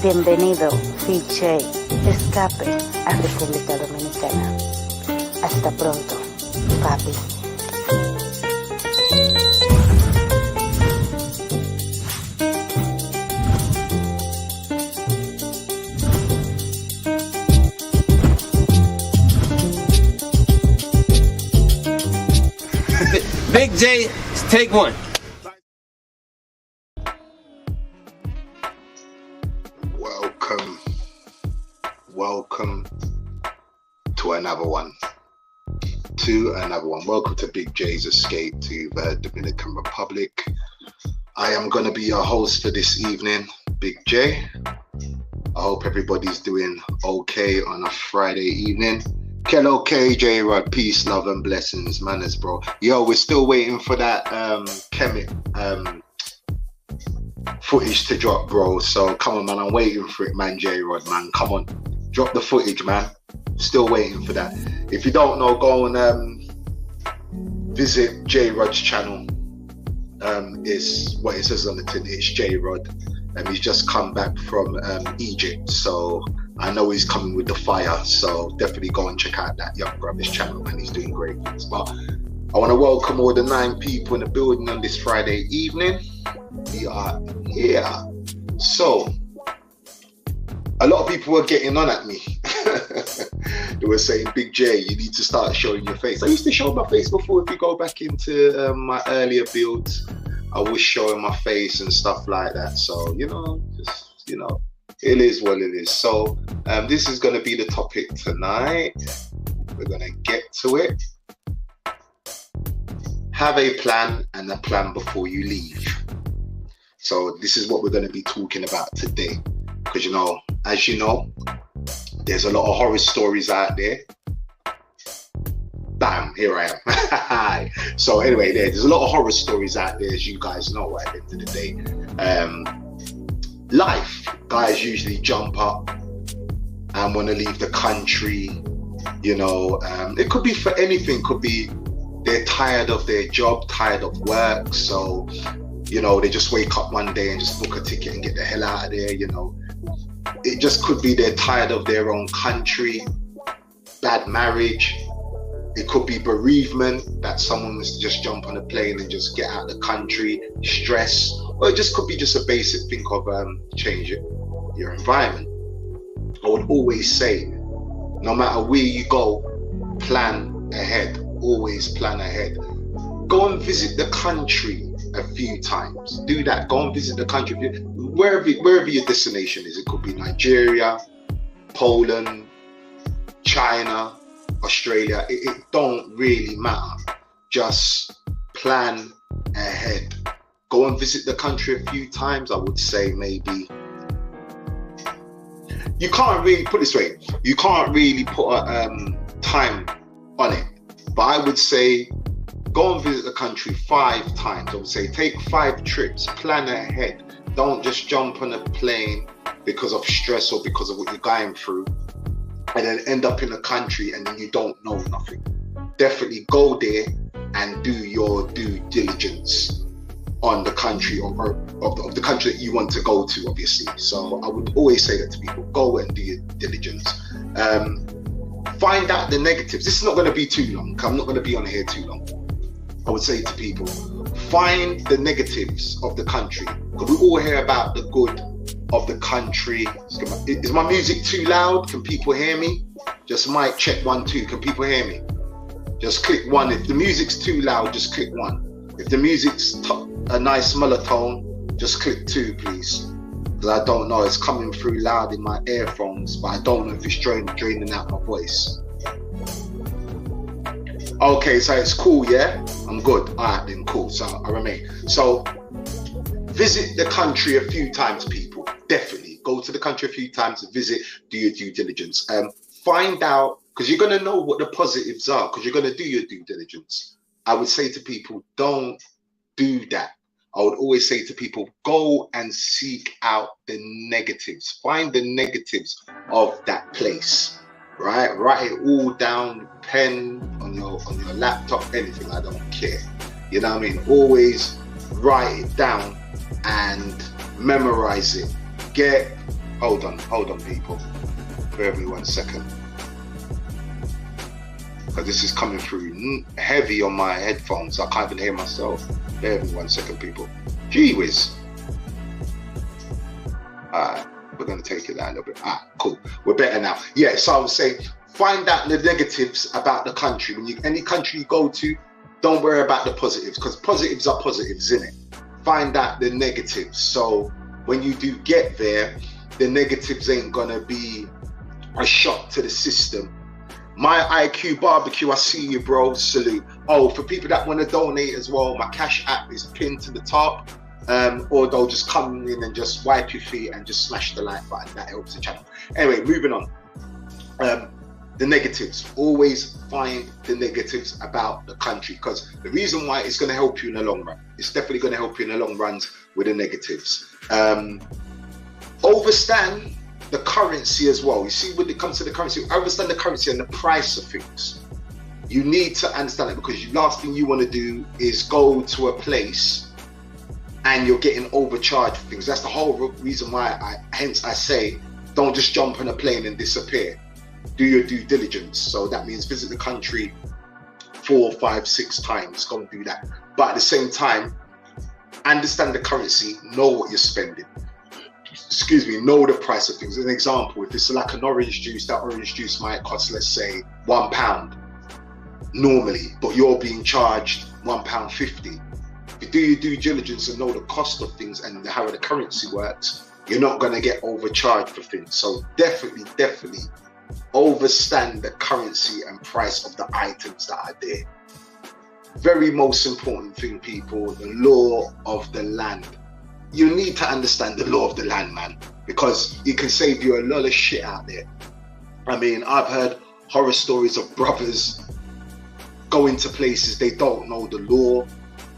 Bienvenido, BIGJAY, escape a República Dominicana. Hasta pronto, papi. Big J, take one. Welcome to another one. Welcome to Big J's Escape to the Dominican Republic. I am going to be your host for this evening, Big J. I hope everybody's doing okay on a Friday evening. Hello, KJ Rod, peace, love, and blessings, manners, bro. Yo, we're still waiting for that footage to drop, bro. So come on, man, I'm waiting for it, man. J Rod, man, come on, drop the footage, man. Still waiting for that. If you don't know, go and visit J Rod's channel. It's what it says on the tin. It's J Rod, and he's just come back from Egypt, so I know he's coming with the fire. So definitely go and check out that young brother's channel, man. He's doing great things. But I want to welcome all the 9 people in the building on this Friday evening. We are here. So a lot of people were getting on at me. They were saying, Big J, you need to start showing your face. I used to show my face before. If you go back into my earlier builds, I was showing my face and stuff like that. So, it is what it is. So this is going to be the topic tonight. We're going to get to it. Have a plan and a plan before you leave. So this is what we're going to be talking about today. Because, as you know, there's a lot of horror stories out there. Bam, here I am. So anyway, there's a lot of horror stories out there, as you guys know, at the end of the day. Life, guys usually jump up and want to leave the country. It could be for anything. Could be they're tired of their job, tired of work. So, they just wake up one day and just book a ticket and get the hell out of there. It just could be they're tired of their own country, bad marriage. It could be bereavement, that someone wants to just jump on a plane and just get out of the country, stress, or it just could be just a basic thing of change your environment. I would always say, no matter where you go, plan ahead, always plan ahead. Go and visit the country a few times. Do that, go and visit the country, wherever your destination is. It could be Nigeria, Poland, China, Australia. It don't really matter. Just plan ahead. Go and visit the country a few times. I would say maybe. You can't really put it this way. You can't really put a time on it. But I would say go and visit the country 5 times. I would say take 5 trips. Plan ahead. Don't just jump on a plane because of stress or because of what you're going through, and then end up in a country and then you don't know nothing. Definitely go there and do your due diligence on the country of the country that you want to go to, obviously. So I would always say that to people, go and do your diligence. Find out the negatives. This is not going to be too long. I'm not going to be on here too long. I would say to people, find the negatives of the country. Because we all hear about the good of the country. Is my music too loud? Can people hear me? Just mic check 1 2. Can people hear me? Just click 1. If the music's too loud, just click 1. If the music's a nice monotone, just click 2, please. Because I don't know, it's coming through loud in my earphones, but I don't know if it's draining out my voice. Okay, so it's cool, yeah? I'm good. Alright then, cool. So I remain. So visit the country a few times, people. Definitely go to the country a few times, visit, do your due diligence. Find out, because you're going to know what the positives are, because you're going to do your due diligence. I would say to people, don't do that. I would always say to people, go and seek out the negatives. Find the negatives of that place, right? Write it all down, pen, on your laptop, anything, I don't care. You know what I mean? Always write it down and memorize it. Get Hold on, people. Bear with me 1 second. Because this is coming through heavy on my headphones. I can't even hear myself. Bear with me 1 second, people. Gee whiz. Alright, we're going to take it down a little bit. Alright, cool. We're better now. Yeah, so I was saying, find out the negatives about the country. When any country you go to, don't worry about the positives, because positives are positives, innit? Find out the negatives. So when you do get there, the negatives ain't gonna be a shock to the system. My IQ barbecue, I see you, bro. Salute. Oh, for people that want to donate as well, my Cash app is pinned to the top. Or they'll just come in and just wipe your feet and just smash the like button. That helps the channel. Anyway, moving on. The negatives. Always find the negatives about the country, because the reason why it's going to help you in the long run. It's definitely going to help you in the long runs with the negatives. Understand the currency as well. You see, when it comes to the currency, understand the currency and the price of things. You need to understand it, because the last thing you want to do is go to a place and you're getting overcharged for things. That's the whole reason why I say, don't just jump on a plane and disappear. Do your due diligence. So that means visit the country 4, 5, 6 times. Go and do that. But at the same time, understand the currency, know what you're spending. Excuse me, know the price of things. As an example, if it's like an orange juice, that orange juice might cost, let's say, £1 normally, but you're being charged £1.50. If you do your due diligence and know the cost of things and how the currency works, you're not going to get overcharged for things. So definitely understand the currency and price of the items that are there. Very most important thing, people, the law of the land. You need to understand the law of the land, man, because it can save you a lot of shit out there. I mean, I've heard horror stories of brothers going to places they don't know the law,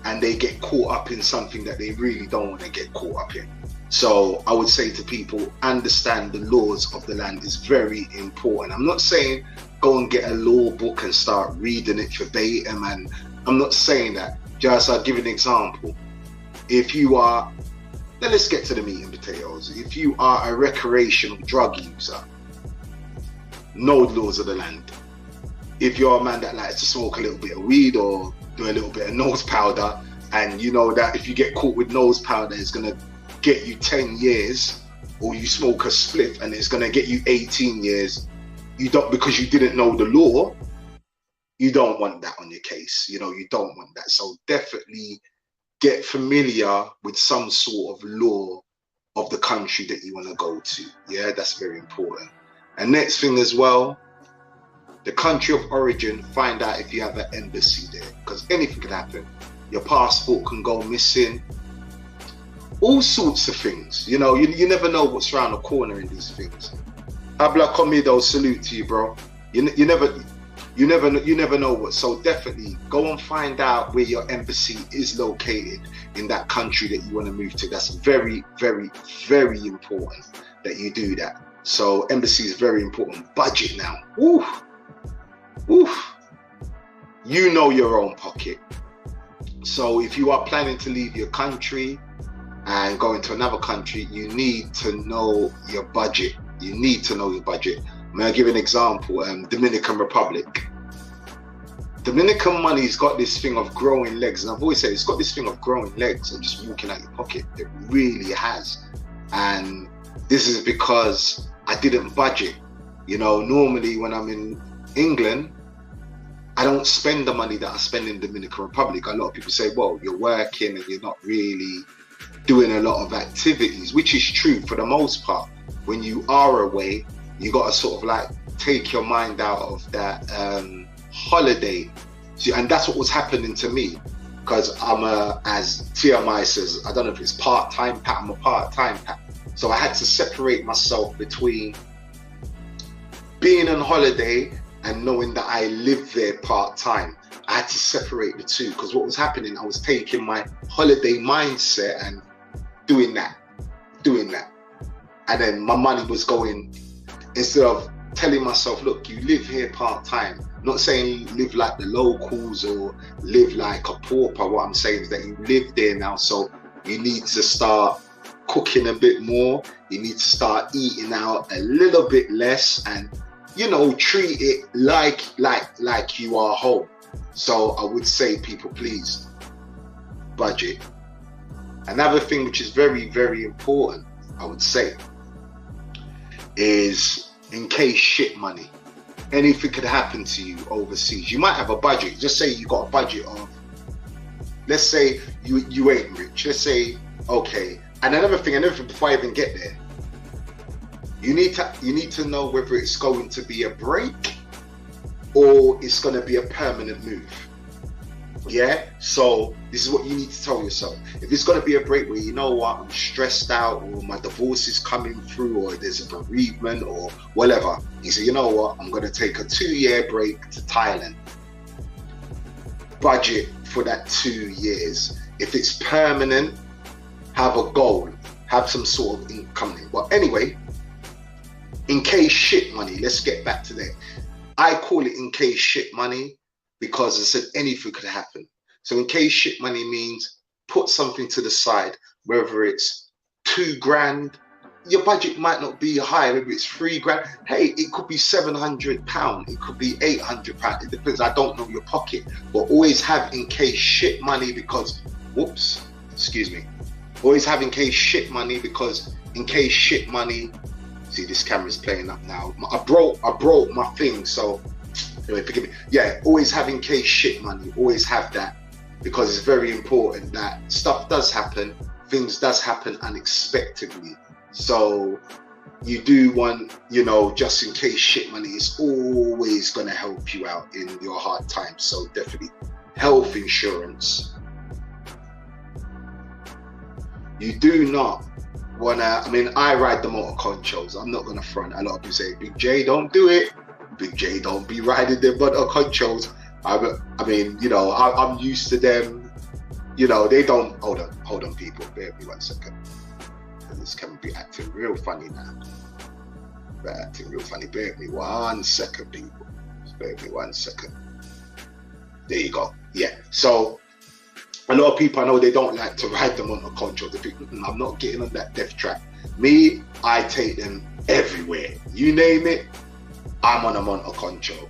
and they get caught up in something that they really don't want to get caught up in. So I would say to people, understand the laws of the land is very important. I'm not saying go and get a law book and start reading it verbatim, and I'm not saying that. Just I'll give an example. If you are, then let's get to the meat and potatoes. If you are a recreational drug user, know the laws of the land. If you're a man that likes to smoke a little bit of weed or do a little bit of nose powder, and you know that if you get caught with nose powder, it's gonna get you 10 years, or you smoke a spliff and it's gonna get you 18 years, you don't, because you didn't know the law, you don't want that on your case. You know, you don't want that. So definitely get familiar with some sort of law of the country that you want to go to. Yeah, that's very important. And next thing as well, the country of origin, find out if you have an embassy there, because anything can happen. Your passport can go missing, all sorts of things. You know, you never know what's around the corner in these things. Habla comido, salute to you, bro. You never know what. So definitely go and find out where your embassy is located in that country that you want to move to. That's very, very, very important that you do that. So embassy is very important. Budget now. Woo. Oof. You know your own pocket. So if you are planning to leave your country and go into another country, you need to know your budget. You need to know your budget. May I give an example? Dominican Republic. Dominican money's got this thing of growing legs, and I've always said it's got this thing of growing legs and just walking out your pocket. It really has. And this is because I didn't budget. You know, normally when I'm in England, I don't spend the money that I spend in Dominican Republic. A lot of people say, well, you're working and you're not really doing a lot of activities, which is true for the most part. When you are away, you got to sort of like take your mind out of that holiday. See, and that's what was happening to me, because I'm as TMI says, I don't know if it's part-time pat, I'm a part-time pat. So I had to separate myself between being on holiday and knowing that I live there part-time. I had to separate the two, because what was happening, I was taking my holiday mindset and doing that. And then my money was going, instead of telling myself, look, you live here part-time. Not saying live like the locals or live like a pauper. What I'm saying is that you live there now, so you need to start cooking a bit more, You need to start eating out a little bit less, and treat it like you are home. So I would say, people, please budget. Another thing which is very, very important, I would say, is in case shit money. Anything could happen to you overseas. You might have a budget. Just say you got a budget of, let's say you ain't rich. Let's say, okay. And another thing before I even get there, you need to know whether it's going to be a break or it's going to be a permanent move. Yeah, so this is what you need to tell yourself. If it's going to be a break where, you know what, I'm stressed out, or my divorce is coming through, or there's a bereavement or whatever, you say, you know what, I'm going to take a 2-year break to Thailand. Budget for that 2 years. If it's permanent, have a goal, have some sort of income. But anyway, in case shit money, let's get back to that. I call it in case shit money because I said anything could happen. So in case shit money means put something to the side, whether it's £2,000, your budget might not be high, maybe it's £3,000. Hey, it could be £700, it could be £800. It depends. I don't know your pocket, but always have in case shit money because, whoops, excuse me. Always have in case shit money because in case shit money. See, this camera's playing up now. I broke my thing, so anyway, forgive me. Yeah, always have in case shit money. Always have that, because it's very important that stuff does happen. Things does happen unexpectedly. So you do want, just in case shit money is always going to help you out in your hard times. So definitely health insurance. You do not I ride the motor conchos. I'm not gonna front. A lot of people say, Big J, don't do it. Big J, don't be riding the motor conchos. I'm used to them. They don't. Hold on, people. Bear with me 1 second. This can be acting real funny now. Bear with me 1 second, people. Just bear with me 1 second. There you go. Yeah. So a lot of people, I know, they don't like to ride them on the control. They think, I'm not getting on that death trap. Me, I take them everywhere. You name it, I'm on a Monte Control.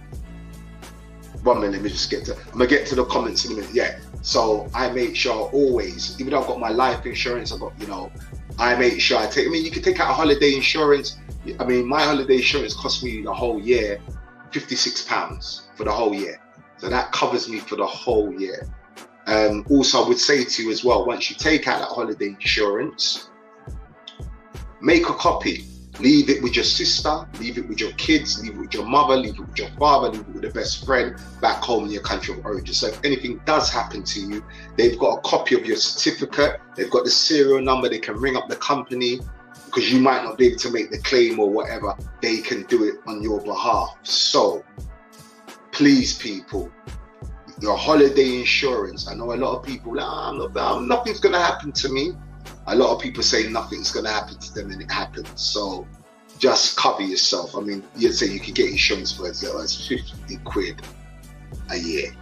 1 minute, let me just I'm gonna get to the comments in a minute. Yeah, so I make sure always, even though I've got my life insurance, I make sure I take, you can take out a holiday insurance. My holiday insurance cost me the whole year £56 for the whole year. So that covers me for the whole year. Also, I would say to you as well, once you take out that holiday insurance, make a copy. Leave it with your sister, leave it with your kids, leave it with your mother, leave it with your father, leave it with a best friend back home in your country of origin. So if anything does happen to you, they've got a copy of your certificate, they've got the serial number, they can ring up the company, because you might not be able to make the claim or whatever, they can do it on your behalf. So please, people, your holiday insurance. I know a lot of people, nothing's going to happen to me. A lot of people say nothing's going to happen to them, and it happens. So just cover yourself. You'd say you can get insurance for as little as 50 quid a year.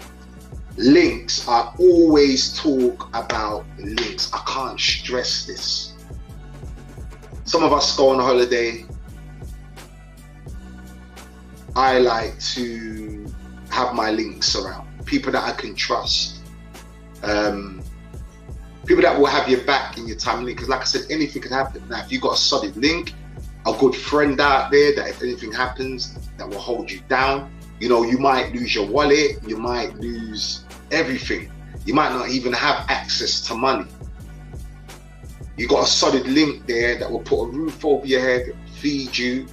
Links, I always talk about links. I can't stress this. Some of us go on holiday. I like to have my links around. People that I can trust, people that will have your back in your time, because like I said, anything can happen. Now, if you've got a solid link, a good friend out there that if anything happens, that will hold you down. You might lose your wallet, you might lose everything. You might not even have access to money. You got a solid link there that will put a roof over your head, feed you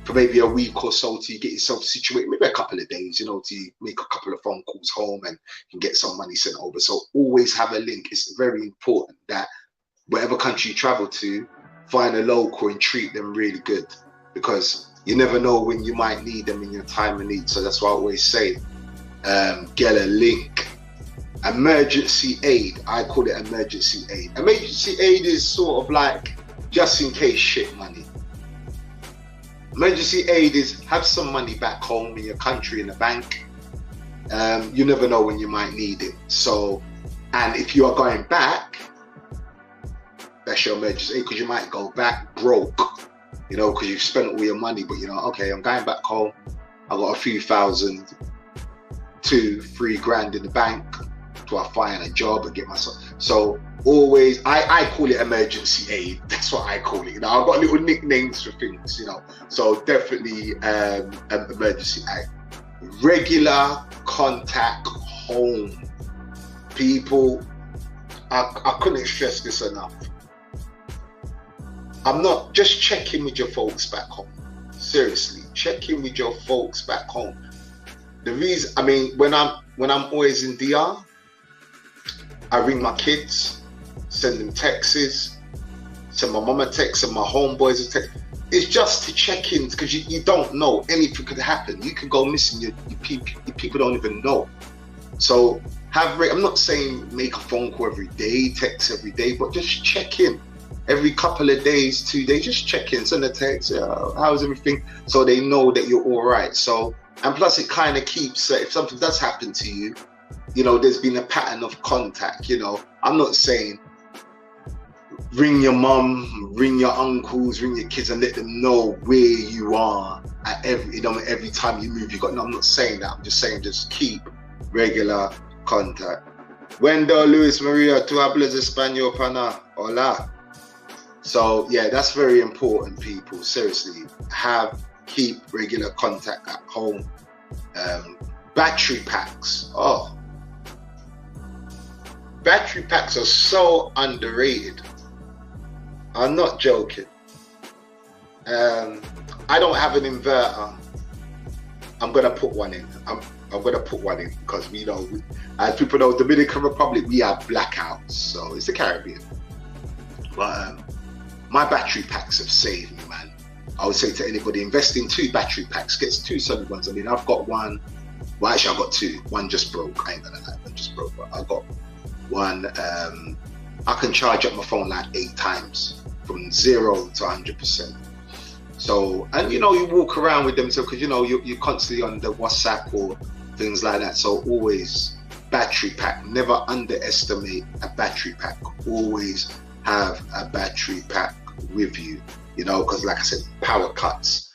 for maybe a week or so till you get yourself situated, maybe a couple of days, to make a couple of phone calls home and you can get some money sent over. So always have a link. It's very important that whatever country you travel to, find a local and treat them really good, because you never know when you might need them in your time of need. So that's why I always say, get a link. Emergency aid, I call it emergency aid. Emergency aid is sort of like just in case shit money. Emergency aid is have some money back home in your country in the bank. You never know when you might need it. So, and if you are going back, That's your emergency aid, because you might go back broke, you know, because you've spent all your money. But you know, okay, I'm going back home. I got a few thousand, 2-3 grand in the bank. Do I find a job and get myself? So always, I call it emergency aid. That's what I call it. You know, I've got little nicknames for things, you know. So definitely emergency aid. Regular contact home. People, I couldn't stress this enough. I'm not just checking with your folks back home. Seriously, check in with your folks back home. The reason, I mean, when I'm always in DR, I ring my kids, send them texts, send my mum a text, and my homeboys a text. It's just to check in, because you don't know, anything could happen. You could go missing. Your people don't even know. So I'm not saying make a phone call every day, text every day, but just check in. Every couple of days, 2 days, just check in, send a text, how's everything, so they know that you're all right. So, and plus it kind of keeps, if something does happen to you, you know, there's been a pattern of contact, you know. I'm not saying ring your mum, ring your uncles, ring your kids and let them know where you are at every time you move. I'm not saying that. I'm just saying just keep regular contact. Wendell, Luis Maria, tu hablas español, pana? Hola. So yeah, that's very important, people. Seriously, keep regular contact at home. Battery packs. Oh, battery packs are so underrated. I'm not joking. I don't have an inverter. I'm gonna put one in. I'm gonna put one in because we know, as people know, Dominican Republic, we have blackouts. So it's the Caribbean. But my battery packs have saved me, man. I would say to anybody, invest in 2 battery packs. Get 2 solid ones. I mean, I've got one. Well, actually, I've got 2. One just broke. I ain't gonna lie, one just broke. But I've got one. I can charge up my phone like 8 times from 0 to 100%. So, and you know, you walk around with them, so because you know you're constantly on the WhatsApp or things like that. So always battery pack. Never underestimate a battery pack. Always have a battery pack with you, you know, because like I said, power cuts.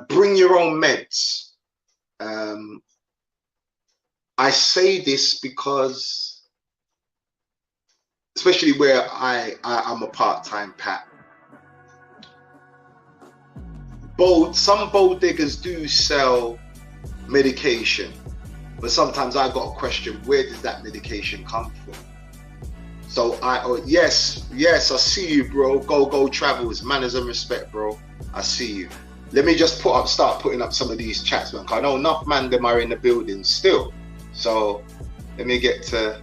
Bring your own meds. I say this because, especially where I'm a part-time pat, some bodegas do sell medication, but sometimes I got a question, where does that medication come from? So yes, I see you, bro. Go Travels, manners and respect, bro. I see you. Let me just start putting up some of these chats, man. I know enough man them are in the building still. So let me get to.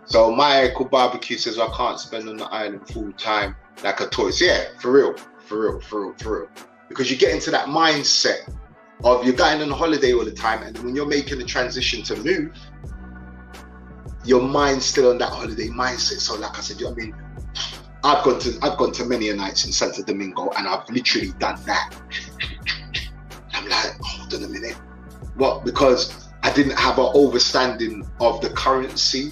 So my Echo Barbecue says I can't spend on the island full time like a tourist. Yeah, for real. Because you get into that mindset of you're going on holiday all the time, and when you're making the transition to move, your mind's still on that holiday mindset. So like I said, you know what I mean? I've gone to many a nights in Santo Domingo, and I've literally done that. I'm like, hold on a minute. What? Because I didn't have an understanding of the currency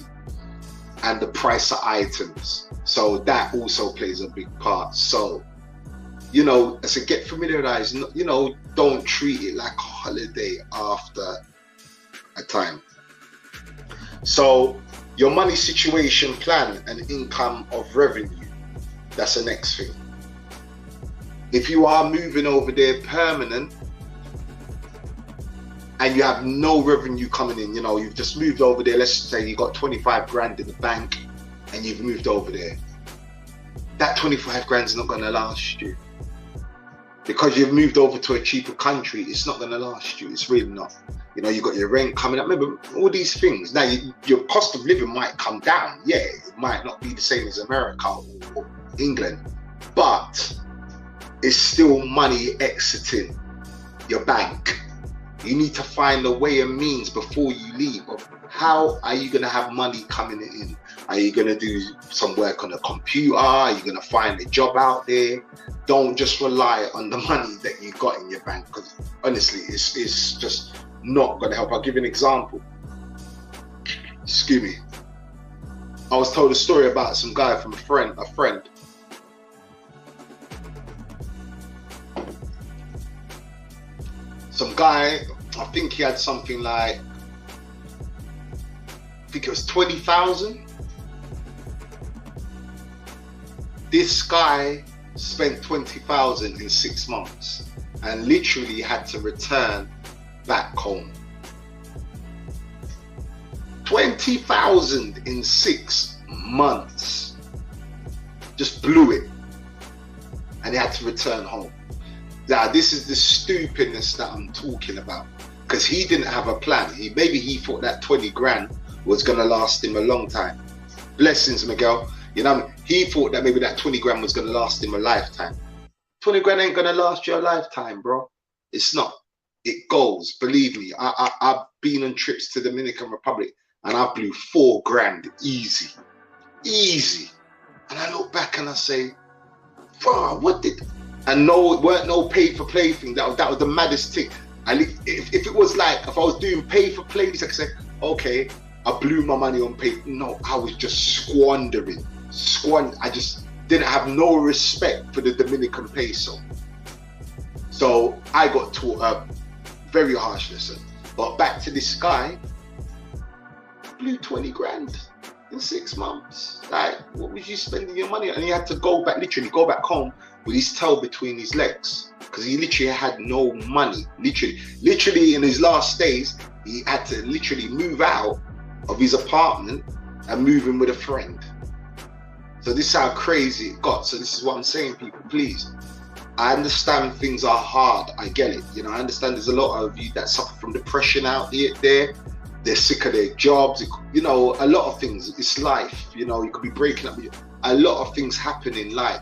and the price of items. So that also plays a big part. So, you know, as I get familiarized, you know, don't treat it like a holiday after a time. So your money situation plan and income of revenue, that's the next thing. If you are moving over there permanent and you have no revenue coming in, you know, you've just moved over there, let's say you got 25 grand in the bank and you've moved over there, that 25 grand is not going to last you. Because you've moved over to a cheaper country, it's not going to last you. It's really not. You know, you got your rent coming up. Remember, all these things. Now, your cost of living might come down. Yeah, it might not be the same as America or England, but it's still money exiting your bank. You need to find a way and means before you leave of how are you going to have money coming in? Are you going to do some work on a computer? Are you going to find a job out there? Don't just rely on the money that you got in your bank, because honestly, it's just not going to help. I'll give you an example. Excuse me. I was told a story about some guy from a friend. Some guy, I think he had something like, I think it was 20,000. This guy spent 20,000 in 6 months and literally had to return back home. 20,000 in 6 months. Just blew it. And he had to return home. Now, this is the stupidness that I'm talking about. Because he didn't have a plan. Maybe he thought that 20 grand was going to last him a long time. Blessings, Miguel. You know what I mean? He thought that maybe that 20 grand was going to last him a lifetime. 20 grand ain't going to last you a lifetime, bro. It's not. It goes. Believe me. I've been on trips to the Dominican Republic and I blew 4 grand easy. Easy. And I look back and I say, bro, what did... And no, it weren't no pay for play thing. That was the maddest thing. And if it was like, if I was doing pay for play, I could say, okay, I blew my money on pay. No, I was just squandering. I just didn't have no respect for the Dominican peso. So I got taught a very harsh lesson. But back to this guy, blew 20 grand in 6 months. Like, what was you spending your money on? And he had to literally go back home with his tail between his legs because he literally had no money. Literally in his last days, he had to literally move out of his apartment and move in with a friend. So this is how crazy it got. So this is what I'm saying, people, please. I understand things are hard. I get it. You know, I understand there's a lot of you that suffer from depression out there. They're sick of their jobs. You know, a lot of things. It's life. You know, you could be breaking up. A lot of things happen in life.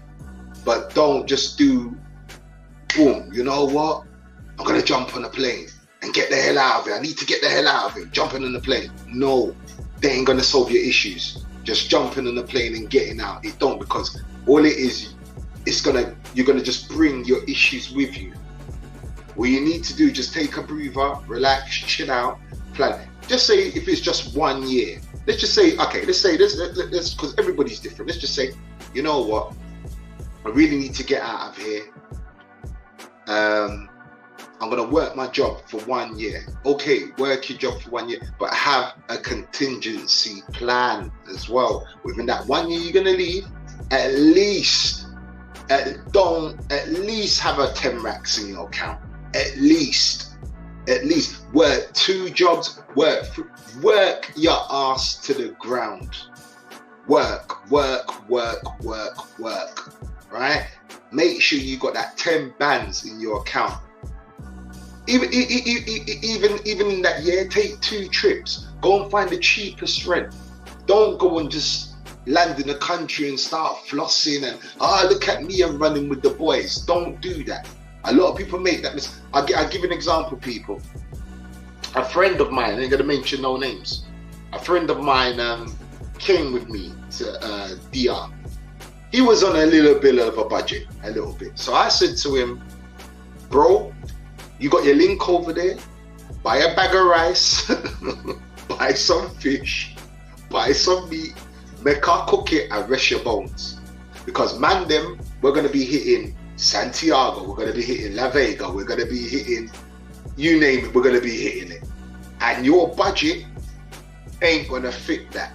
But don't just do, boom, you know what? I'm going to jump on a plane and get the hell out of it. I need to get the hell out of it. Jumping on the plane. No, they ain't going to solve your issues. Just jumping on the plane and getting out. It don't, because all it is, you're going to just bring your issues with you. What you need to do, just take a breather, relax, chill out, plan. Just say if it's just 1 year. Let's just say, okay, let's because everybody's different. Let's just say, you know what? I really need to get out of here. I'm going to work my job for 1 year. Okay, work your job for 1 year, but have a contingency plan as well. Within that 1 year you're going to leave, at least have a 10 racks in your account. At least work 2 jobs, work your ass to the ground. Work. Right? Make sure you got that 10 bands in your account. Even in that year, take 2 trips. Go and find the cheapest rent. Don't go and just land in the country and start flossing and look at me, I'm running with the boys. Don't do that. A lot of people make that mistake. I'll give an example, people. A friend of mine, I ain't gonna mention no names. A friend of mine came with me to DR. He was on a little bit of a budget, So I said to him, bro, you got your link over there? Buy a bag of rice, buy some fish, buy some meat, make her cook it and rest your bones. Because man, we're going to be hitting Santiago, we're going to be hitting La Vega, we're going to be hitting, you name it, we're going to be hitting it. And your budget ain't going to fit that.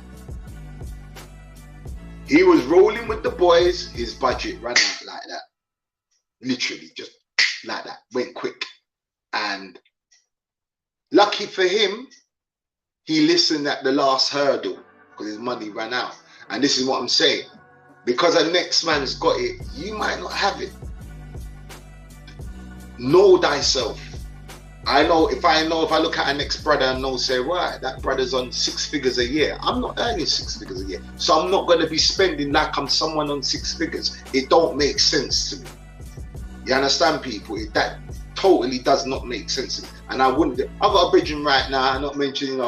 He was rolling with the boys, his budget ran out like that. Literally, just like that, went quick. And lucky for him, he listened at the last hurdle because his money ran out. And this is what I'm saying. Because the next man's got it, you might not have it. Know thyself. I know if I look at an next brother and know, say, right, that brother's on 6 figures a year. I'm not earning 6 figures a year. So I'm not going to be spending like I'm someone on 6 figures. It don't make sense to me. You understand, people? That totally does not make sense to me. And I wouldn't. I've got a bridging right now. I'm not mentioning,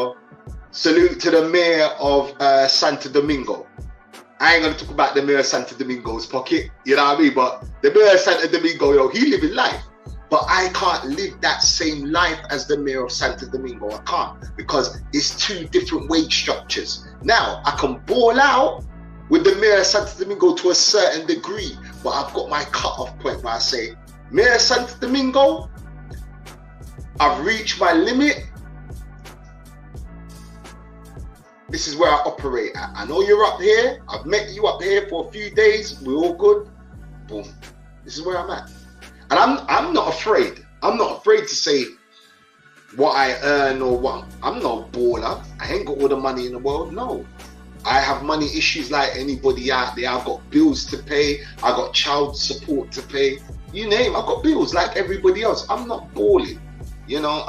salute to the mayor of Santo Domingo. I ain't going to talk about the mayor of Santo Domingo's pocket. You know what I mean? But the mayor of Santo Domingo, he living life. But I can't live that same life as the mayor of Santo Domingo. I can't, because it's two different wage structures. Now, I can ball out with the mayor of Santo Domingo to a certain degree, but I've got my cut-off point where I say, Mayor of Santo Domingo, I've reached my limit. This is where I operate at. I know you're up here. I've met you up here for a few days. We're all good. Boom. This is where I'm at. And I'm not afraid. I'm not afraid to say what I earn or what. I'm no baller. I ain't got all the money in the world. No. I have money issues like anybody out there. I've got bills to pay. I got child support to pay. You name, I've got bills like everybody else. I'm not balling. You know,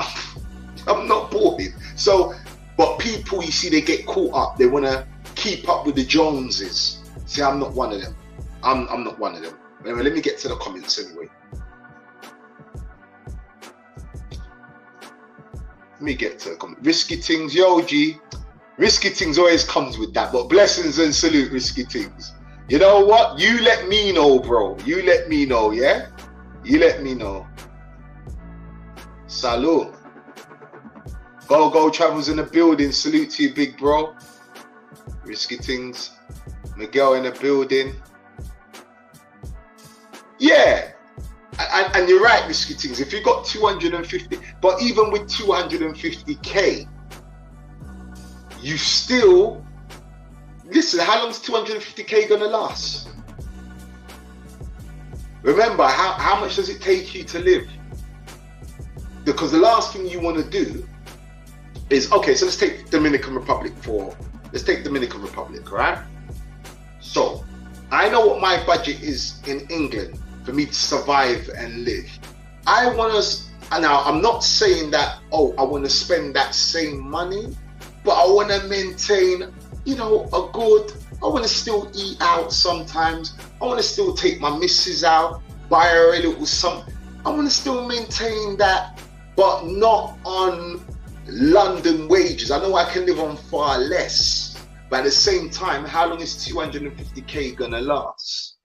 I'm not balling. So, but people, you see, they get caught up. They want to keep up with the Joneses. See, I'm not one of them. I'm not one of them. Anyway, let me get to the comments anyway. Let me get to the comments. Risky Things, yo, G. Risky Things always comes with that, but blessings and salute, Risky Things. You know what? You let me know, bro. You let me know, yeah? You let me know. Salute. Go Travels in the building. Salute to you, big bro. Risky Things. Miguel in the building. Yeah. And you're right, Risky Things. If you got 250, but even with 250k, you still, listen, how long is 250k gonna last? Remember, how much does it take you to live? Because the last thing you want to do is, okay, so let's take Dominican Republic, right? So, I know what my budget is in England for me to survive and live. I want to, now I'm not saying that, oh, I want to spend that same money, but I want to maintain, you know, I want to still eat out sometimes. I want to still take my missus out, buy her a little something. I want to still maintain that, but not on London wages. I know I can live on far less, but at the same time, how long is 250k gonna last?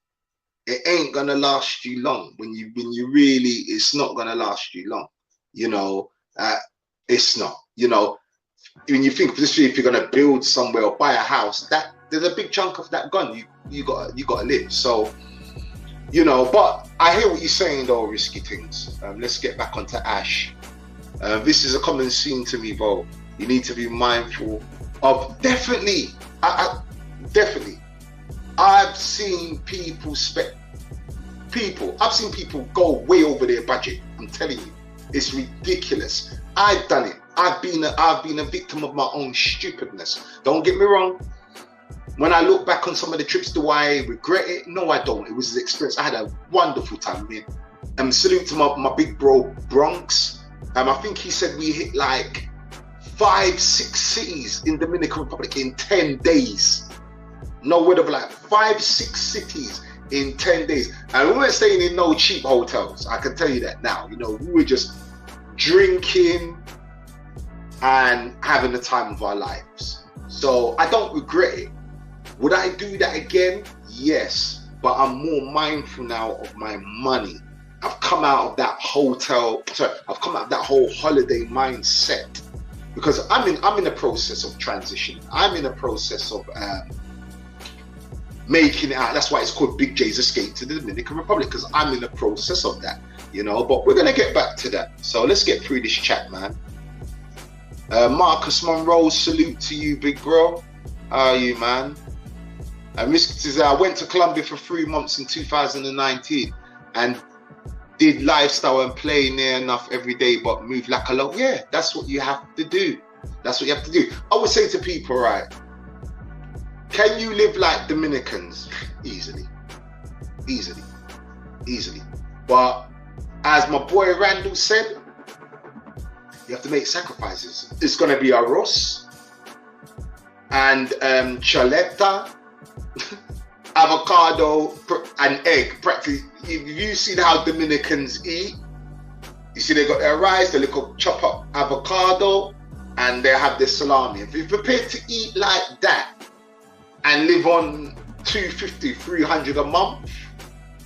It ain't gonna last you long. When you really, it's not gonna last you long. You know, it's not. You know, when you think, especially if you're gonna build somewhere or buy a house, that there's a big chunk of that gone. You gotta live. So, you know, but I hear what you're saying though, Risky Things. Let's get back onto Ash. This is a common scene to me, bro. You need to be mindful of, definitely. Definitely. I've seen people go way over their budget. I'm telling you, it's ridiculous. I've done it. I've been a victim of my own stupidness. Don't get me wrong. When I look back on some of the trips, do I regret it? No, I don't. It was an experience. I had a wonderful time. I mean, salute to my big bro Bronx. I think he said we hit like 5-6 cities in Dominican Republic in 10 days. No word of like 5-6 cities in 10 days. And we weren't staying in no cheap hotels. I can tell you that now. You know, we were just drinking and having the time of our lives. So I don't regret it. Would I do that again? Yes. But I'm more mindful now of my money. I've come out of that I've come out of that whole holiday mindset, because I'm in a process of transition. I'm in a process of making it out. That's why it's called Big J's Escape to the Dominican Republic, because I'm in the process of that, you know. But we're gonna get back to that. So let's get through this chat, man. Marcus Monroe, salute to you, big bro. How are you, man? And Risky says, I went to Colombia for 3 months in 2019 and did lifestyle and play near enough every day, but move like a lot. Yeah, that's what you have to do. That's what you have to do. I would say to people, right, can you live like Dominicans? Easily. But as my boy Randall said, you have to make sacrifices. It's going to be arroz and chaleta, avocado and egg. Practically, you see how Dominicans eat. You see they got their rice, their little chop up avocado, and they have their salami. If you're prepared to eat like that and live on 250, 300 a month,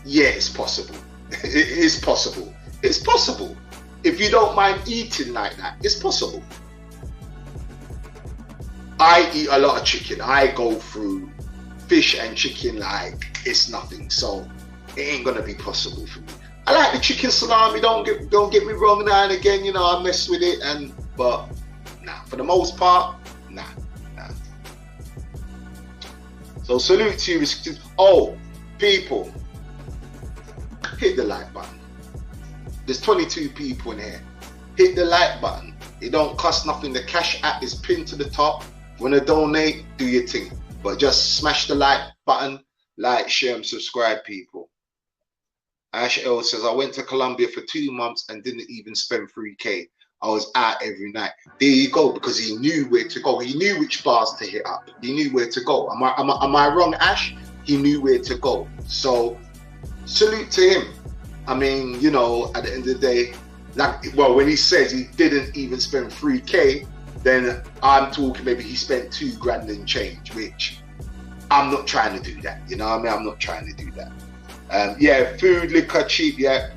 yeah, it's possible. It is possible. It's possible. If you don't mind eating like that, it's possible. I eat a lot of chicken. I go through fish and chicken like it's nothing. So it ain't gonna be possible for me. I like the chicken salami. Don't get me wrong. Now and again, you know, I mess with it, but nah. For the most part, nah. So salute to you. Oh, people, hit the like button. There's 22 people in here. Hit the like button. It don't cost nothing. The Cash App is pinned to the top. If you want to donate, do your thing. But just smash the like button. Like, share, and subscribe, people. Ash L says, I went to Colombia for 2 months and didn't even spend 3K. I was out every night. There you go, because he knew where to go. He knew which bars to hit up. He knew where to go. Am I wrong, Ash? He knew where to go. So, salute to him. I mean, you know, at the end of the day, like, well, when he says he didn't even spend 3K, then I'm talking maybe he spent 2 grand and change, which I'm not trying to do that. You know what I mean? I'm not trying to do that. Yeah, food, liquor, cheap, yeah.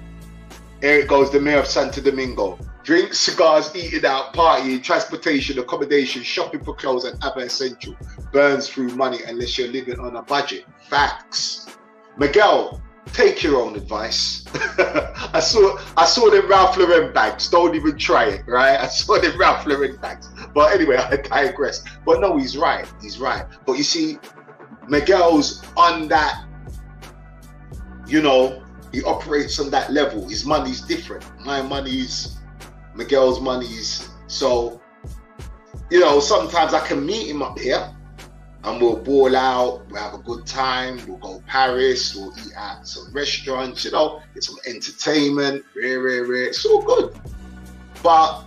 Here it goes, the mayor of Santo Domingo. Drinks, cigars, eating out, partying, transportation, accommodation, shopping for clothes, and other essential. Burns through money unless you're living on a budget. Facts. Miguel, take your own advice. I saw them Ralph Lauren bags. Don't even try it, right? I saw them Ralph Lauren bags. But anyway, I digress. But no, he's right. He's right. But you see, Miguel's on that, you know, he operates on that level. His money's different. My money's, Miguel's money's. So, you know, sometimes I can meet him up here and we'll ball out, we'll have a good time, we'll go Paris, we'll eat at some restaurants, you know, get some entertainment, it's all good. But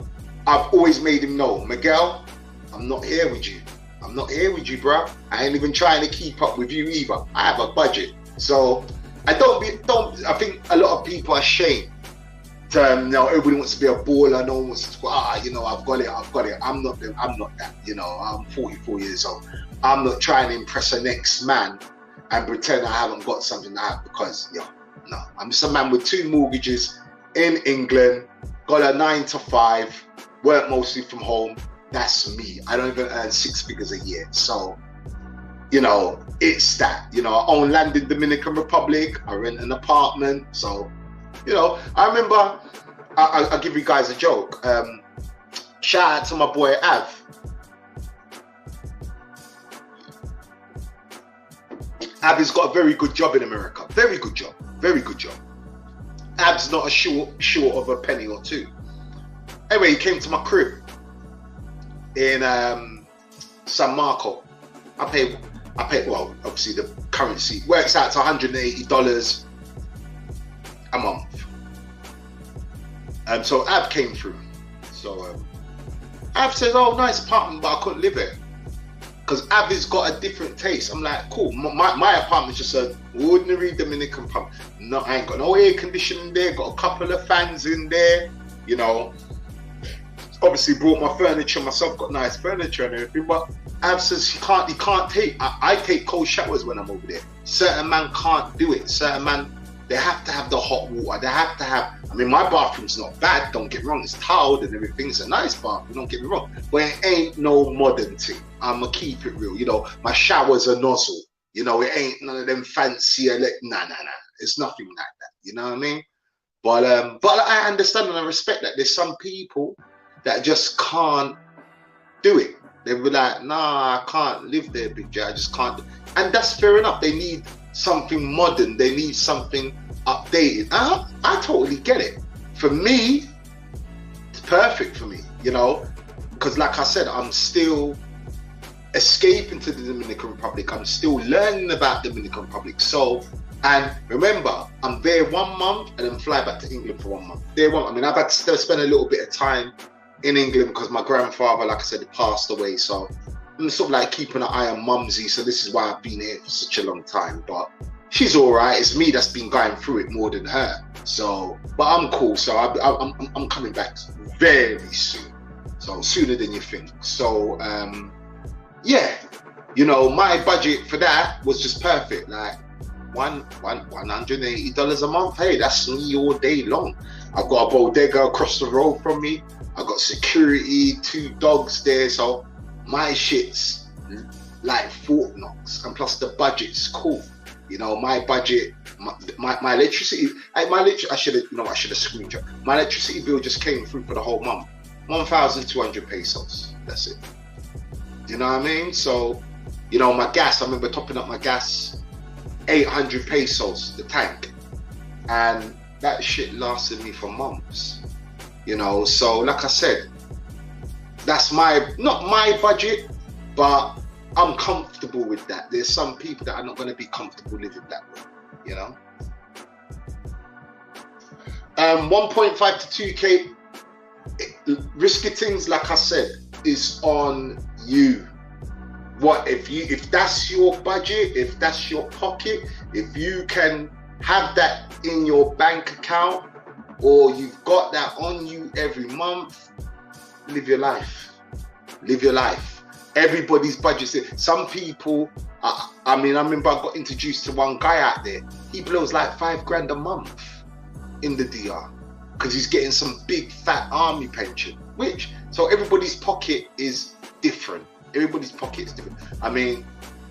I've always made him know, Miguel, I'm not here with you. I'm not here with you, bro. I ain't even trying to keep up with you either. I have a budget. So I think a lot of people are ashamed. You know, everybody wants to be a baller. No one wants to go, you know, I've got it. I'm not that. You know, I'm 44 years old. I'm not trying to impress the next man and pretend I haven't got something I have because, yo, no. I'm just a man with 2 mortgages in England, got a 9 to 5, work mostly from home. That's me. I don't even earn 6 figures a year. So, you know, it's that. You know, I own land in Dominican Republic. I rent an apartment. So, you know, I remember, I'll give you guys a joke. Shout out to my boy Av. Av has got a very good job in America. Very good job. Very good job. Av's not a short of a penny or 2. Anyway, he came to my crib in San Marco. I paid, well, obviously the currency works out to $180 a month. So Av came through. So Av says, oh, nice apartment, but I couldn't live it. Because Av has got a different taste. I'm like, cool. My apartment's just an ordinary Dominican apartment. No, I ain't got no air conditioning there. Got a couple of fans in there. You know, obviously brought my furniture myself. Got nice furniture and everything. But Av says he can't take. I take cold showers when I'm over there. Certain man can't do it. Certain man, they have to have the hot water. They have to have. I mean, my bathroom's not bad. Don't get me wrong. It's tiled and everything. It's a nice bathroom. Don't get me wrong. But it ain't no modern thing. I'ma keep it real. You know, my shower's a nozzle. You know, it ain't none of them fancy. Nah. It's nothing like that. You know what I mean? But I understand and I respect that. There's some people that just can't do it. They be like, nah, I can't live there, Big J. I just can't. And that's fair enough. They need something modern. They need something updated. I totally get it. For me, it's perfect for me, you know, because like I said, I'm still escaping to the Dominican Republic. I'm still learning about the Dominican Republic. So, and remember, I'm there 1 month and then fly back to England for 1 month. I mean, I've had to spend a little bit of time in England because my grandfather, like I said, passed away. So I'm sort of like keeping an eye on Mumsy. So this is why I've been here for such a long time. But she's all right. It's me that's been going through it more than her. So, but I'm cool. So I'm coming back very soon. So sooner than you think. So, yeah, you know, my budget for that was just perfect. Like $180 a month. Hey, that's me all day long. I've got a bodega across the road from me. I've got security, 2 dogs there. So my shit's like Fort Knox, and plus the budget's cool. You know, my budget, my electricity, I should have screenshot. My electricity bill just came through for the whole month, 1,200 pesos. That's it. You know what I mean? So, you know, my gas, I remember topping up my gas, 800 pesos, the tank. And that shit lasted me for months. You know, so like I said, that's not my budget, but I'm comfortable with that. There's some people that are not going to be comfortable living that way, you know. 1.5 to 2K, risky things, like I said, is on you. What if that's your budget, if that's your pocket, if you can have that in your bank account, or you've got that on you every month, live your life. Live your life. Everybody's budget. Some people, I mean, I remember I got introduced to one guy out there. He blows like $5,000 a month in the DR because he's getting some big fat army pension. So everybody's pocket is different. Everybody's pocket is different. I mean,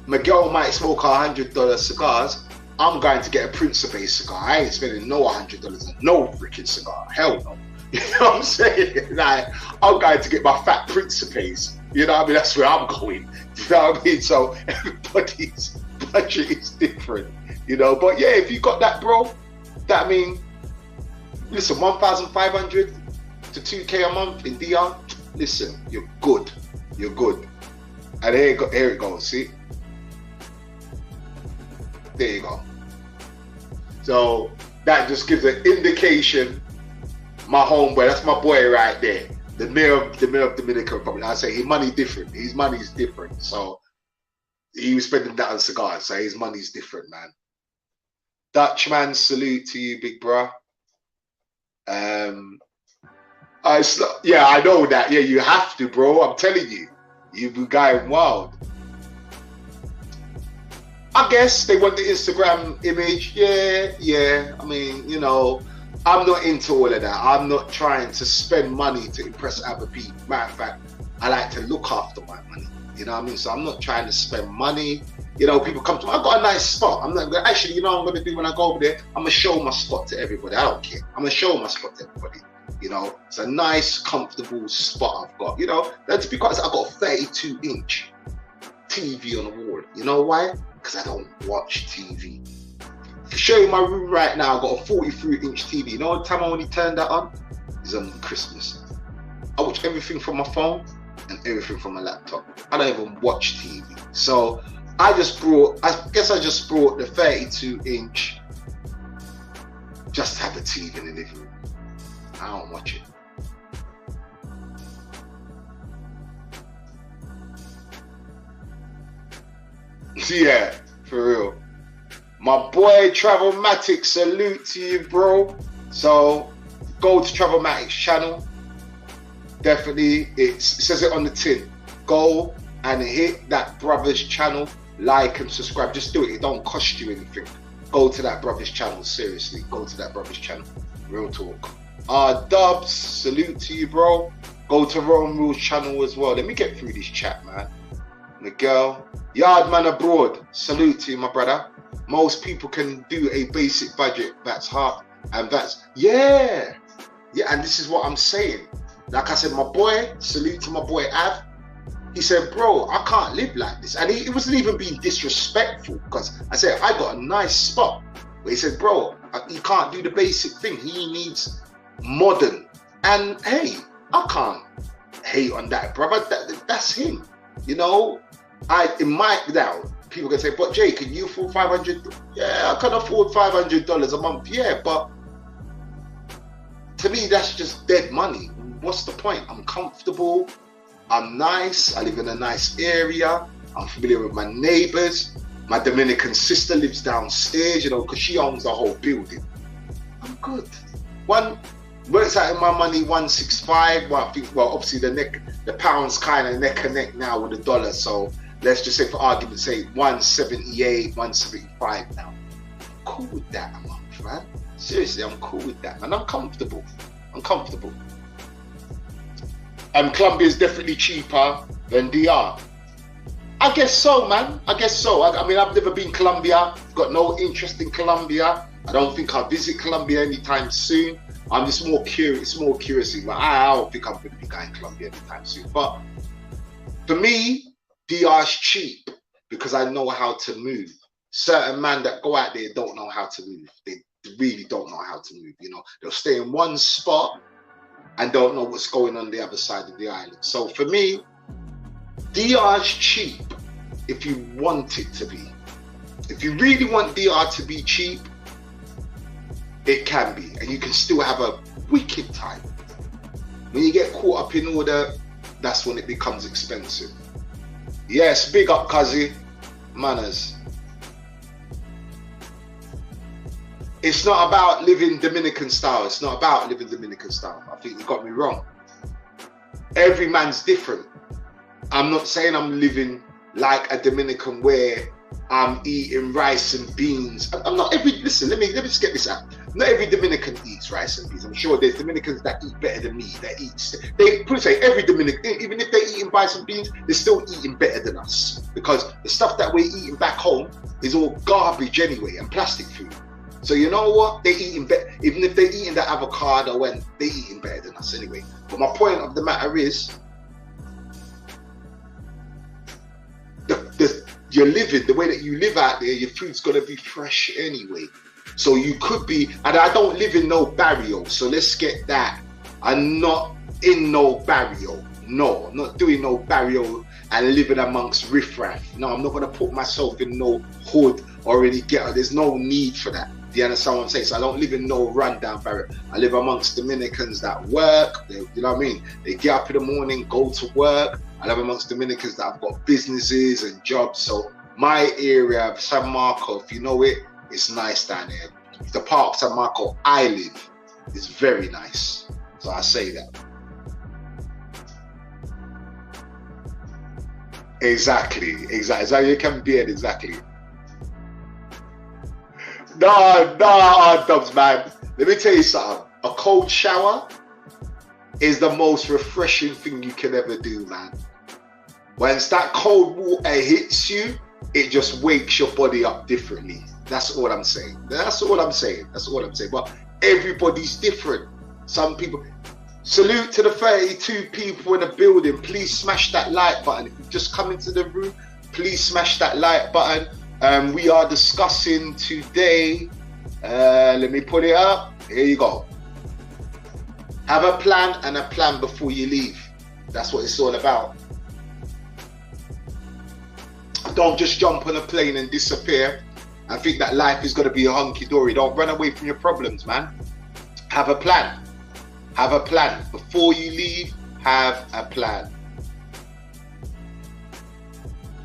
Miguel might smoke $100 cigars. I'm going to get a Principe cigar. I ain't spending no $100 on no freaking cigar. Hell no. You know what I'm saying? Like, I'm going to get my fat Principes. You know what I mean? That's where I'm going. You know what I mean? So everybody's budget is different. You know, but yeah, if you got that, bro, that, I mean, listen, 1,500 to 2K a month in DR, listen, you're good. You're good. And here it goes, see? There you go. So that just gives an indication. My homeboy, that's my boy right there. The mayor of Dominican Republic. I say his money different. His money's different. So he was spending that on cigars. So his money's different, man. Dutchman, salute to you, big bro. Yeah, I know that. Yeah, you have to, bro. I'm telling you. You've been going wild. I guess they want the Instagram image. Yeah. I mean, you know, I'm not into all of that. I'm not trying to spend money to impress other people. Matter of fact, I like to look after my money. You know what I mean? So I'm not trying to spend money. You know, people come to me, I've got a nice spot. I'm not gonna, actually, you know what I'm going to do when I go over there? I'm going to show my spot to everybody. I don't care. I'm going to show my spot to everybody. You know, it's a nice, comfortable spot I've got. You know, that's because I've got a 32-inch TV on the wall. You know why? Because I don't watch TV. To show you my room right now, I've got a 43-inch TV. You know the time I only turned that on? Is on Christmas. I watch everything from my phone and everything from my laptop. I don't even watch TV. So I just brought the 32-inch just to have the TV in the living room. I don't watch it. Yeah, for real. My boy Travelmatic, salute to you, bro. So go to Travelmatic's channel. Definitely, it says it on the tin. Go and hit that brother's channel, like and subscribe. Just do it. It don't cost you anything. Go to that brother's channel. Seriously, go to that brother's channel. Real talk. Dubs, salute to you, bro. Go to Rome Rules channel as well. Let me get through this chat, man. Miguel, Yardman Abroad, salute to you, my brother. Most people can do a basic budget. That's hard, and that's yeah. And this is what I'm saying. Like I said, my boy, salute to my boy Av. He said, bro, I can't live like this, and he wasn't even being disrespectful, because I said I got a nice spot. But he said, bro, he can't do the basic thing. He needs modern, and hey, I can't hate on that, brother. That's him, you know. Now people can say, but Jay, can you afford $500? Yeah, I can afford $500 a month. Yeah, but to me, that's just dead money. What's the point? I'm comfortable. I'm nice. I live in a nice area. I'm familiar with my neighbors. My Dominican sister lives downstairs, you know, because she owns the whole building. I'm good. One works out in my money 165. Well, I think, well, obviously the pound's kind of neck and neck now with the dollar. So let's just say, for argument's sake, 178, 175 now. I'm cool with that a month, man. Seriously, I'm cool with that, man. I'm comfortable. Colombia is definitely cheaper than DR. I guess so, man. I guess so. I mean, I've never been Colombia. Got no interest in Colombia. I don't think I'll visit Colombia anytime soon. I'm just more curious. Like, I don't think I'm going to be going to Colombia anytime soon. But for me, DR's cheap because I know how to move. Certain men that go out there don't know how to move. They really don't know how to move. You know, they'll stay in one spot and don't know what's going on the other side of the island. So for me, DR's cheap if you want it to be. If you really want DR to be cheap, it can be, and you can still have a wicked time. When you get caught up in order, that's when it becomes expensive. Yes, big up, Kazi. Manners. It's not about living Dominican style. It's not about living Dominican style. I think you got me wrong. Every man's different. I'm not saying I'm living like a Dominican where I'm eating rice and beans. I'm not every, listen, let me just get this out. Not every Dominican eats rice and beans. I'm sure there's Dominicans that eat better than me, every Dominican, even if they're eating rice and beans, they're still eating better than us. Because the stuff that we're eating back home is all garbage anyway and plastic food. So you know what? They're eating better. Even if they're eating the avocado, and they're eating better than us anyway. But my point of the matter is, you're living, the way that you live out there, your food's gonna be fresh anyway. So you could be, and I don't live in no barrio, so let's get that. I'm not in no barrio. No, I'm not doing no barrio and living amongst riffraff. No, I'm not gonna put myself in no hood or any ghetto. There's no need for that. Do you understand what I'm saying? So I don't live in no rundown barrio. I live amongst Dominicans that work. You know what I mean? They get up in the morning, go to work. I live amongst Dominicans that have got businesses and jobs. So my area of San Marco, if you know it, it's nice down there. The part of San Marco I live is very nice. So I say that. Exactly. So you can be it, exactly. No, Dubs, man. Let me tell you something. A cold shower is the most refreshing thing you can ever do, man. Once that cold water hits you, it just wakes your body up differently. That's all I'm saying. But everybody's different. Some people. Salute to the 32 people in the building. Please smash that like button. If you've just come into the room, please smash that like button. We are discussing today. Let me put it up. Here you go. Have a plan and a plan before you leave. That's what it's all about. Don't just jump on a plane and disappear and think that life is going to be a hunky-dory. Don't run away from your problems, man. Have a plan. Have a plan. Before you leave, have a plan.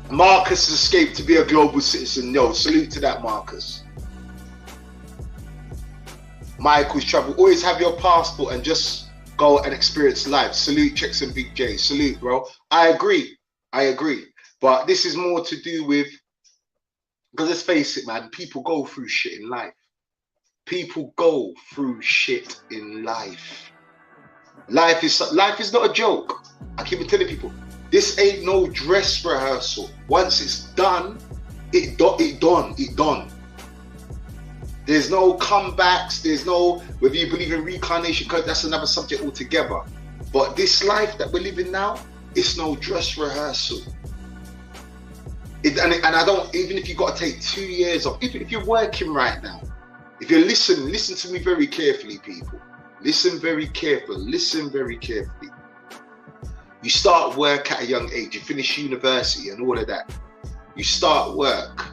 Marcus escaped to be a global citizen. No, salute to that, Marcus. Michael's travel. Always have your passport and just go and experience life. Salute, Checks and Big J. Salute, bro. I agree. But this is more to do with, because let's face it, man, people go through shit in life. Life is not a joke. I keep telling people, this ain't no dress rehearsal. Once it's done, it done. There's no comebacks. There's no, whether you believe in reincarnation, because that's another subject altogether. But this life that we're living now, it's no dress rehearsal. And I don't, even if you got to take 2 years off, even if you're working right now, if you're listening, listen to me very carefully, people. Listen very carefully. You start work at a young age, you finish university and all of that. You start work,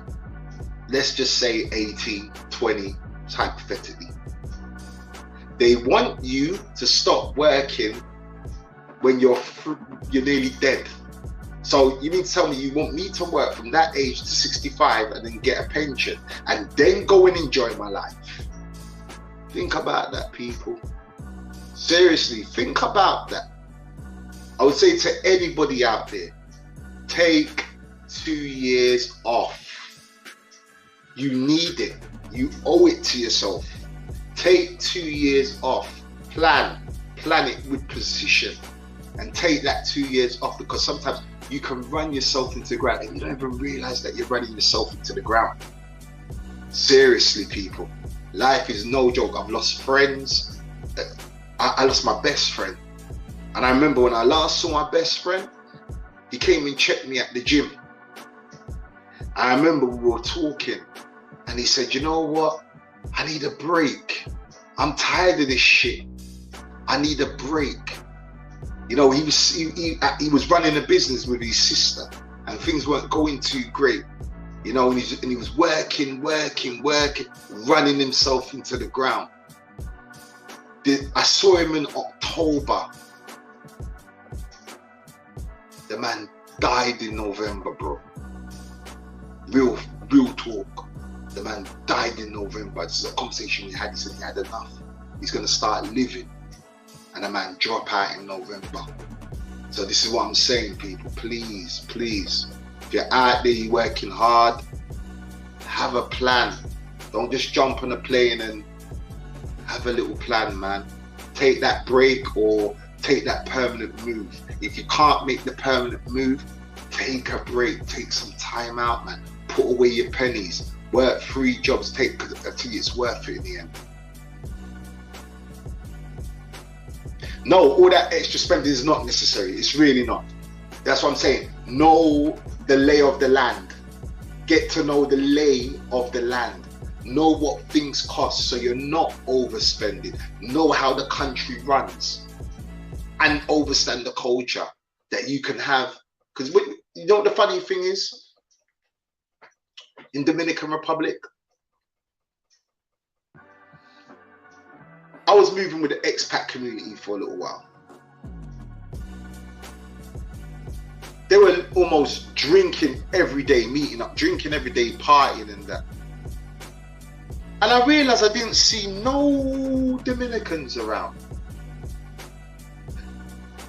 let's just say 18, 20, hypothetically. They want you to stop working when you're nearly dead. So you mean to tell me you want me to work from that age to 65 and then get a pension and then go and enjoy my life? Think about that, people. Seriously, think about that. I would say to anybody out there, take 2 years off. You need it. You owe it to yourself. Take 2 years off. Plan it with precision, and take that 2 years off, because sometimes you can run yourself into the ground and you don't even realize that you're running yourself into the ground. Seriously, people, life is no joke. I've lost friends. I lost my best friend, and I remember when I last saw my best friend, he came and checked me at the gym. I remember we were talking, and he said, you know what, I need a break. I'm tired of this shit. I need a break. You know, he was running a business with his sister, and things weren't going too great. You know, and he was working, running himself into the ground. I saw him in October. The man died in November, bro. Real talk. The man died in November. This is a conversation we had. He said he had enough. He's going to start living. And the man dropped out in November. So this is what I'm saying, people. Please, if you're out there, you're working hard, have a plan. Don't just jump on a plane, and have a little plan, man. Take that break or take that permanent move. If you can't make the permanent move, take a break. Take some time out, man. Put away your pennies. Work 3 jobs. Until it's worth it in the end. No, all that extra spending is not necessary. It's really not. That's what I'm saying. Know the lay of the land. Get to know the lay of the land. Know what things cost so you're not overspending. Know how the country runs. And understand the culture that you can have. Because you know what the funny thing is? In Dominican Republic, I was moving with the expat community for a little while. They were almost drinking every day, meeting up, drinking every day, partying and that. And I realized I didn't see no Dominicans around.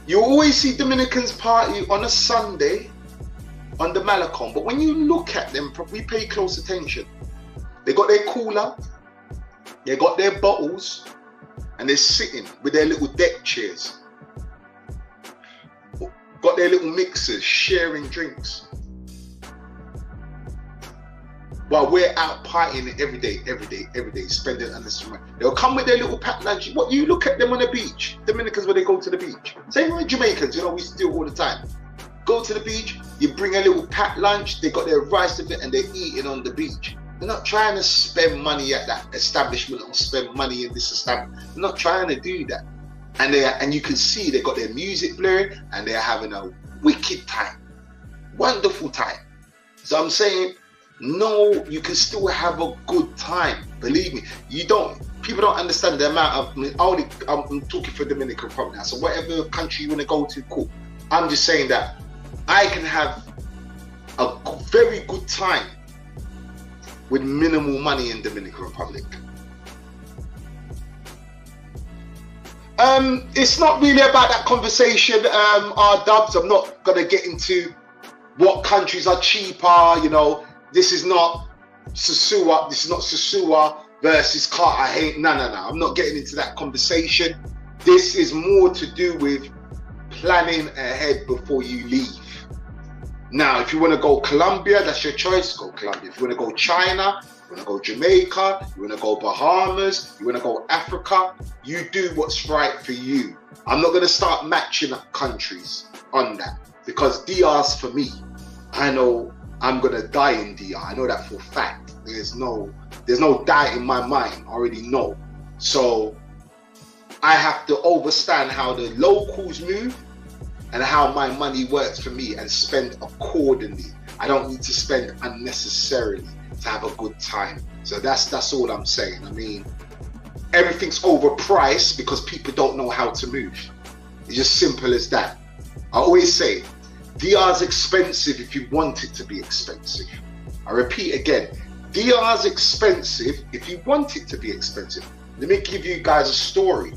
You always see Dominicans party on a Sunday on the Malacon, but when you look at them, we pay close attention. They got their cooler, they got their bottles, and they're sitting with their little deck chairs. Got their little mixers, sharing drinks. While we're out partying every day, spending unnecessary money. They'll come with their little packed lunch. What, you look at them on the beach, Dominicans, when they go to the beach. Same with Jamaicans, you know, we still all the time. Go to the beach, you bring a little packed lunch, they got their rice with it, and they're eating on the beach. They're not trying to spend money at that establishment or spend money in this establishment. They're not trying to do that. And you can see they got their music blaring and they're having a wicked time. Wonderful time. So I'm saying, no, you can still have a good time. Believe me, people don't understand the amount of, I'm talking for Dominican Republic now. So whatever country you want to go to, cool. I'm just saying that I can have a very good time with minimal money in Dominican Republic. It's not really about that conversation, R-dubs. I'm not gonna get into what countries are cheaper, you know. This is not Sosua versus Cartagena. No. I'm not getting into that conversation. This is more to do with planning ahead before you leave. Now, if you want to go Colombia, that's your choice. Go Colombia. If you want to go China, you want to go Jamaica, you want to go Bahamas, you want to go Africa, you do what's right for you. I'm not going to start matching up countries on that, because DR's for me. I know I'm going to die in DR. I know that for a fact. There's no doubt in my mind. I already know. So I have to understand how the locals move and how my money works for me and spend accordingly. I don't need to spend unnecessarily to have a good time. So that's all I'm saying. I mean, everything's overpriced because people don't know how to move. It's just simple as that. I always say, DR's expensive if you want it to be expensive. I repeat again, DR's expensive if you want it to be expensive. Let me give you guys a story.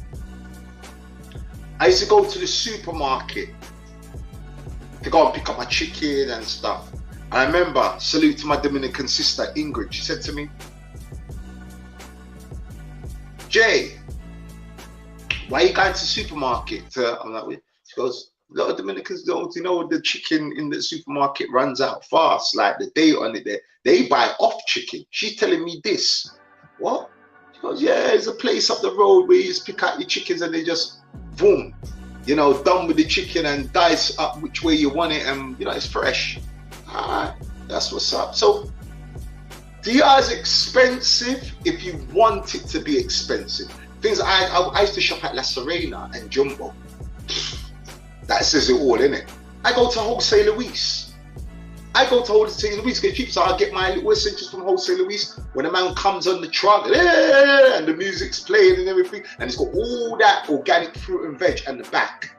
I used to go to the supermarket to go and pick up my chicken and stuff. And I remember, salute to my Dominican sister, Ingrid, she said to me, Jay, why are you going to the supermarket? I'm like, she goes, a lot of Dominicans don't, you know, the chicken in the supermarket runs out fast, like the date on it there. They buy off chicken. She's telling me this. What? She goes, yeah, there's a place up the road where you just pick out your chickens and they just, boom, you know, done with the chicken and dice up which way you want it, and you know, it's fresh. All right, that's what's up. So, DR is expensive if you want it to be expensive. Things I used to shop at La Serena and Jumbo. That says it all, innit? I go to Wholesale Louise. I go to Wholesale Louise get cheap, so I get my little essentials from Wholesale Louise. When the man comes on the truck, and the music's playing and everything, and it's got all that organic fruit and veg at the back.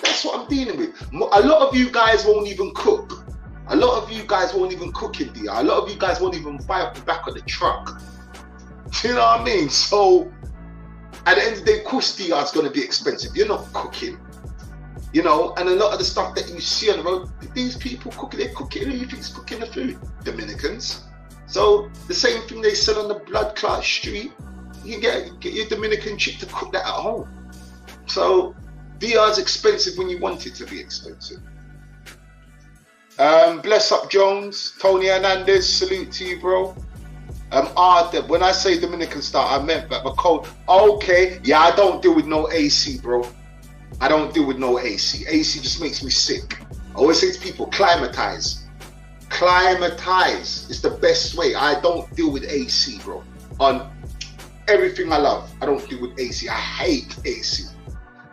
That's what I'm dealing with. A lot of you guys won't even cook. A lot of you guys won't even cook in DR. A lot of you guys won't even buy up the back of the truck. You know what I mean? So, at the end of the day, of course DR is going to be expensive. You're not cooking. You know, and a lot of the stuff that you see on the road, these people cooking, they cook it, who you think's cooking the food? Dominicans. So the same thing they sell on the blood clot street, you can get your Dominican chick to cook that at home. So DR is expensive when you want it to be expensive. Bless up Jones, Tony Hernandez, salute to you, bro. When I say Dominican style, I meant that McCall. Okay, yeah, I don't deal with no AC, bro. I don't deal with no AC. AC just makes me sick. I always say to people, climatize. Climatize is the best way. I don't deal with AC, bro. On everything I love, I don't deal with AC. I hate AC.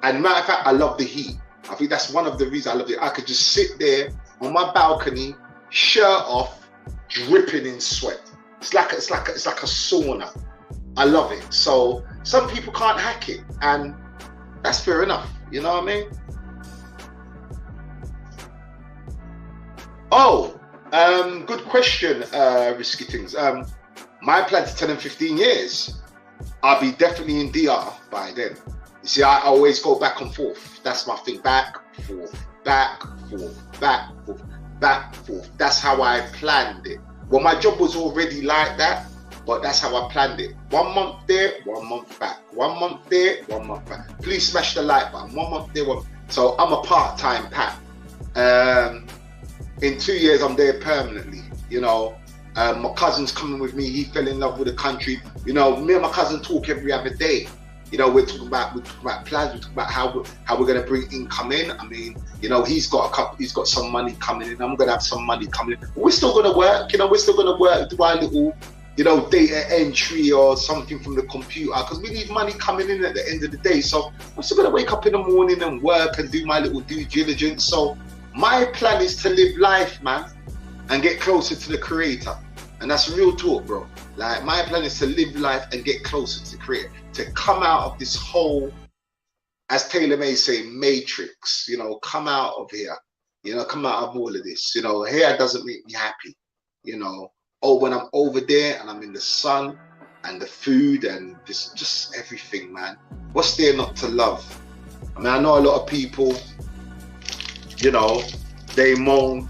And matter of fact, I love the heat. I think that's one of the reasons I love it. I could just sit there on my balcony, shirt off, dripping in sweat. It's like a sauna. I love it. So some people can't hack it, and that's fair enough. You know what I mean? Oh, good question, Risky Things. My plan to 10 and 15 years, I'll be definitely in DR by then. You see, I always go back and forth. That's my thing. Back, forth, back, forth, back, forth, back, forth. That's how I planned it. Well, my job was already like that, but that's how I planned it. 1 month there, 1 month back. 1 month there, 1 month back. Please smash the like button. 1 month there, 1 month. So I'm a part-time Pat. In 2 years, I'm there permanently. You know, my cousin's coming with me. He fell in love with the country. You know, me and my cousin talk every other day. You know, we're talking about plans. We're talking about how we're gonna bring income in. I mean, you know, he's got some money coming in. I'm gonna have some money coming in. We're still gonna work. You know, we're still gonna work. Do our little, you know, data entry or something from the computer, because we need money coming in at the end of the day. So I'm still gonna wake up in the morning and work and do my little due diligence. So my plan is to live life, man, and get closer to the creator. And that's real talk, bro. Like, my plan is to live life and get closer to the creator, to come out of this whole, as Taylor may say, matrix. You know, come out of here. You know, come out of all of this. You know, here doesn't make me happy. You know, oh, when I'm over there and I'm in the sun and the food and just everything, man. What's there not to love? I mean, I know a lot of people, you know, they moan,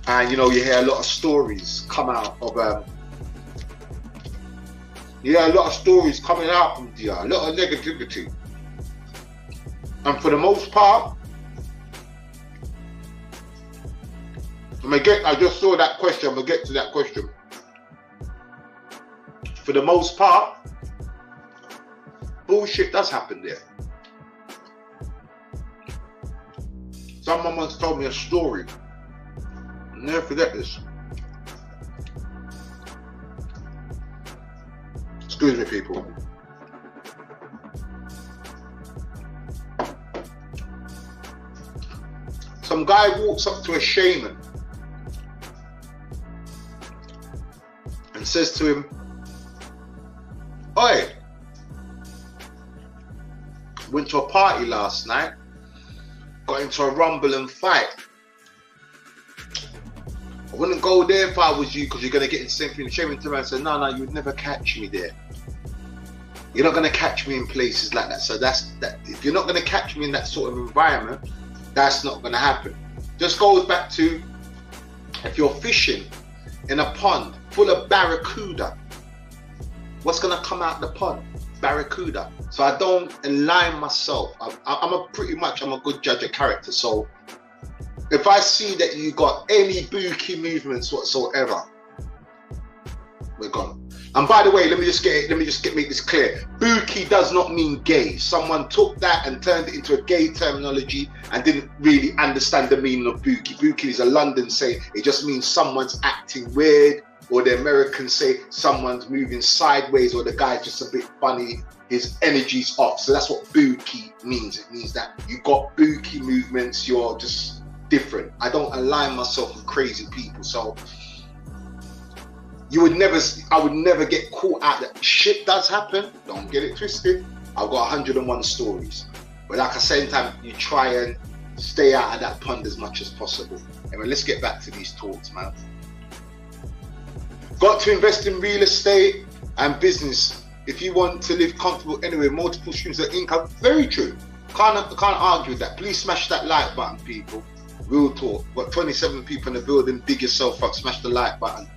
and you know, you hear a lot of stories come out of you hear a lot of stories coming out from DR, a lot of negativity. And for the most part, I just saw that question, I'm gonna get to that question. For the most part, bullshit does happen there. Someone once told me a story. I'll never forget this. Excuse me, people. Some guy walks up to a shaman and says to him, "Oi, went to a party last night, got into a rumble and fight. I wouldn't go there if I was you, because you're going to get into the same thing." The shaman turned around and said, no, you'd never catch me there. You're not going to catch me in places like that. So that's that. If you're not going to catch me in that sort of environment, that's not going to happen. Just goes back to, if you're fishing in a pond full of barracuda What's gonna come out the pond? Barracuda. So I don't align myself. I'm a good judge of character. So if I see that you got any bookie movements whatsoever, we're gone. And by the way, let me just make this clear. Bookie does not mean gay. Someone took that and turned it into a gay terminology and didn't really understand the meaning of bookie. Bookie is a London saying. It just means someone's acting weird, or the Americans say someone's moving sideways, or the guy's just a bit funny, his energy's off. So that's what bookie means. It means that you got bookie movements, you're just different. I don't align myself with crazy people. So I would never get caught out that shit does happen. Don't get it twisted. I've got 101 stories. But like I said, time you try and stay out of that pond as much as possible. Anyway, let's get back to these talks, man. Got to invest in real estate and business if you want to live comfortable anyway. Multiple streams of income. Very true. Can't argue with that. Please smash that like button, people. Real talk. Got 27 people in the building. Dig yourself up. Smash the like button.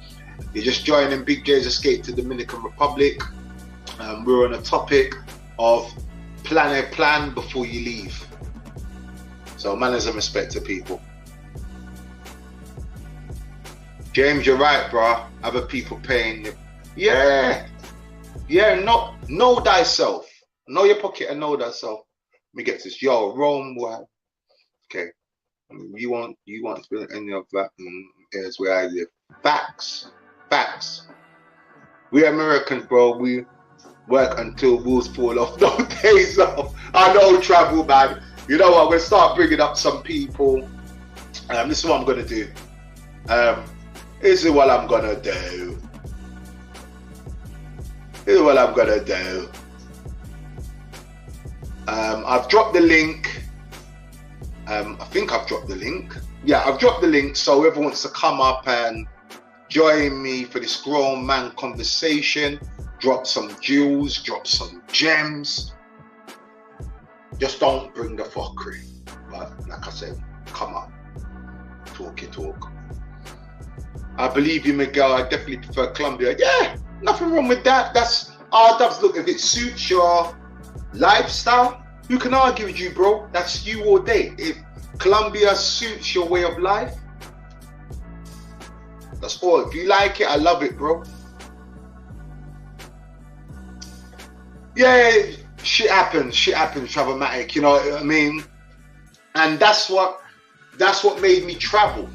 You're just joining Big J's escape to Dominican Republic. We're on a topic of plan before you leave. So manners and respect to people. James, you're right, bro. Other people paying you. Yeah. Know thyself. Know your pocket and know thyself. Let me get this. Yo, Rome, what? Okay. You want to build any of that? Here's where I live. Facts. We Americans, bro. We work until wheels fall off. No days off. I know travel, man. You know what? I'm gonna start bringing up some people. This is what I'm gonna do. This is what I'm gonna do. I've dropped the link. I think I've dropped the link. Yeah, I've dropped the link. So whoever wants to come up and join me for this grown man conversation, drop some jewels, drop some gems. Just don't bring the fuckery. But like I said, come up. Talk your talk. I believe you, Miguel. I definitely prefer Colombia. Yeah, nothing wrong with that. That's our dubs. Look, if it suits your lifestyle, who can argue with you, bro? That's you all day. If Colombia suits your way of life, that's all. If you like it, I love it, bro. Yeah, shit happens, Travelmatic, you know what I mean? And that's what made me travel.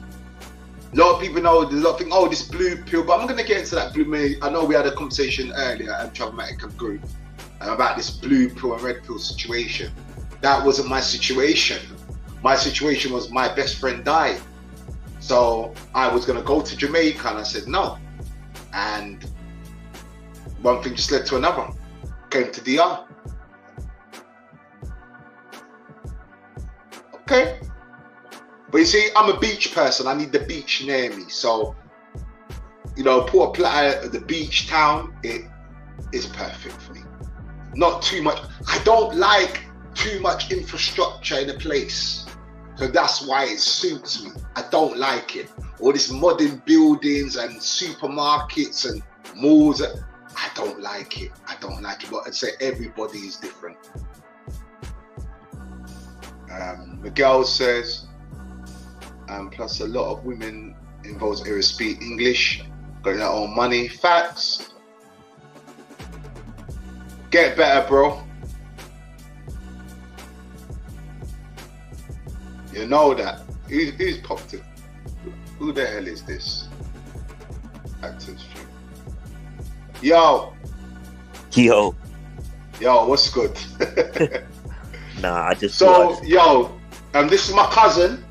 A lot of people know, think, oh, this blue pill, but I'm going to get into that blue. I know we had a conversation earlier at Travelmatic Group about this blue pill and red pill situation. That wasn't my situation. My situation was my best friend died. So I was going to go to Jamaica and I said no. And one thing just led to another. Came to DR. Okay. But you see, I'm a beach person. I need the beach near me. So, you know, Port Plata, the beach town, it is perfect for me. Not too much. I don't like too much infrastructure in a place. So that's why it suits me. I don't like it. All these modern buildings and supermarkets and malls. I don't like it. But I'd say everybody is different. Miguel says, plus a lot of women involved here speak English, got their own money. Facts. Get better, bro. You know that. Who's popped it? Who the hell is this? Actors. Yo, what's good? Nah, I just. So, this is my cousin.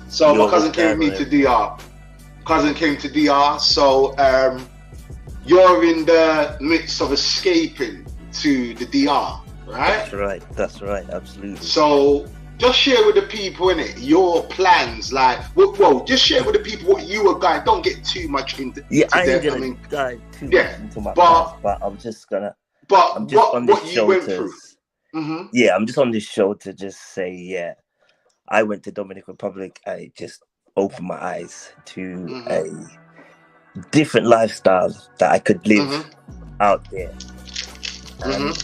So my cousin came with me to DR. So you're in the midst of escaping to the DR, right? That's right, absolutely. So just share with the people your plans, like just share with the people what you were going. Don't get too much into I ain't gonna dive too much into my past, but I'm just gonna. But I'm just on this show went through. Yeah, I'm just on this show to just say, I went to Dominican Republic. I just opened my eyes to a different lifestyle that I could live out there. And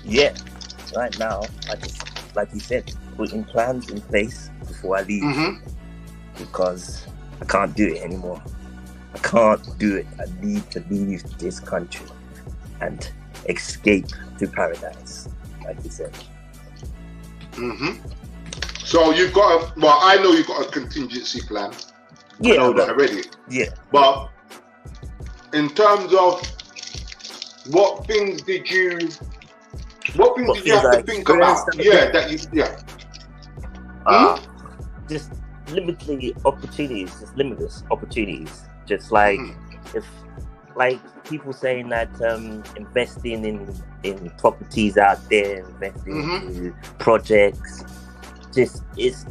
yeah, right now I just, like you said, putting plans in place before I leave, because I can't do it anymore. I can't do it. I need to leave this country and escape to paradise, like you said. So you've got I know you've got a contingency plan. Yeah, I know that already. Yeah. But in terms of what things did you have to think about? Yeah, just limitless opportunities. Just like if, like people saying that investing in properties out there, investing in projects, just it's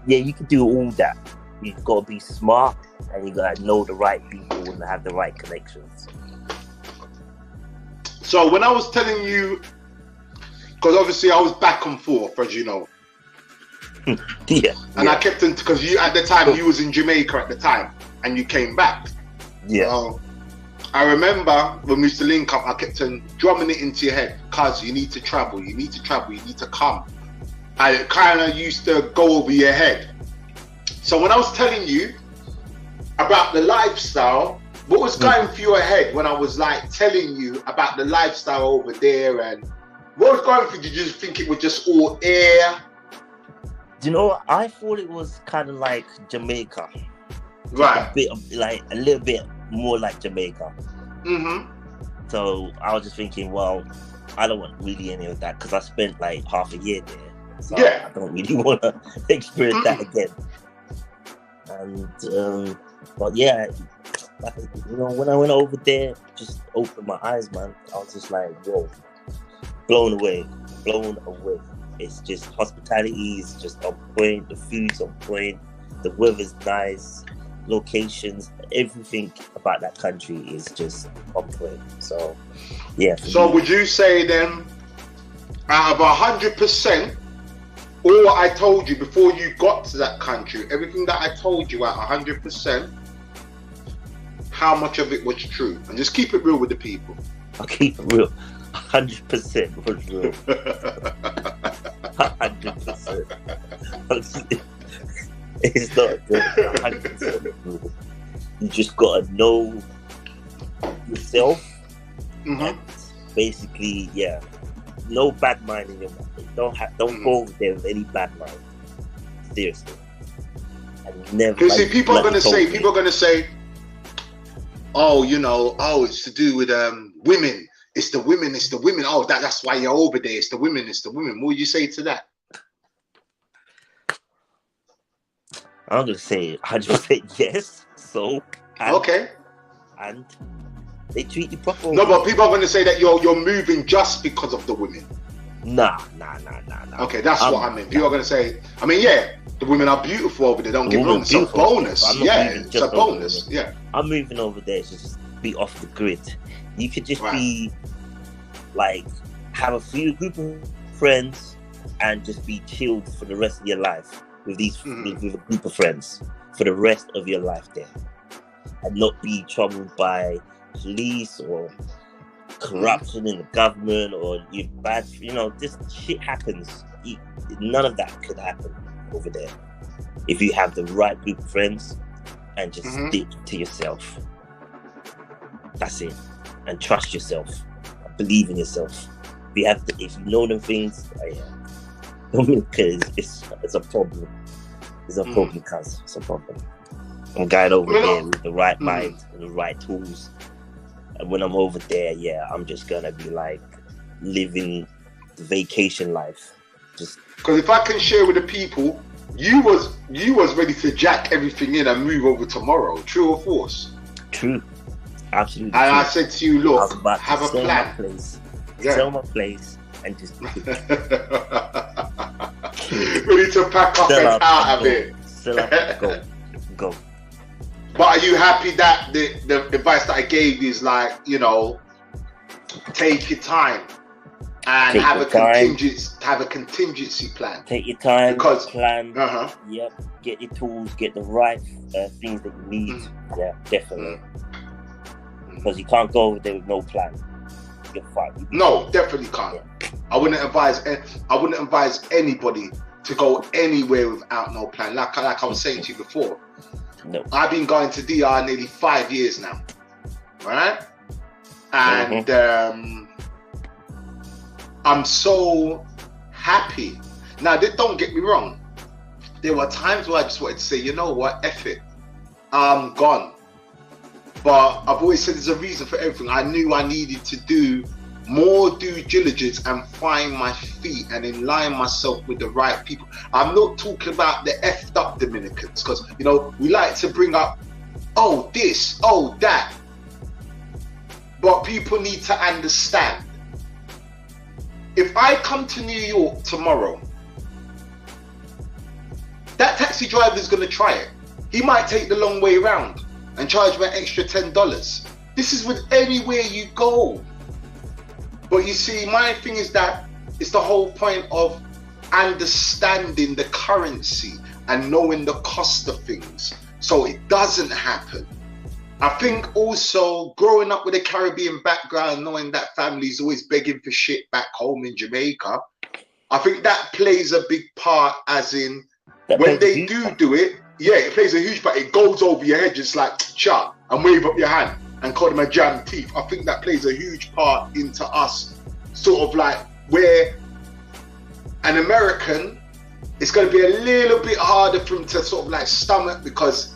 you can do all that. You've got to be smart and you got to know the right people and have the right connections. So when I was telling you, because obviously I was back and forth, as you know. I kept in, because you at the time you was in Jamaica at the time and you came back. I remember when we used to link up, I kept on drumming it into your head, cuz you need to travel, you need to come. And it kind of used to go over your head. So when I was telling you about the lifestyle, what was going through your head when I was like telling you about the lifestyle over there, and what was going through? Did you just think it was just all air? Do you know, I thought it was kind of like Jamaica. Right. A little bit more like Jamaica. So I was just thinking, well, I don't want really any of that because I spent like half a year there. So I don't really want to experience that again. And but yeah, you know, when I went over there, just opened my eyes, man. I was just like, whoa, blown away. It's just, hospitality is just on point, the food's on point, the weather's nice, locations, everything about that country is just on point. So yeah. So would you say then, out of 100%, all I told you before you got to that country, everything that I told you at 100%, how much of it was true? And just keep it real with the people. I'll keep it real. 100% was real. 100%. It's not good. 100% real. You just gotta know yourself. And basically, no bad mind in your mind. Don't go over there with any bad mind. Seriously. And never. Because see, people are gonna say, oh, you know, oh, it's to do with women. It's the women. Oh, that's why you're over there. It's the women. What would you say to that? I'm gonna say 100% yes. So okay. And they treat you properly. No, but people are gonna say that you're moving just because of the women. Nah. Okay, that's what I mean. People are gonna say, I mean, yeah, the women are beautiful over there. Don't get me wrong. It's a bonus. It's a bonus. Yeah. I'm moving over there to just be off the grid. You could just be like, have a few group of friends and just be chilled for the rest of your life with with a group of friends for the rest of your life there, and not be troubled by police or corruption in the government or you bad. You know, this shit happens. None of that could happen over there if you have the right group of friends and just stick to yourself. That's it. And trust yourself. Believe in yourself. If you know them things, because it's a problem. It's a problem, cuz it's a problem. I'm going over there with the right mind and the right tools. And when I'm over there, I'm just gonna be like living the vacation life. Just because if I can share with the people, you was ready to jack everything in and move over tomorrow. True or false? True. Absolutely. And true. I said to you, look, have a plan. Sell my place and just ready to pack up and out of it. Sell up, go. But are you happy that the advice that I gave you is like, you know, take your time and have a contingency plan. Take your time, because plan. Yep. Get your tools, get the right things that you need. Yeah, definitely. because you can't go over there with no plan. You're fine. No, definitely can't. Yeah. I wouldn't advise anybody to go anywhere without no plan. Like I was saying to you before, No. I've been going to DR nearly 5 years now, right? And I'm so happy. Now, don't get me wrong. There were times where I just wanted to say, you know what, F it, I'm gone. But I've always said there's a reason for everything. I knew I needed to do more due diligence and find my feet and align myself with the right people. I'm not talking about the effed up Dominicans, because, you know, we like to bring up, oh, this, oh, that. But people need to understand. If I come to New York tomorrow, that taxi driver is going to try it. He might take the long way around and charge me an extra $10. This is with anywhere you go. But you see, my thing is that it's the whole point of understanding the currency and knowing the cost of things, so it doesn't happen. I think also growing up with a Caribbean background, knowing that family's always begging for shit back home in Jamaica, I think that plays a big part, as in when they do it, yeah, it plays a huge part. It goes over your head just like shut and wave up your hand and call them a jam teeth. I think that plays a huge part into us, sort of like where an American, it's going to be a little bit harder for him to sort of like stomach, because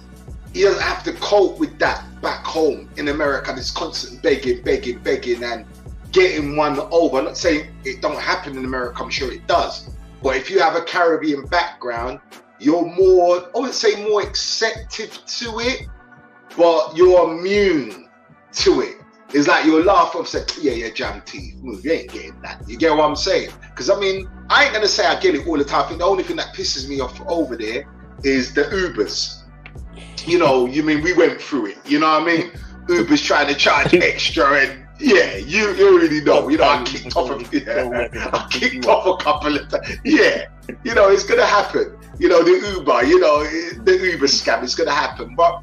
he doesn't have to cope with that back home in America. This constant begging and getting one over. I'm not saying it don't happen in America, I'm sure it does. But if you have a Caribbean background, you're more, I wouldn't say more acceptive to it, but you're immune to it. It's like you'll laugh and say, yeah, jam teeth, move, you ain't getting that. You get what I'm saying? Because I mean, I ain't gonna say I get it all the time. I think the only thing that pisses me off over there is the Ubers. You know, you mean we went through it, you know what I mean? Ubers trying to charge extra, and yeah, you already know. You know, I kicked off a couple of times. Yeah, you know, it's gonna happen. You know, the Uber, you know, the Uber scam is gonna happen. But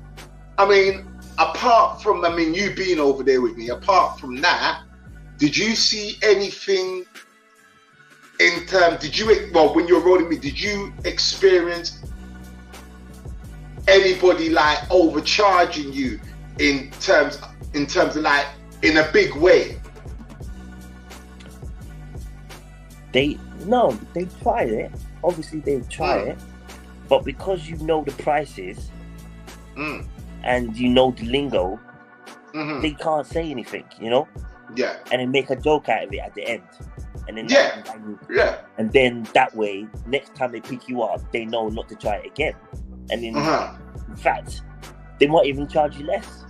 I mean, apart from, I mean, you being over there with me, apart from that, did you see anything in terms, when you were rolling me, did you experience anybody like overcharging you in terms of like, in a big way? They tried it. Obviously they tried it, but because you know the prices and you know the lingo, they can't say anything, you know. Yeah. And they make a joke out of it at the end, and then and then that way, next time they pick you up, they know not to try it again. And in fact, they might even charge you less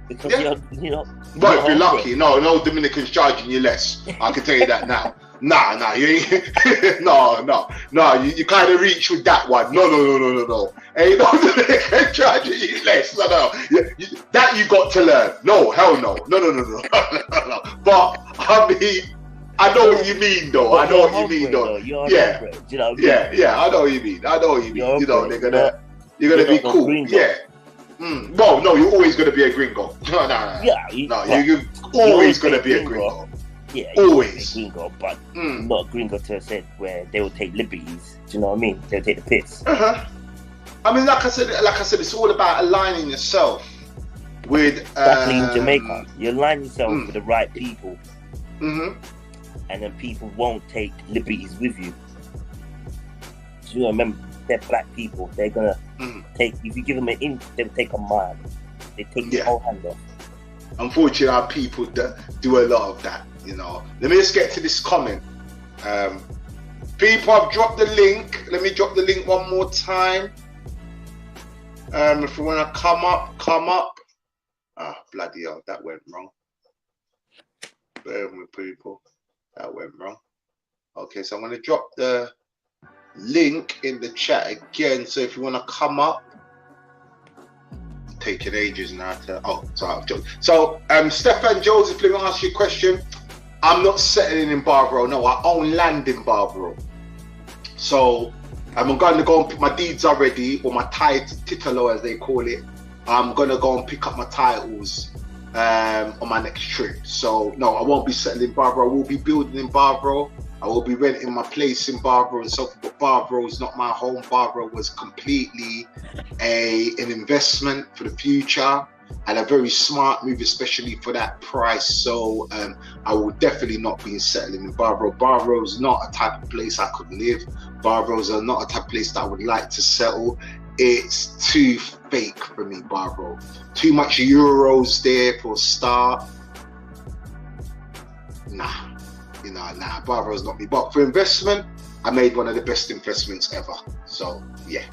because you're, you know. But if you're lucky, no Dominicans charging you less. I can tell you that now. Nah, you ain't. no. You kind of reach with that one. No. Ain't no Dominican charging you less. No. That you got to learn. No, hell no. No. But I mean, I know what you mean, though. I know what you mean, though. Yeah. You know, yeah. I know what you mean. You know, you're gonna be cool. Gringo. Yeah. Well, no, you're always gonna be a gringo. No. Yeah. You're always gonna be a gringo. Yeah, always a gringo, but not a gringo to a sense where they will take liberties. Do you know what I mean? They'll take the piss. I mean, like I said, it's all about aligning yourself with. Exactly, in Jamaica, you align yourself with the right people, and then people won't take liberties with you. So you remember, they're black people. They're gonna take. If you give them an inch, they'll take a mile. They take your whole hand off. Unfortunately, our people do a lot of that. You know, let me just get to this comment. People, I've dropped the link. Let me drop the link one more time. If you want to come up. Ah, bloody hell, that went wrong. Bear with me, people. That went wrong. Okay, so I'm going to drop the link in the chat again. So if you want to come up, taking ages now to. Oh, sorry. So, Stefan Joseph, let me ask you a question. I'm not settling in Barbaro. No, I own land in Barbaro. So I'm going to go and pick my deeds already, or my titolo as they call it. I'm going to go and pick up my titles on my next trip. So no, I won't be settling in Barbaro. I will be building in Barbaro. I will be renting my place in Barbaro and so forth. But Barbaro is not my home. Barbaro was completely an investment for the future and a very smart move, especially for that price. So I will definitely not be settling in Barbaro. Barbaro is not a type of place I could live. Barbaro is not a type of place that I would like to settle. It's too fake for me, Barbaro. Too much euros there for a start. Nah. Barbaro's not me. But for investment, I made one of the best investments ever. So yeah.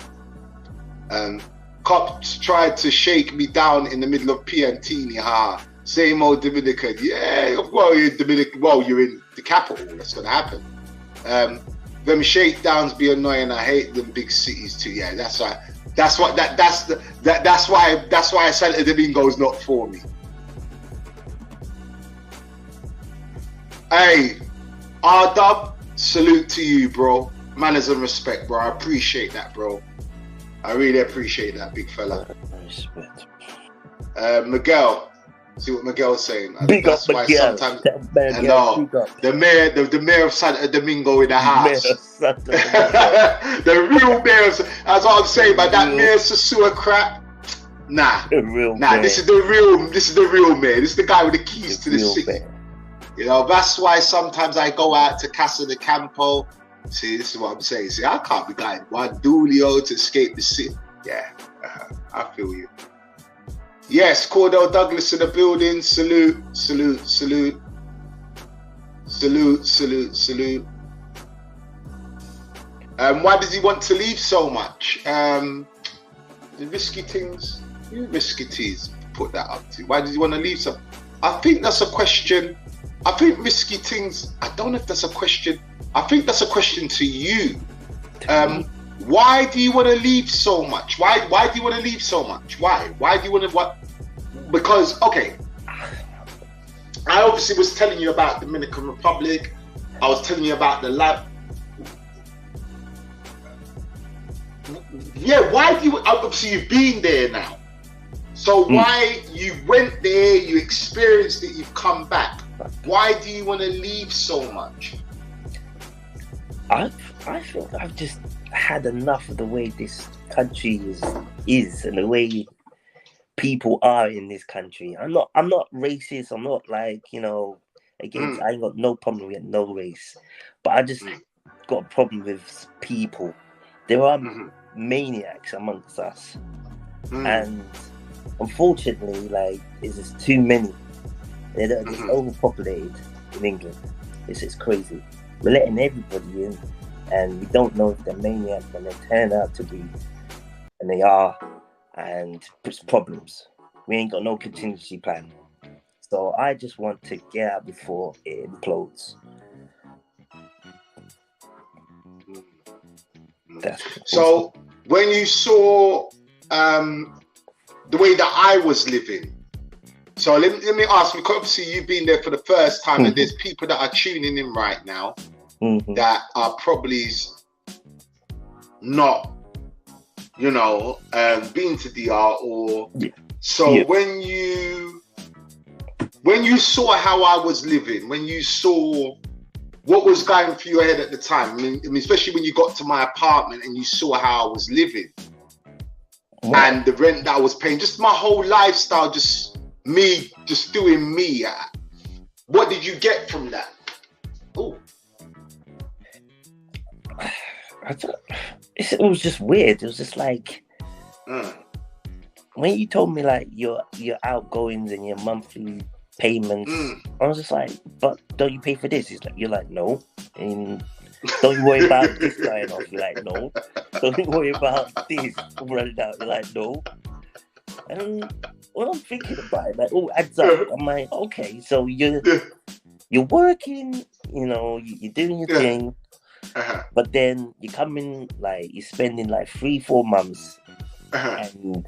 Cops tried to shake me down in the middle of Piantini. Same old Dominican. Yeah, well, you're Dominican. Well, you're in the capital. That's gonna happen. Them shakedowns be annoying. I hate them big cities too. Yeah, that's why. That's why Santo Domingo is not for me. Hey, R-Dub, salute to you, bro. Manners and respect, bro. I appreciate that, bro. I really appreciate that, big fella. Respect. Miguel, see what Miguel's saying. Big That's up why Miguel. sometimes I know the mayor of Santo Domingo in the house. The real mayor. That's what I'm saying. But that mayor Sasua crap. Nah. This is the real mayor. This is the guy with the keys to the city. Mayor. You know, that's why sometimes I go out to Casa de Campo. See, this is what I'm saying. See, I can't be going one Dulio to escape the city. Yeah, I feel you. Yes, Cordell Douglas in the building. Salute. Why does he want to leave so much? The risky things. You risky teas put that up to. Why does he want to leave so? I think that's a question. I think risky things. I don't know if that's a question. I think that's a question to you. Why do you want to leave so much? Why do you want to leave so much? Why do you want to what? Because okay, I obviously was telling you about Dominican Republic. I was telling you about the lab. Yeah, why do you? Obviously, you've been there now. So why you went there? You experienced it. You've come back. Why do you want to leave so much? I feel I've just had enough of the way this country is and the way people are in this country. I'm not racist. I'm not like, against. I ain't got no problem with no race, but I just got a problem with people. There are maniacs amongst us, and unfortunately, like, it's just too many. They're just overpopulated in England. It's just crazy. We're letting everybody in, and we don't know if they're maniacs when they turn out to be, and they are, and it's problems. We ain't got no contingency plan. So I just want to get out before it implodes. So when you saw the way that I was living, so let me ask, because obviously you've been there for the first time, and there's people that are tuning in right now that are probably not, been to DR or so. When you saw how I was living, when you saw what was going through your head at the time, I mean, especially when you got to my apartment and you saw how I was living and the rent that I was paying, just my whole lifestyle, just doing me. What did you get from that? Oh, it was just weird. It was just like when you told me like your outgoings and your monthly payments, I was just like, but don't you pay for this? You're like, no. And don't you worry about this going off? You're like, no. Don't you worry about this running out? You're like, no. And when I'm thinking about it, like, oh, adds up. I'm like, okay, so you're working, you're doing your thing, but then you come in, like, you're spending like 3-4 months, and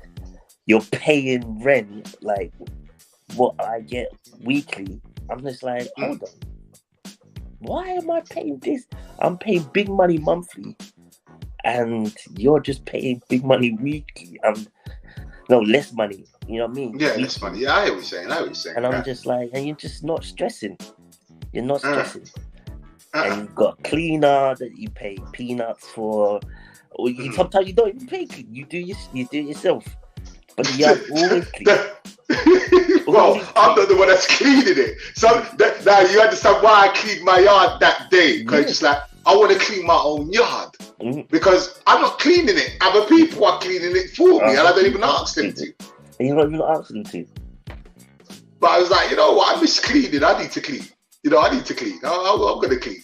you're paying rent like what I get weekly. I'm just like, hold on, why am I paying this? I'm paying big money monthly, and you're just paying big money weekly. No, less money. You know what I mean? Yeah, less money. Yeah, I hear what you're saying. I hear what you're saying. And I'm just like, and you're just not stressing. You're not stressing. And you've got cleaner that you pay peanuts for. Or sometimes you don't even pay. You do it yourself. But the yard's always clean. Well, I'm not the one that's cleaning it. So now you understand why I cleaned my yard that day. Because just like, I want to clean my own yard. Because I'm not cleaning it. Other people are cleaning it for me. And I don't even ask them to. And you're not even asking them to. But I was like, you know what? I miss cleaning. I need to clean. You know, I need to clean. I'm going to clean.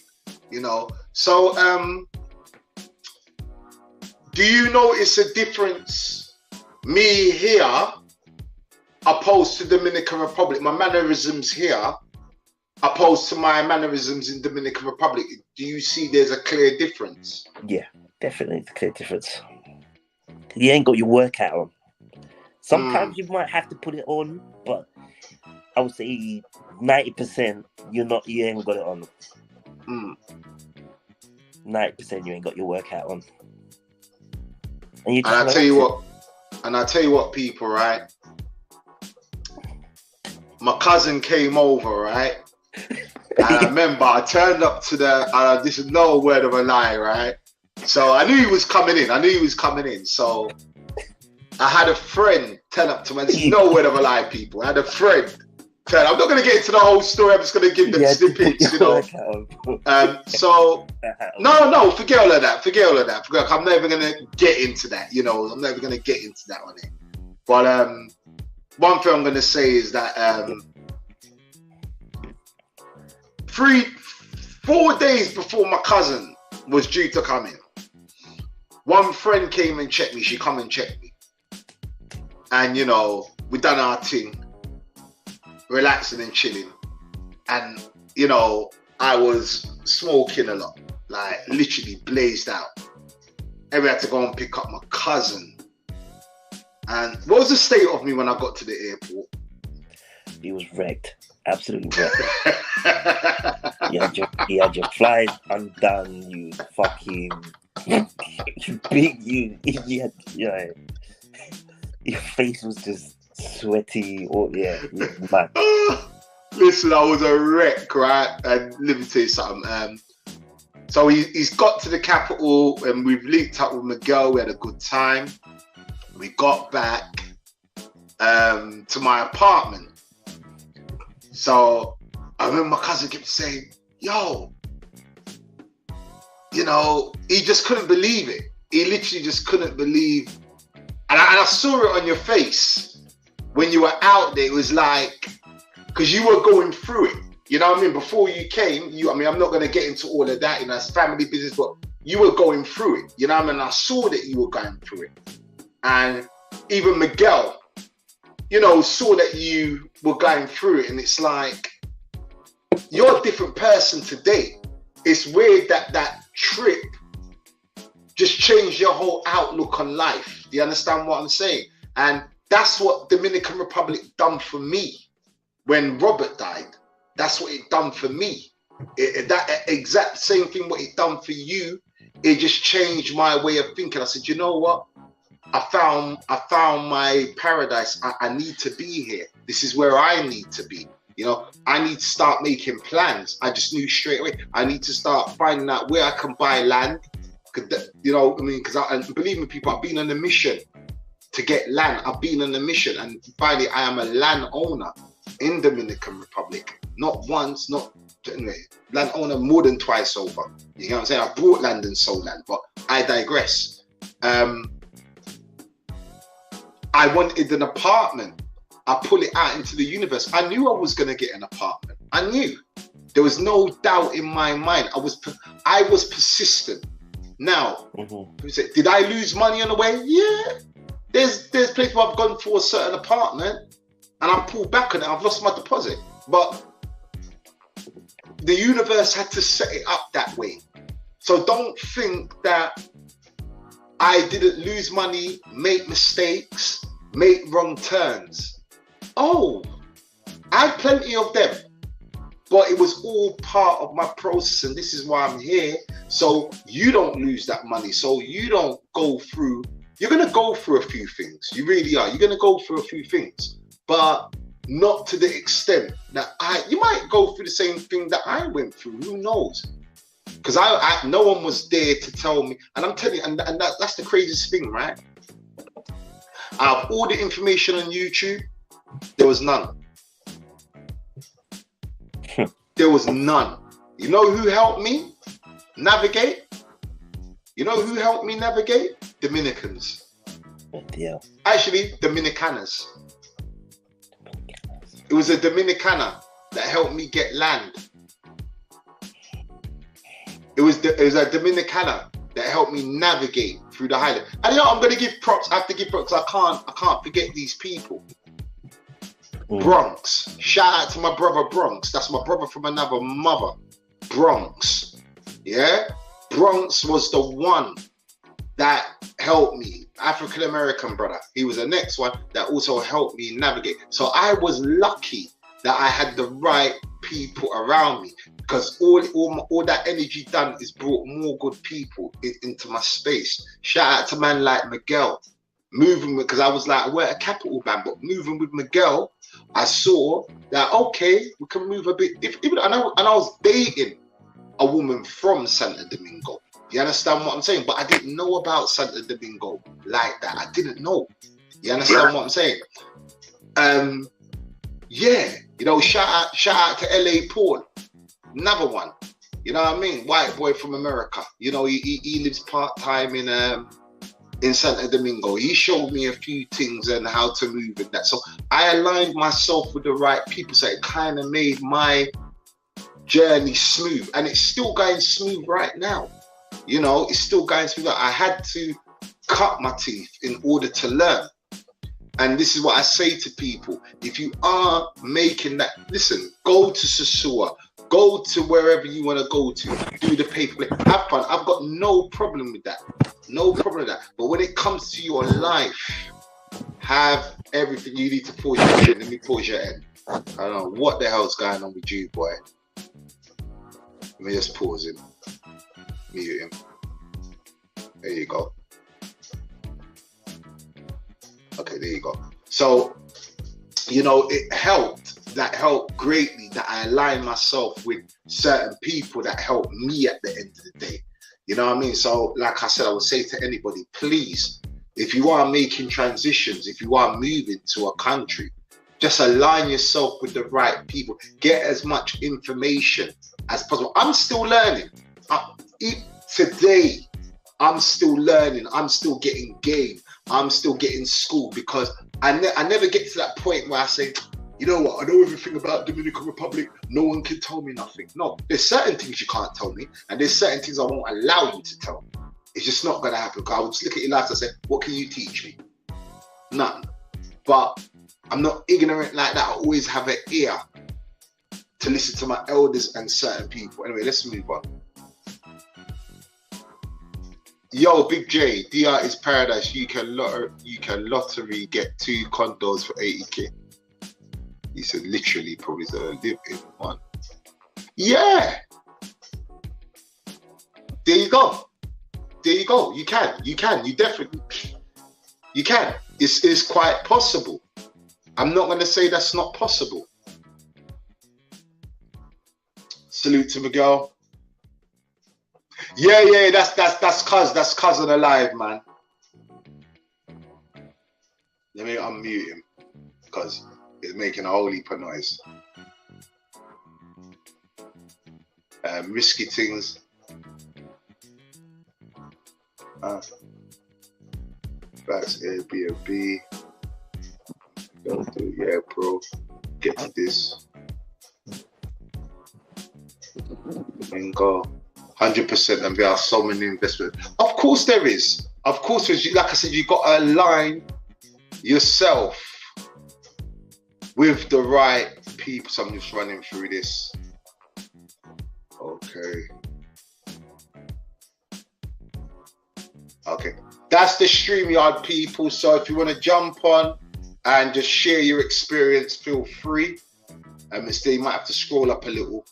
You know. So, do you notice a difference, me here, opposed to Dominican Republic? My mannerisms here, opposed to my mannerisms in Dominican Republic. Do you see there's a clear difference? Yeah, definitely a clear difference. You ain't got your workout on. Sometimes you might have to put it on, but I would say 90% you ain't got it on. 90% you ain't got your workout on. And I tell you what, people, right? My cousin came over, right? And I remember I turned up to this is no word of a lie, right? So I knew he was coming in. So I had a friend turn up to me. This is no word of a lie, people. I had a friend turn. I'm not going to get into the whole story. I'm just going to give them snippets, you know. So no, forget all of that. I'm never going to get into that, you know. I'm never going to get into that on it. But one thing I'm going to say is that 4 days before my cousin was due to come in, one friend came and checked me. She come and checked me. And, you know, we done our thing, relaxing and chilling. And, you know, I was smoking a lot, like literally blazed out. And we had to go and pick up my cousin. And what was the state of me when I got to the airport? He was wrecked. Absolutely wrecked. He had your flight undone, you fucking your face was just sweaty, man. Listen, I was a wreck, right? And let me tell you something. So he's got to the capital and we've linked up with Miguel. We had a good time. We got back to my apartment. So I remember my cousin kept saying, yo, you know, he just couldn't believe it. He literally just couldn't believe. And I saw it on your face when you were out there. It was like, because you were going through it. You know what I mean? Before you came, I'm not going to get into all of that, it's family business, but you were going through it. You know what I mean? I saw that you were going through it. And even Miguel, you know, saw that you were going through it. And it's like, you're a different person today. It's weird that trip just changed your whole outlook on life. Do you understand what I'm saying? And that's what Dominican Republic done for me when Robert died. That's what it done for me. That exact same thing what it done for you. It just changed my way of thinking. I said, you know what? I found my paradise. I need to be here. This is where I need to be. You know, I need to start making plans. I just knew straight away. I need to start finding out where I can buy land. You know, I mean, because believe me, people, I've been on a mission to get land. I've been on a mission, and finally, I am a landowner in Dominican Republic. Not once, not anyway, landowner more than twice over. You know what I'm saying? I brought land and sold land, but I digress. I wanted an apartment. I pull it out into the universe. I knew I was going to get an apartment. I knew. There was no doubt in my mind. I was persistent. Now, did I lose money on the way? Yeah. There's places where I've gone for a certain apartment and I pulled back on it. I've lost my deposit. But the universe had to set it up that way. So don't think that I didn't lose money, make mistakes, make wrong turns. Oh, I had plenty of them. But it was all part of my process, and this is why I'm here. So you don't lose that money. So you don't go through You're gonna go through a few things. You really are. You're gonna go through a few things, but not to the extent that you might go through the same thing that I went through. Who knows? Because no one was there to tell me. And I'm telling you, and that's the craziest thing, right? Out of all the information on YouTube, there was none. There was none. You know who helped me navigate? You know who helped me navigate? Dominicans. Yeah. Actually, Dominicanas. It was a Dominicana that helped me get land. It was a Dominicana that helped me navigate through the highland. And you know, I'm gonna give props. I have to give props. I can't forget these people. Bronx. Shout out to my brother Bronx. That's my brother from another mother. Bronx. Yeah? Bronx was the one that helped me. African American brother. He was the next one that also helped me navigate. So I was lucky that I had the right people around me, because all that energy done is brought more good people into my space. Shout out to man like Miguel. Moving with, because I was like, we're a capital band, but moving with Miguel, I saw that, okay, we can move a bit. And I was dating a woman from Santo Domingo. You understand what I'm saying? But I didn't know about Santo Domingo like that. I didn't know. You understand what I'm saying? Yeah, you know, shout out to LA Paul, another one. You know what I mean? White boy from America. You know, he lives part-time in Santo Domingo. He showed me a few things and how to move and that. So I aligned myself with the right people. So it kind of made my journey smooth, and it's still going smooth right now. You know, it's still going smooth. I had to cut my teeth in order to learn. And this is what I say to people. If you are making that, listen, go to Sasua, go to wherever you want to go to, do the paper, have fun. I've got no problem with that. No problem with that. But when it comes to your life, have everything. You need to pause your end. Let me pause your end. I don't know what the hell's going on with you, boy. Let me just pause him. Mute him. There you go. Okay, there you go. So, you know, it helped. That helped greatly that I aligned myself with certain people that helped me at the end of the day. You know what I mean? So, like I said, I would say to anybody, please, if you are making transitions, if you are moving to a country, just align yourself with the right people. Get as much information as possible. I'm still learning. Today, I'm still learning. I'm still getting game. I'm still getting school, because I never get to that point where I say, you know what, I know everything about Dominican Republic. No one can tell me nothing. No, there's certain things you can't tell me, and there's certain things I won't allow you to tell me. It's just not going to happen. Because I would just look at your life and say, what can you teach me? None. But I'm not ignorant like that. I always have an ear to listen to my elders and certain people. Anyway, let's move on. Yo, Big J, DR is paradise. You can lottery get 2 condos for 80k. He said literally probably live in one. Yeah. There you go. There you go. You can. You definitely. You can. It's quite possible. I'm not going to say that's not possible. Salute to Miguel. Yeah, that's cousin alive, man. Let me unmute him because he's making a whole heap of noise. Risky things. That's Airbnb. Don't do, yeah, bro. Get to this. And go. 100%, and there are so many investments. Of course there is. Of course there is. Like I said, you've got to align yourself with the right people. So I'm just running through this. Okay. That's the StreamYard, people. So if you want to jump on and just share your experience, feel free. Instead, you might have to scroll up a little.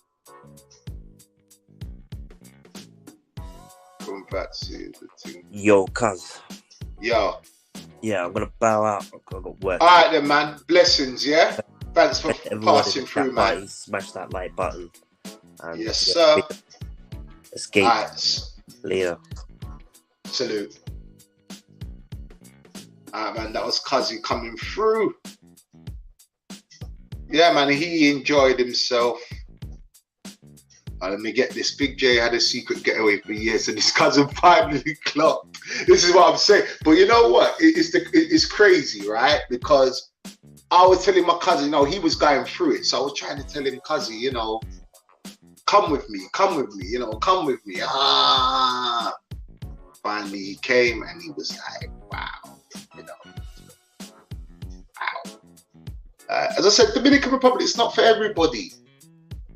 Back to the thing. Yo, cuz, Yo. Yeah, I'm gonna bow out. I've got work. All right then, man. Blessings, yeah. Thanks for Everyone passing in the through, chat man. party, smash that like button. And Yes, sir. Escape. All right. Later. Salute. All right, man. That was Cuzzy coming through. Yeah, man. He enjoyed himself. Let me get this. Big J had a secret getaway for years, and his cousin finally clocked. This is what I'm saying. But you know what? It's crazy, right? Because I was telling my cousin, you know, he was going through it. So I was trying to tell him, cousin, you know, come with me, you know, come with me. Finally he came and he was like, wow, you know, wow. As I said, Dominican Republic, it's not for everybody.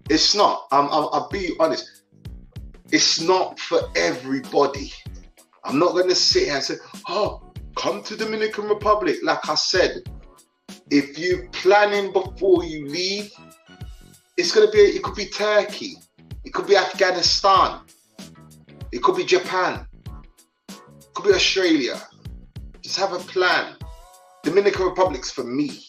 It's not. I'll be honest. It's not for everybody. I'm not going to sit here and say, oh, come to Dominican Republic. Like I said, if you're planning before you leave, it's going to be, it could be Turkey. It could be Afghanistan. It could be Japan. It could be Australia. Just have a plan. Dominican Republic's for me.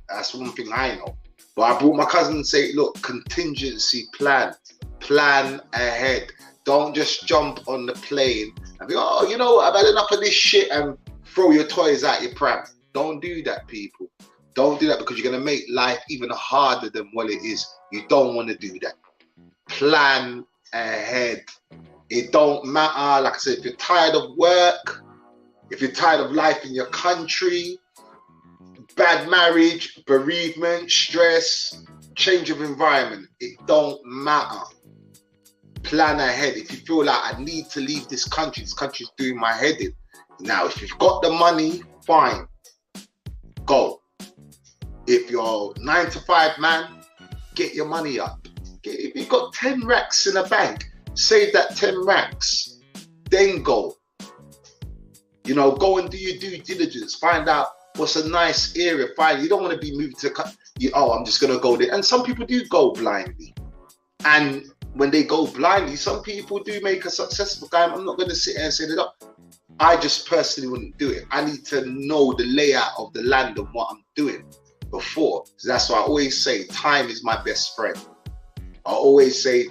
That's one thing I know. But I brought my cousin and say, look, contingency plan. Plan ahead. Don't just jump on the plane and be, oh, you know what, I've had enough of this shit, and throw your toys out your pram. Don't do that, people. Don't do that, because you're going to make life even harder than what it is. You don't want to do that. Plan ahead. It don't matter. Like I said, if you're tired of work, if you're tired of life in your country, bad marriage, bereavement, stress, change of environment, it don't matter. Plan ahead. If you feel like I need to leave this country's doing my head in. Now, if you've got the money, fine, go. If you're 9 to 5 man, get your money up. If you've got 10 racks in a bank, save that 10 racks, then go. You know, go and do your due diligence. Find out what's a nice area. You don't want to be moved to, I'm just going to go there. And some people do go blindly. And when they go blindly, some people do make a successful guy. I'm not going to sit here and say that. I just personally wouldn't do it. I need to know the layout of the land and what I'm doing before. So that's why I always say time is my best friend. I always say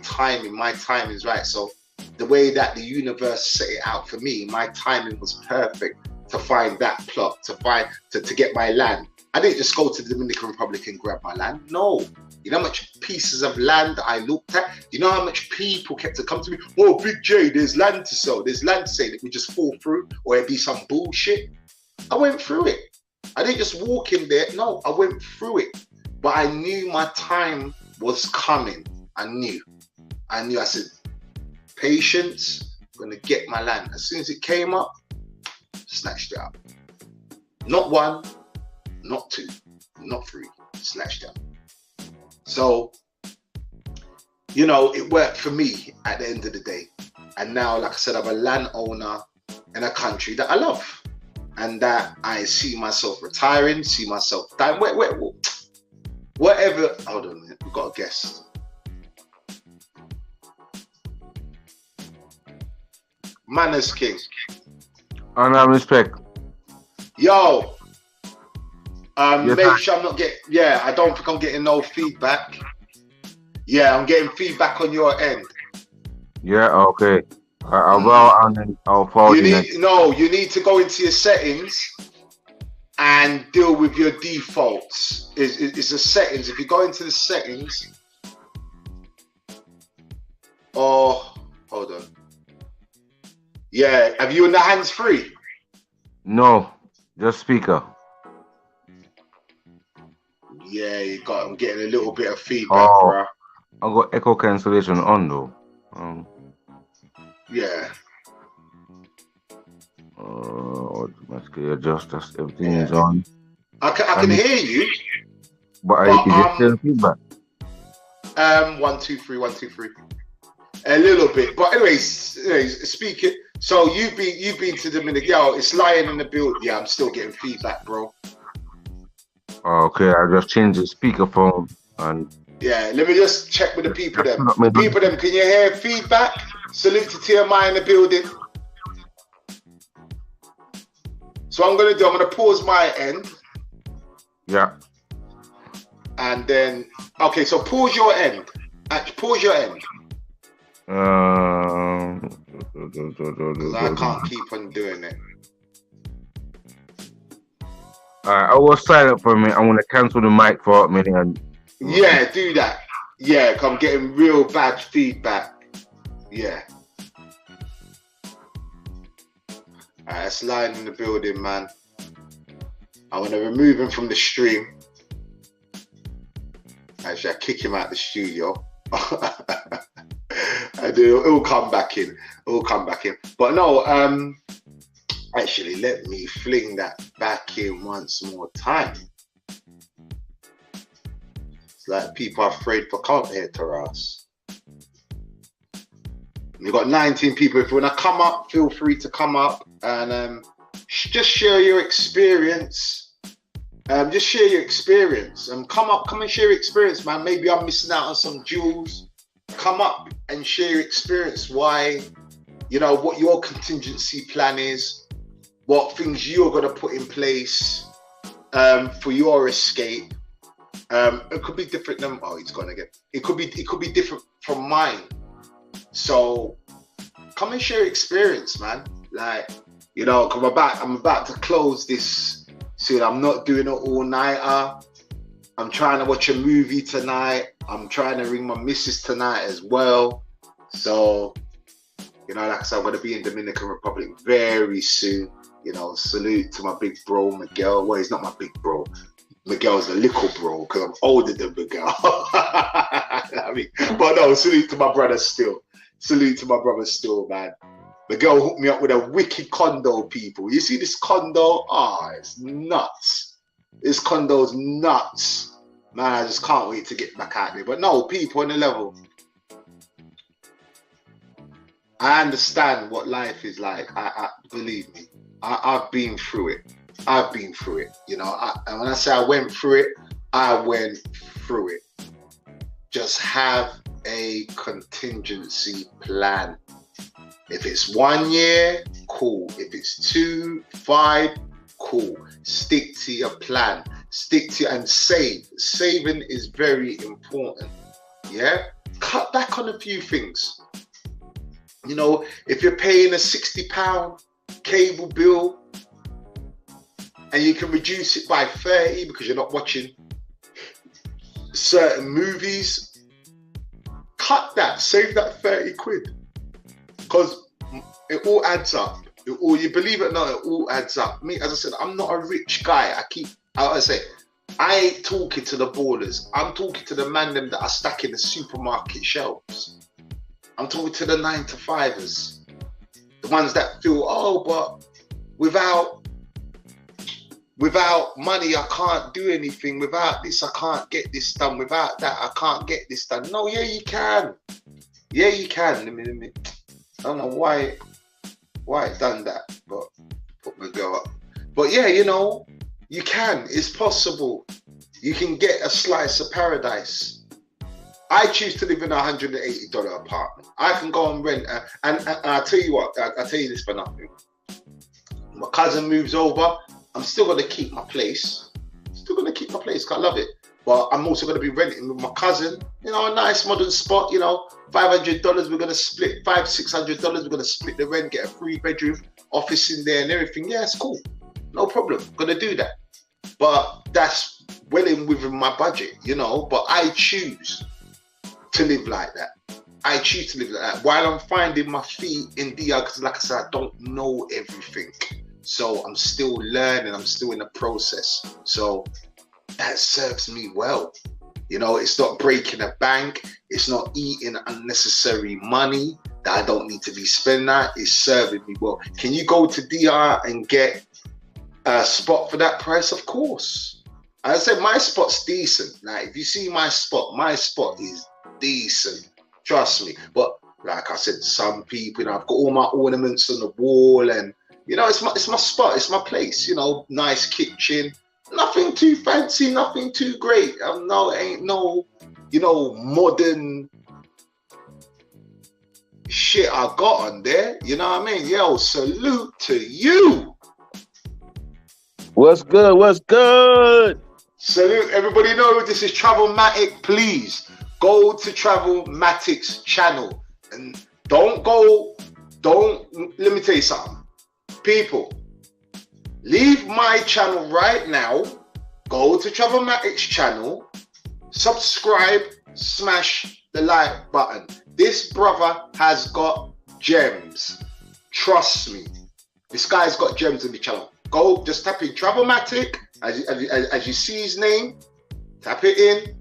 my timing is right. So the way that the universe set it out for me, my timing was perfect to find that plot, to get my land. I didn't just go to the Dominican Republic and grab my land. No. You know how much pieces of land I looked at? You know how much people kept to come to me? Oh, Big J, there's land to sell. There's land to say that we just fall through, or it'd be some bullshit. I went through it. I didn't just walk in there. No, I went through it. But I knew my time was coming. I knew. I said, patience, I'm going to get my land. As soon as it came up, snatched it up. Not one, not two, not three. Snatched it up. So, you know, it worked for me at the end of the day. And now, like I said, I'm a landowner in a country that I love. And that I see myself retiring, see myself dying. Whatever. Hold on a minute, we've got a guest. Manners King. Honor and respect. Yo. Yes, make sure I'm not getting, I don't think I'm getting no feedback. Yeah, I'm getting feedback on your end. Yeah, okay. I'll go and then I'll follow you. You need to go into your settings and deal with your defaults. It's the settings. If you go into the settings, hold on. Yeah, have you in the hands free? No, just speaker. Yeah, I'm getting a little bit of feedback, bro. I got echo cancellation on though. Yeah. Automatically adjust. Everything is on. I can hear you. But is it still feedback? 1 2 3 1 2 3. A little bit, but anyways, speaking. So you've been to Dominican. Yo, it's lying in the build. Yeah, I'm still getting feedback, bro. Okay, I just changed the speakerphone and. Yeah, let me just check with the people then. People them, can you hear feedback? Salute to TMI in the building. So I'm gonna pause my end. Yeah. And then, okay, so pause your end. Actually, pause your end. Because I can't keep on doing it. Alright, I was silent for a minute. I'm gonna cancel the mic for a minute. And Yeah, do that. Yeah, 'cause I'm getting real bad feedback. Yeah. Alright, that's Lion in the building, man. I'm gonna remove him from the stream. Actually, I kick him out the studio. I do. It'll come back in. It'll come back in. But no, actually, let me fling that back in once more time. It's like people are afraid to come here to us. We've got 19 people. If you want to come up, feel free to come up and just share your experience. Just share your experience. Come and share your experience, man. Maybe I'm missing out on some jewels. Come up and share your experience. Why, what your contingency plan is, what things you're gonna put in place for your escape. It could be different than he's gone again. It could be different from mine. So come and share your experience, man. Like, I'm about to close this soon. I'm not doing an all-nighter. I'm trying to watch a movie tonight. I'm trying to ring my missus tonight as well. So, like I said, I'm going to be in Dominican Republic very soon. Salute to my big bro, Miguel. Well, he's not my big bro. Miguel's a little bro because I'm older than Miguel. But no, salute to my brother still. Salute to my brother still, man. Miguel hooked me up with a wicked condo, people. You see this condo? It's nuts. This condo's nuts. Man, I just can't wait to get back out there. But no, people on the level. I understand what life is like. I believe me. I've been through it. I've been through it. And when I say I went through it, I went through it. Just have a contingency plan. If it's 1 year, cool. If it's 2, 5, cool. Stick to your plan. And save. Saving is very important. Yeah? Cut back on a few things. If you're paying a £60 cable bill and you can reduce it by 30 because you're not watching certain movies, cut that. Save that 30 quid. Because it all adds up. You believe it or not, it all adds up. Me, as I said, I'm not a rich guy. I ain't talking to the ballers. I'm talking to the man them that are stuck in the supermarket shelves. I'm talking to the 9-to-5ers. The ones that feel, but without money, I can't do anything. Without this, I can't get this done. Without that, I can't get this done. No, yeah, you can. Yeah, you can. Let me. I don't know why it done that, but put my girl up. But yeah, you can. It's possible. You can get a slice of paradise. I choose to live in a $180 apartment. I can go and rent, and I'll tell you what. I'll tell you this for nothing. My cousin moves over. I'm still gonna keep my place. Cause I love it. But I'm also gonna be renting with my cousin. A nice modern spot. $500. We're gonna split $500-600. We're gonna split the rent, get a 3-bedroom office in there and everything. Yeah, it's cool. No problem. Gonna do that. But that's well in within my budget, But I choose to live like that. While I'm finding my feet in DR, because like I said, I don't know everything. So I'm still learning. I'm still in the process. So that serves me well. It's not breaking a bank. It's not eating unnecessary money that I don't need to be spending that. It's serving me well. Can you go to DR and get a spot for that price? Of course. I said my spot's decent. Like, if you see my spot is decent. Trust me. But like I said, some people, I've got all my ornaments on the wall, and it's my spot. It's my place. Nice kitchen. Nothing too fancy, nothing too great. Ain't no, modern shit I got on there. You know what I mean? Yo, salute to you. What's good? What's good? Salute, everybody know this is Travelmatic. Please go to Travelmatic's channel and let me tell you something. People, leave my channel right now, go to Travelmatic's channel, subscribe, smash the like button. This brother has got gems. Trust me. This guy's got gems in the channel. Go, just tap in Travelmatic. As you see his name, tap it in,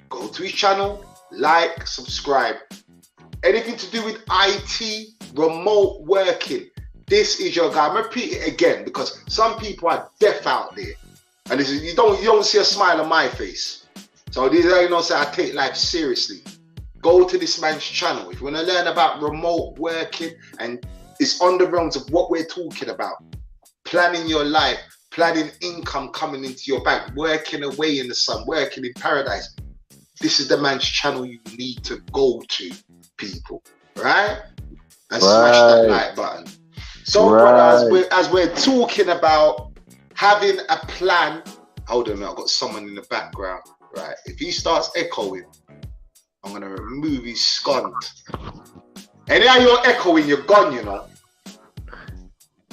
go to his channel, like, subscribe. Anything to do with IT, remote working, this is your guy. I'm gonna repeat it again because some people are deaf out there. And this is, you don't see a smile on my face. So this is how you know say I take life seriously. Go to this man's channel. If you want to learn about remote working, and it's on the realms of what we're talking about. Planning your life, planning income coming into your bank, working away in the sun, working in paradise. This is the man's channel you need to go to, people. Right? And smash that like button. So, brother, as we're talking about having a plan, hold on a minute, I've got someone in the background. Right. If he starts echoing, I'm going to remove his scunt. Anyhow you're echoing, you're gone, you know.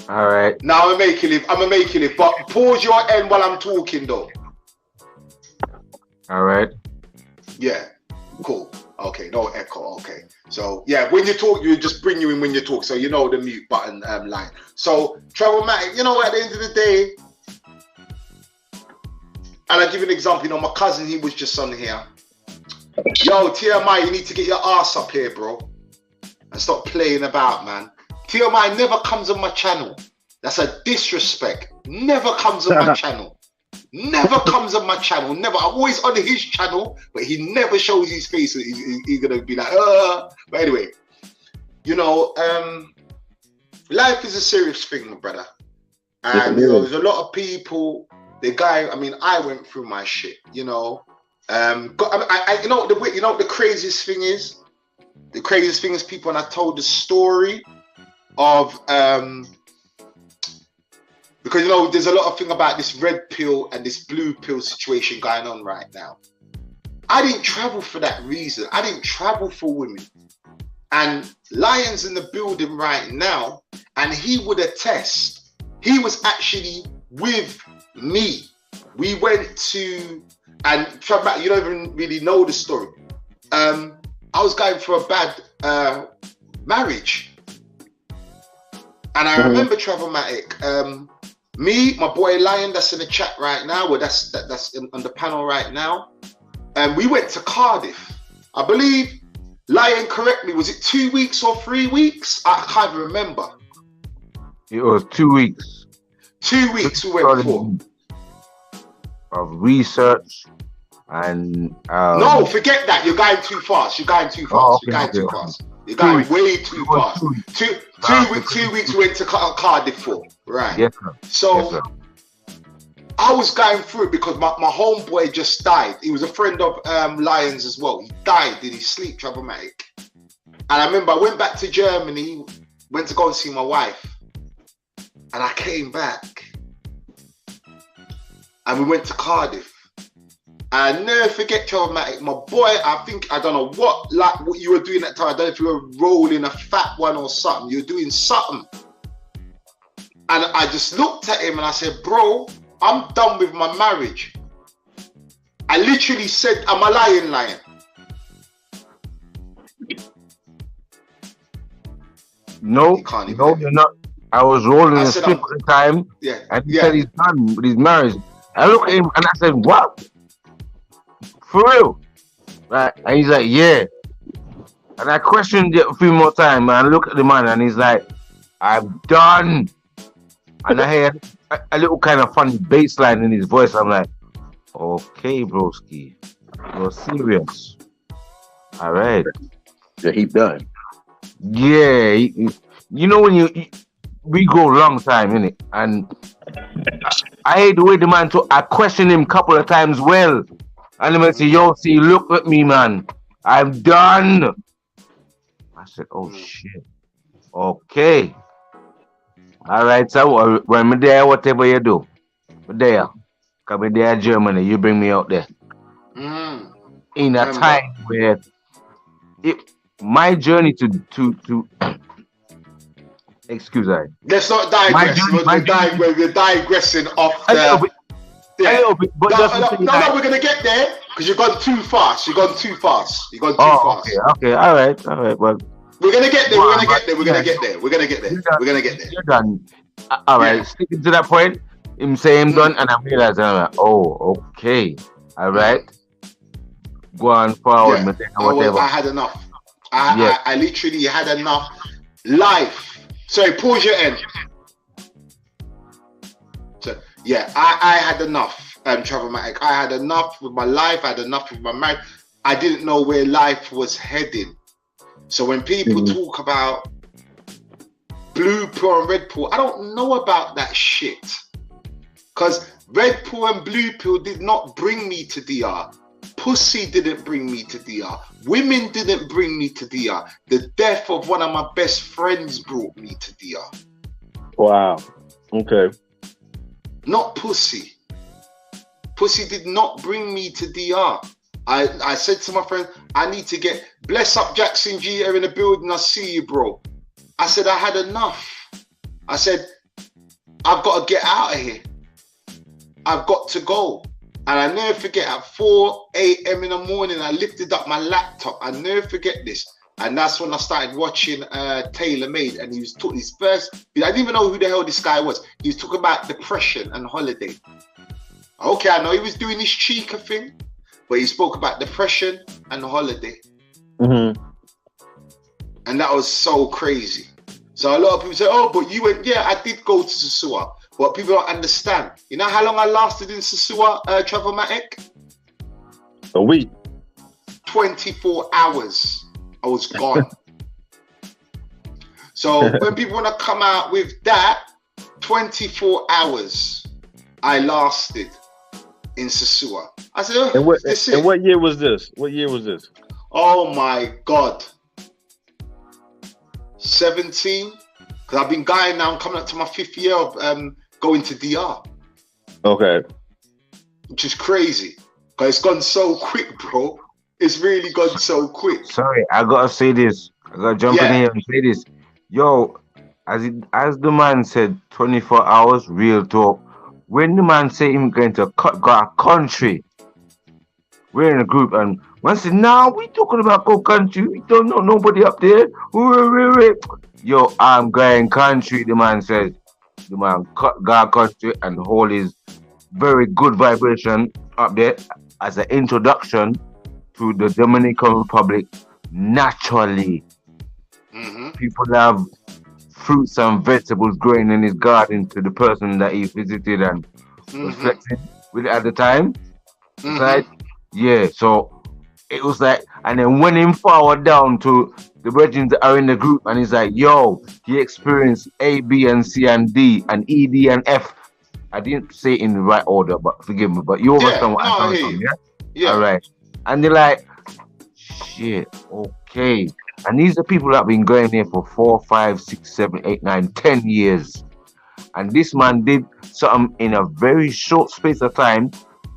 All right. Now I'm gonna make it, but pause your end while I'm talking though. All right. Yeah, cool. Okay, no echo. Okay, so yeah, when you talk, you just bring you in when you talk, so you know the mute button line. So Travelmatic, you know, at the end of the day, and I'll give you an example. You know, my cousin, he was just on here. Yo, TMI, you need to get your ass up here, bro, and stop playing about, man. TMI never comes on my channel. That's a disrespect. Never comes on my channel. Never comes on my channel. Never. I'm always on his channel, but he never shows his face. He's gonna be like, But anyway, you know, life is a serious thing, my brother. And you know, there's a lot of people. I went through my shit. You know, you know the craziest thing is. The craziest thing is people, and I told the story of because you know there's a lot of thing about this red pill and this blue pill situation going on right now. I didn't travel for that reason. I didn't travel for women. And Lion's in the building right now, and he would attest. He was actually with me. We went to, and you don't even really know the story. I was going for a bad marriage. And I remember Travelmatic. Me, my boy Lion, that's in the chat right now, or that's on the panel right now. And we went to Cardiff. I believe, Lion, correct me, was it 2 weeks or 3 weeks? I can't remember. It was 2 weeks. 2 weeks we went for. Of research and no, forget that. You're going too fast. You're going too fast. You're going too fast. You're going way too fast. 2 weeks we went to Cardiff for, right? Yes, sir. So yes, sir. I was going through it because my homeboy just died. He was a friend of Lion's as well. He died in his sleep, Travelmatic. And I remember I went back to Germany, went to go and see my wife. And I came back. And we went to Cardiff. And I never forget, Travelmatic, my boy, I don't know what you were doing at the time. I don't know if you were rolling a fat one or something. You were doing something. And I just looked at him and I said, bro, I'm done with my marriage. I literally said, am I lying, Lion? No, you're not. I was rolling a strip at the time. Yeah. And he said he's done with his marriage. I looked at him and I said, what? For real? Right? And he's like, yeah. And I questioned it a few more times and I look at the man and he's like, I'm done. And I hear a little kind of funny bass line in his voice. I'm like, okay, broski, you're serious. All right. Yeah, he done. Yeah. You know when we go long time, innit? And I hate the way the man talk. I questioned him a couple of times well. And the man say, yo, see, look at me, man. I'm done. I said, oh, shit. Okay. All right, so when me there, whatever you do. there. Come in there, Germany. You bring me out there. In a Remember. time where my journey to excuse me. Let's not digress. We're digressing off A little the. bit, a little bit, but just No, we're gonna get there because you've gone too fast. You've gone too fast. Oh, okay, all right. Well, we're gonna get there. Well, We're gonna get there. We're gonna get there. We're gonna get there. We're gonna get there. you're done. All right, Yeah. sticking to that point. Him say him done, and I'm realizing, I'm like, oh, okay, all right. Go on forward, Yeah. whatever. I had enough. Yeah. I literally had enough. Life. Sorry, pause your end. So yeah, I had enough. Travamatic. I had enough with my life. I had enough with my marriage. I didn't know where life was heading. So when people talk about blue pill and red pill, I don't know about that shit. Because red pill and blue pill did not bring me to DR. Pussy didn't bring me to DR. Women didn't bring me to DR. The death of one of my best friends brought me to DR. Wow. Okay. Not pussy. Pussy did not bring me to DR. I said to my friend, I need to get, bless up Jackson G here in the building, I see you, bro. I said, I had enough. I said, I've got to get out of here. I've got to go. And I never forget, at 4 a.m. in the morning, I lifted up my laptop. I never forget this. And that's when I started watching Taylor Made. And he was talking his first, I didn't even know who the hell this guy was. He was talking about depression and holiday. Okay, I know he was doing his Chica thing, but he spoke about depression and holiday. Mm-hmm. And that was so crazy. So a lot of people say, oh, but you went, yeah, I did go to Sasua. But people don't understand. You know how long I lasted in Sasua, Travamatic? A week. 24 hours. I was gone. So when people want to come out with that, 24 hours I lasted in Sasua. I said, oh, and what year was this? What year was this? Oh my God. 17. Because I've been going now, I'm coming up to my 5th year of going to DR. Okay. Which is crazy. Because it's gone so quick, bro. It's really gone so quick. Sorry, I gotta say this. I gotta jump in here and say this. Yo, as the man said, 24 hours, real talk. When the man say him going to go country, we're in a group and man said, nah, we talking about go country. We don't know nobody up there. Yo, I'm going country, the man says. The man go country and hold his very good vibration up there as an introduction to the Dominican Republic naturally. People have fruits and vegetables growing in his garden to the person that he visited and was flexing with at the time. Right? Yeah, so it was like, and then when him forward down to the brethren that are in the group, and he's like, yo, he experienced A, B, and C, and D, and E, D, and F. I didn't say it in the right order, but forgive me, but you understand what I'm coming from, yeah? Yeah. All right. And they're like, shit, okay. And these are people that have been going there for 4, 5, 6, 7, 8, 9, 10 years. And this man did something in a very short space of time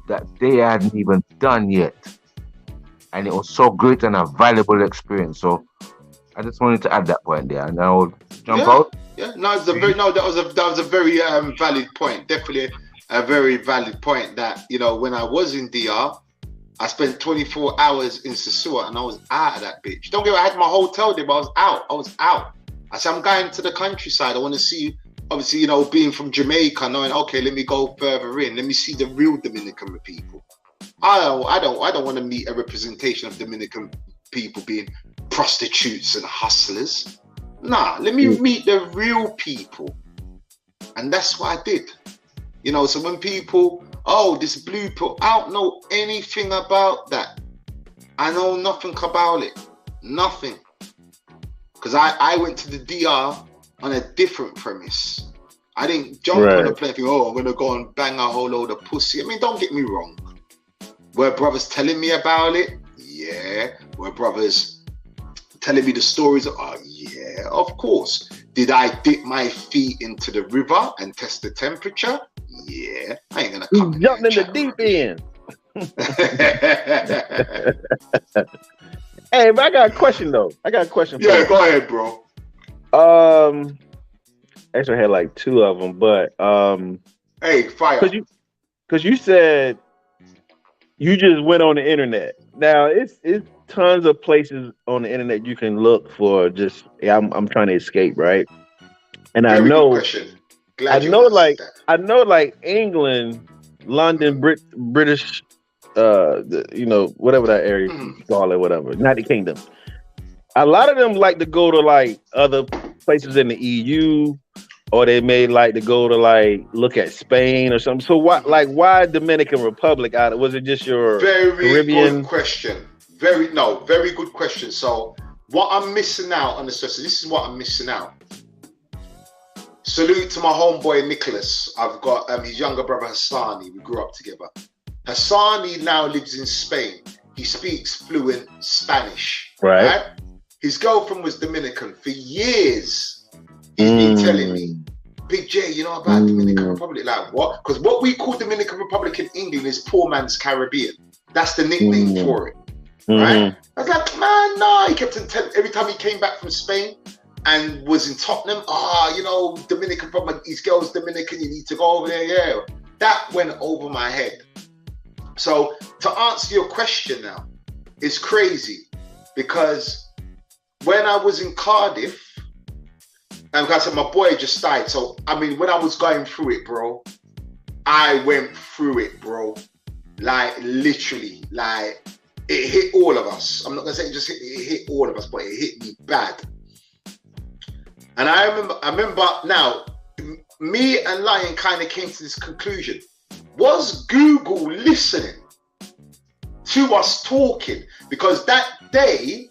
that they hadn't even done yet. And it was so great and a valuable experience. So I just wanted to add that point there, and I'll jump out. Yeah, no, that was a very valid point. Definitely a very valid point. That, you know, when I was in DR, I spent 24 hours in Sasua and I was out of that bitch. Don't get me wrong, I had my hotel there, but I was out. I said, I'm going to the countryside. I want to see, obviously, you know, being from Jamaica, knowing, okay, let me go further in. Let me see the real Dominican people. I don't want to meet a representation of Dominican people being prostitutes and hustlers. Nah, let me meet the real people. And that's what I did. You know, so when people, oh, this blue pill, I don't know anything about that. I know nothing about it. Nothing. Because I went to the DR on a different premise. I didn't jump on the plane and think, oh, I'm going to go and bang a whole load of pussy. I mean, don't get me wrong. Were brothers telling me about it? Yeah. Were brothers telling me the stories. Oh yeah, of course. Did I dip my feet into the river and test the temperature? Yeah, I ain't gonna come. Jumped in the deep end. Hey, but I got a question though. I got a question for you. Yeah, go ahead, bro. Actually, I had like two of them, but hey, fire. Because you said you just went on the internet. Now it's tons of places on the internet you can look for. Just I'm trying to escape, right? And Very I know, good question. Glad I you know, asked like that. I know, like England, London, British, whatever that area you call it, whatever, United Kingdom. A lot of them like to go to like other places in the EU, or they may like to go to like look at Spain or something. So why Dominican Republic? Was it just your Caribbean? Good question. Very good question. So what I'm missing out on this is what I'm missing out. Salute to my homeboy Nicholas. I've got his younger brother Hassani. We grew up together. Hassani now lives in Spain. He speaks fluent Spanish. Right? His girlfriend was Dominican for years. He's been telling me, Big J, you know about Dominican Republic? Like what? Because what we call Dominican Republic in England is poor man's Caribbean. That's the nickname for it. Right? I was like, man, no. He kept telling every time he came back from Spain and was in Tottenham, Dominican Republic, his girl's Dominican, you need to go over there. Yeah. That went over my head. So to answer your question now, it's crazy because when I was in Cardiff, and like I said, my boy just died. So, I mean, when I was going through it, bro, I went through it, bro. Like, literally, like, it hit all of us. I'm not going to say it hit all of us, but it hit me bad. And I remember now, me and Lion kind of came to this conclusion. Was Google listening to us talking? Because that day,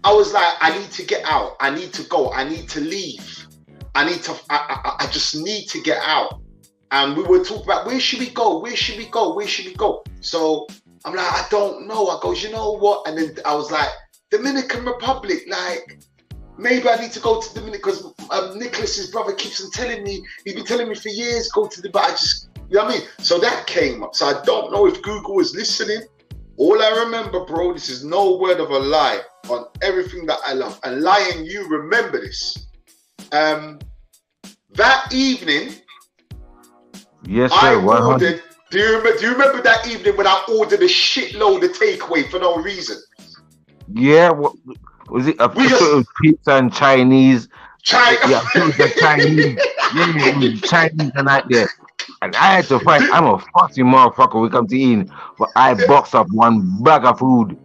I was like, I need to get out. I need to go. I need to leave. I just need to get out. And we were talking about, where should we go? Where should we go? Where should we go? So I'm like, I don't know. I goes, you know what? And then I was like, Dominican Republic, like, maybe I need to go to Dominican because Nicholas's brother keeps on telling me, he's been telling me for years, go to the, but I just, you know what I mean? So that came up. So I don't know if Google was listening. All I remember, bro, this is no word of a lie on everything that I love. And Lion, you remember this. That evening, yes, sir. I ordered, do you remember that evening when I ordered a shitload of takeaway for no reason? Yeah, what was it? Pizza and Chinese. Yeah, pizza Chinese. Yeah, Chinese and that there. And I had to find, I'm a fussy motherfucker. We come to eat, but I boxed up one bag of food.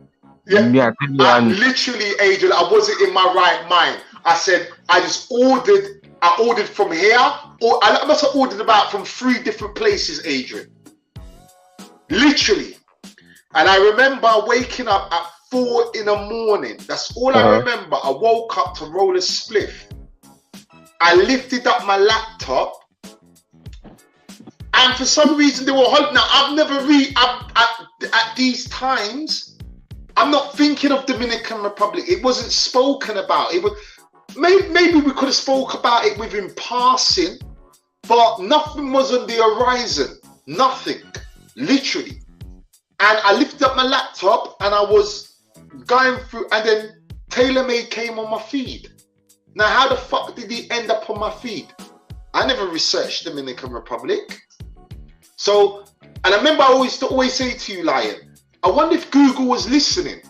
Yeah, literally, Adrian, I wasn't in my right mind. I said, I ordered from here, or I must have ordered about from 3 different places, Adrian. Literally. And I remember waking up at 4 in the morning. That's all I remember. I woke up to roll a spliff. I lifted up my laptop. And for some reason they were holding. Now I've never at these times, I'm not thinking of Dominican Republic. It wasn't spoken about. It was maybe we could have spoke about it within passing, but nothing was on the horizon. Nothing, literally. And I lifted up my laptop and I was going through, and then TaylorMade came on my feed. Now, how the fuck did he end up on my feed? I never researched Dominican Republic. So, and I remember I always say to you, Lion, I wonder if Google was listening.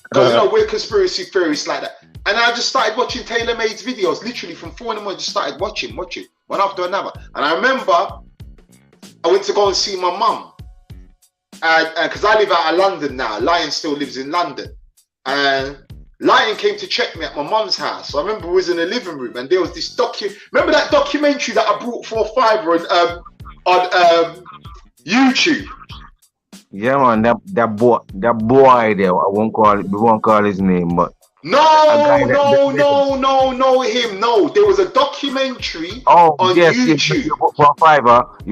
Because, you know, we're conspiracy theorists like that. And I just started watching TaylorMade's videos, literally from 4 in the morning, just started watching, one after another. And I remember I went to go and see my mum. Because I live out of London now. Lion still lives in London. And Lion came to check me at my mum's house. So I remember we was in the living room and there was this remember that documentary that I brought for $5 on YouTube? Yeah, man, that boy there. We won't call his name, but no, him. No, there was a documentary on YouTube. For a $5.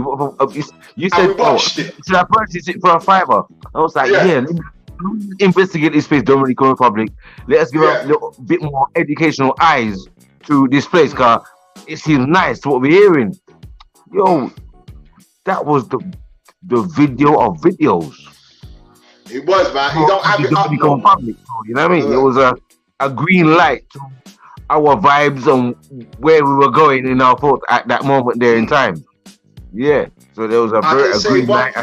You said, we watched it. Should I purchase it for a $5? I was like, yeah, let investigate this place, Dominican Republic. Let us give a little bit more educational eyes to this place, because it seems nice what we're hearing. Yo, that was the video of videos. It was, man. You don't have it up no more. Public, you know what I mean? It was a green light to our vibes on where we were going in our thoughts at that moment there in time. Yeah. So there was a green light.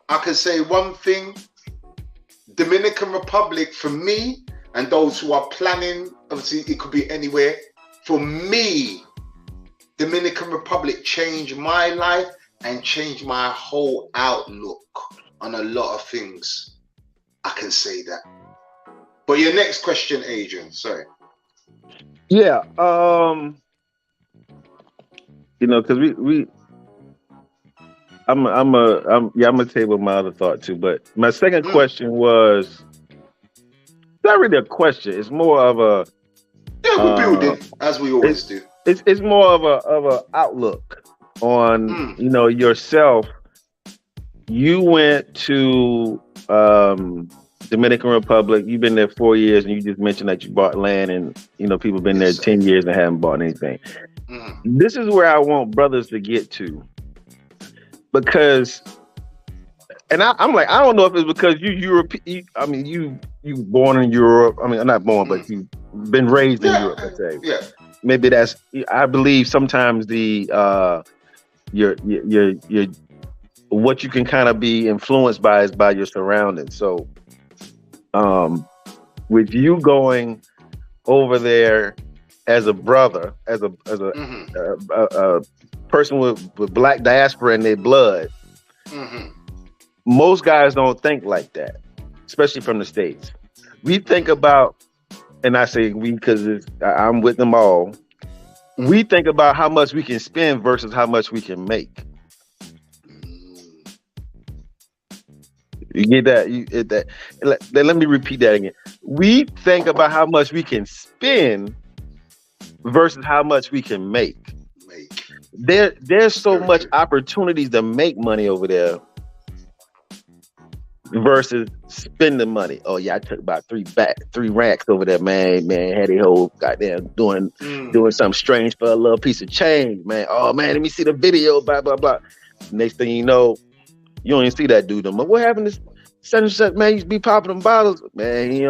I can say one thing. Dominican Republic, for me, and those who are planning, obviously it could be anywhere. For me, Dominican Republic changed my life and changed my whole outlook on a lot of things. I can say that. But your next question, Adrian, sorry. Yeah, you know, because I'm gonna table my other thought too. But my second question was not really a question. It's more of a we're building as we always do. It's more of a outlook on you know, yourself. You went to Dominican Republic. You've been there 4 years, and you just mentioned that you bought land, and you know, people been there 10 years and haven't bought anything. This is where I want brothers to get to, because, and I'm like, I don't know if it's because you born in Europe. I mean, not born, but you've been raised in Europe. Let's say, maybe that's. I believe sometimes the your what you can kind of be influenced by is by your surroundings. So, with you going over there as a brother, as a person with black diaspora in their blood, most guys don't think like that, especially from the States. We think about, and I say we because I'm with them all. We think about how much we can spend versus how much we can make. You get that? Let me repeat that again. We think about how much we can spend versus how much we can make. There's so much opportunities to make money over there versus spending money. Oh yeah, I took about three racks over there, man. Had a whole goddamn doing something strange for a little piece of change, man. Oh man, let me see the video, blah blah blah. Next thing you know, you don't even see that dude no more. What happened to such and such, man? You used to be popping them bottles, man. They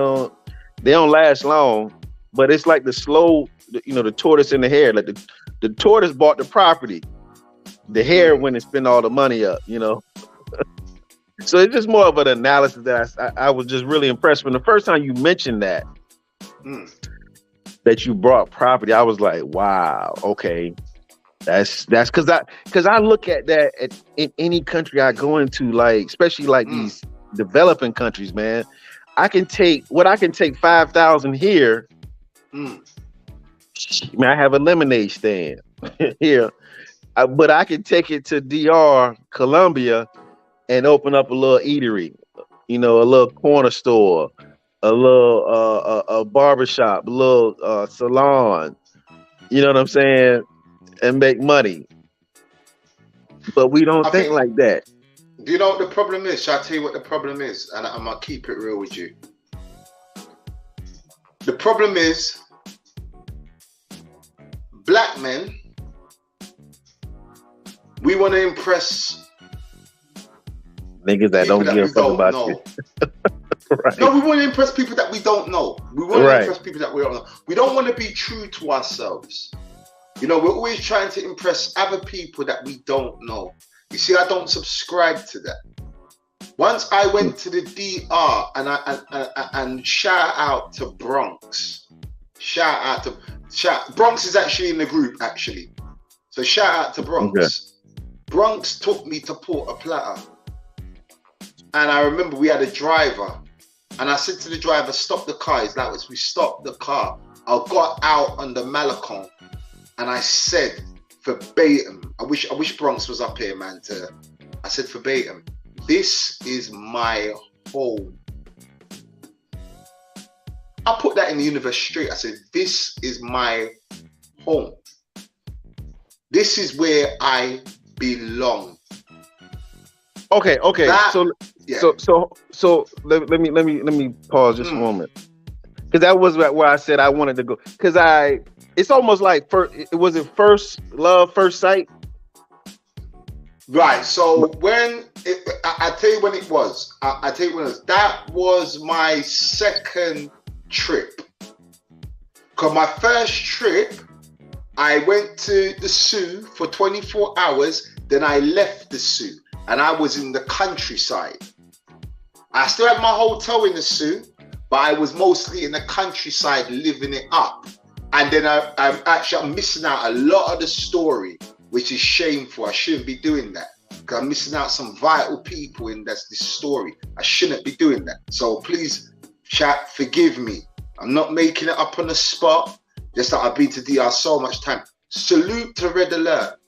don't last long. But it's like the slow, the tortoise in the hare. Like the tortoise bought the property, the hare went and spent all the money up, So it's just more of an analysis that I was just really impressed when the first time you mentioned that you brought property. I was like, wow, okay, that's because I look at that in any country I go into, like especially like these developing countries, man. I can take 5,000 here. Man, I have a lemonade stand here, but I can take it to DR Colombia and open up a little eatery, a little corner store, a little a barbershop, a little salon, you know what I'm saying, and make money. But we don't think like that. Do you know what the problem is? Shall I tell you what the problem is? And I'm gonna keep it real with you. The problem is black men, we want to impress niggas that don't give a fuck about you. Right. No, we want to impress people that we don't know. We want to impress people that we don't know. We don't want to be true to ourselves. We're always trying to impress other people that we don't know. You see, I don't subscribe to that. Once I went to the DR and shout out to Bronx. Bronx is actually in the group, actually. So shout out to Bronx. Okay. Bronx took me to Porta Plata. And I remember we had a driver. And I said to the driver, stop the car. He's like, we stopped the car. I got out on the Malecon and I said verbatim, I wish Bronx was up here, man. I said verbatim, this is my home. I put that in the universe straight. I said, this is my home. This is where I belong. Okay. Yeah. So let me pause just a moment, because that was where I said I wanted to go, because it's almost like first love, first sight. Right. So I tell you when it was. I tell you when it was. That was my second trip. Cause my first trip, I went to the zoo for 24 hours. Then I left the zoo, and I was in the countryside. I still had my hotel in the zoo, but I was mostly in the countryside living it up. And then I'm missing out a lot of the story, which is shameful. I shouldn't be doing that, because I'm missing out some vital people in this story. I shouldn't be doing that. So please, chat, forgive me. I'm not making it up on the spot. Just that I've been to DR so much time. Salute to Red Alert.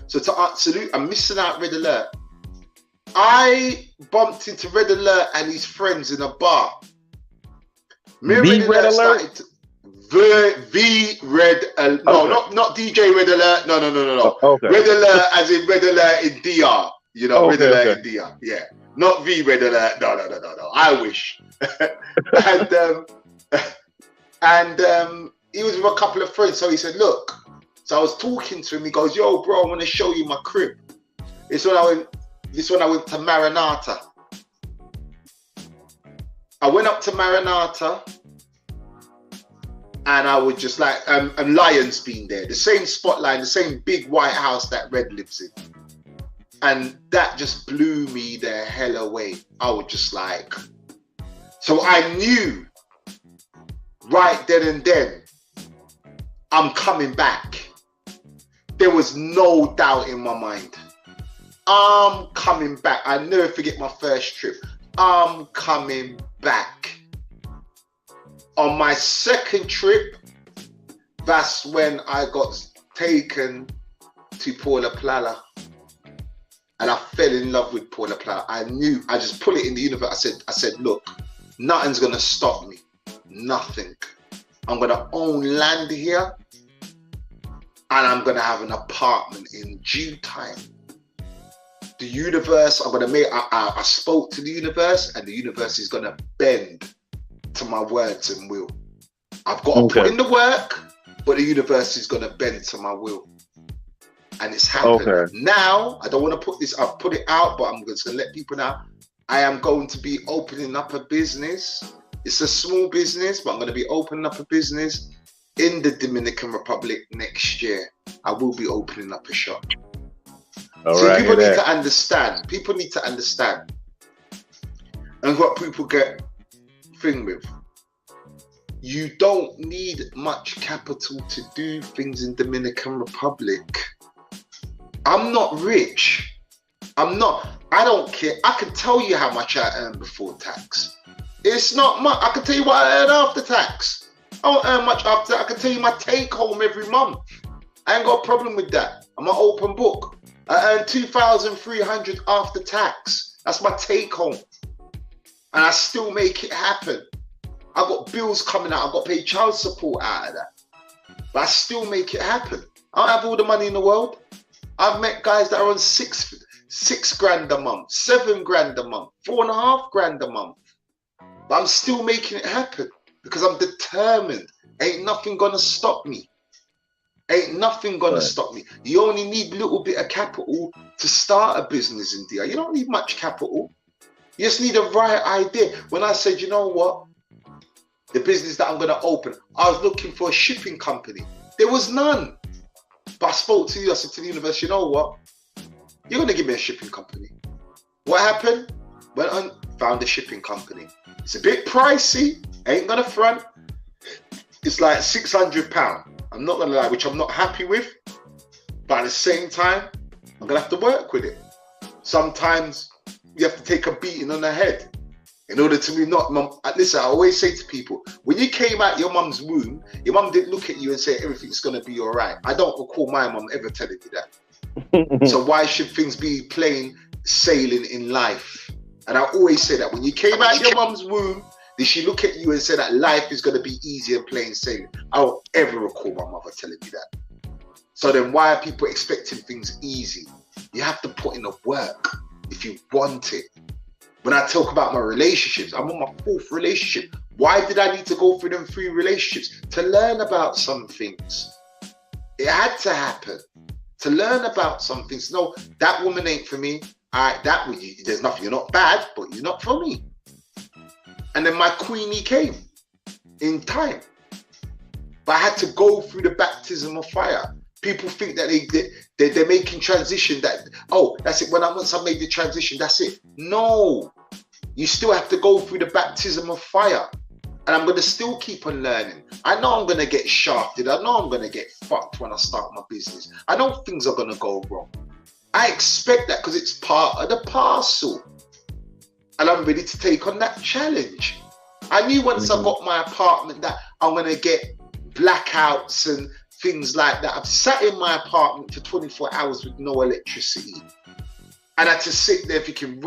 So to salute, I'm missing out Red Alert. I bumped into Red Alert and his friends in a bar. Red Alert? Not DJ Red Alert. No. Okay. Red Alert as in Red Alert in DR. You know, Red Alert in DR. Yeah. Not V Red Alert. No. I wish. and he was with a couple of friends. So he said, look. So I was talking to him. He goes, yo, bro, I want to show you my crib. This one I went to Maranata. I went up to Maranata, and I was just like, and Lion's been there, the same spotlight, the same big white house that Red lives in. And that just blew me the hell away. I was just like, so I knew right then and then, I'm coming back. There was no doubt in my mind. I'm coming back. I never forget my first trip. I'm coming back. On my second trip, that's when I got taken to Paula Plala. And I fell in love with Paula Plala. I knew, I just put it in the universe. I said, look, nothing's gonna stop me. Nothing. I'm gonna own land here, and I'm gonna have an apartment in due time. The universe, I'm gonna make, I spoke to the universe, and the universe is gonna bend to my words and will. I've got to put in the work, but the universe is gonna bend to my will. And it's happened. Okay. Now, I don't want to put this, I've put it out, but I'm just gonna let people know, I am going to be opening up a business. It's a small business, but I'm gonna be opening up a business in the Dominican Republic next year. I will be opening up a shop. People need to understand. People need to understand. And what people get thing with. You don't need much capital to do things in Dominican Republic. I'm not rich. I don't care. I can tell you how much I earn before tax. It's not much. I can tell you what I earn after tax. I don't earn much after. I can tell you my take home every month. I ain't got a problem with that. I'm an open book. I earn 2,300 after tax. That's my take home. And I still make it happen. I've got bills coming out. I've got to pay child support out of that. But I still make it happen. I don't have all the money in the world. I've met guys that are on six grand a month, 7 grand a month, 4.5 grand a month. But I'm still making it happen because I'm determined. Ain't nothing gonna stop me. Ain't nothing gonna stop me. You only need a little bit of capital to start a business in DR. You don't need much capital. You just need a right idea. When I said, you know what? The business that I'm gonna open, I was looking for a shipping company. There was none. But I spoke to you, I said to the universe, you know what? You're gonna give me a shipping company. What happened? Went on, found a shipping company. It's a bit pricey, ain't gonna front. It's like £600. I'm not gonna lie, which I'm not happy with. But at the same time, I'm gonna have to work with it. Sometimes you have to take a beating on the head in order to be not. Listen, I always say to people, when you came out your mum's womb, your mum didn't look at you and say everything's gonna be all right. I don't recall my mum ever telling me that. So why should things be plain sailing in life? And I always say that when you came out your mum's womb, did she look at you and say that life is gonna be easy and plain sailing? I don't ever recall my mother telling me that. So then why are people expecting things easy? You have to put in the work. if you want it. When I talk about my relationships, I'm on my 4th relationship. Why did I need to go through them 3 relationships? To learn about some things. It had to happen. To learn about some things. No, that woman ain't for me. There's nothing. You're not bad, but you're not for me. And then my queenie came in time. But I had to go through the baptism of fire. People think that they're making transition, that, oh, that's it. Once I made the transition, that's it. No, you still have to go through the baptism of fire. And I'm going to still keep on learning. I know I'm going to get shafted. I know I'm going to get fucked when I start my business. I know things are going to go wrong. I expect that because it's part of the parcel. And I'm ready to take on that challenge. I knew once I got my apartment that I'm going to get blackouts and things like that. I've sat in my apartment for 24 hours with no electricity. And I had to sit there thinking,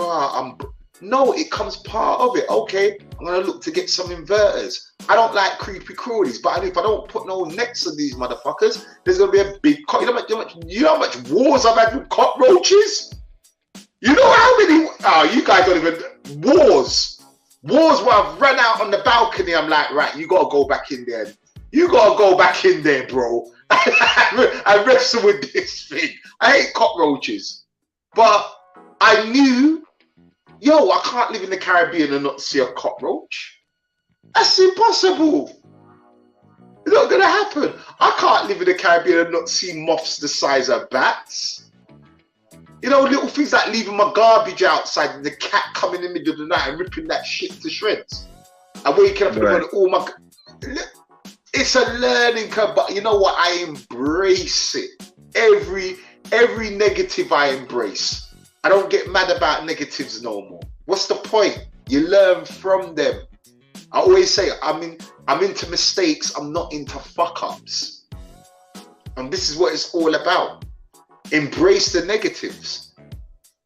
no, it comes part of it. Okay, I'm going to look to get some inverters. I don't like creepy crawlies, but I know if I don't put no nets on these motherfuckers, there's going to be a big... You know how much wars I've had with cockroaches? You know how many... Oh, you guys don't even... Wars where I've run out on the balcony. I'm like, right, you got to go back in there. You got to go back in there, bro. I wrestle with this thing. I hate cockroaches. But I knew... Yo, I can't live in the Caribbean and not see a cockroach. That's impossible. It's not going to happen. I can't live in the Caribbean and not see moths the size of bats. You know, little things like leaving my garbage outside and the cat coming in the middle of the night and ripping that shit to shreds. And waking up and all my... It's a learning curve, but you know what? I embrace it. Every negative I embrace. I don't get mad about negatives no more. What's the point? You learn from them. I always say I'm into mistakes. I'm not into fuck-ups. And this is what it's all about. Embrace the negatives.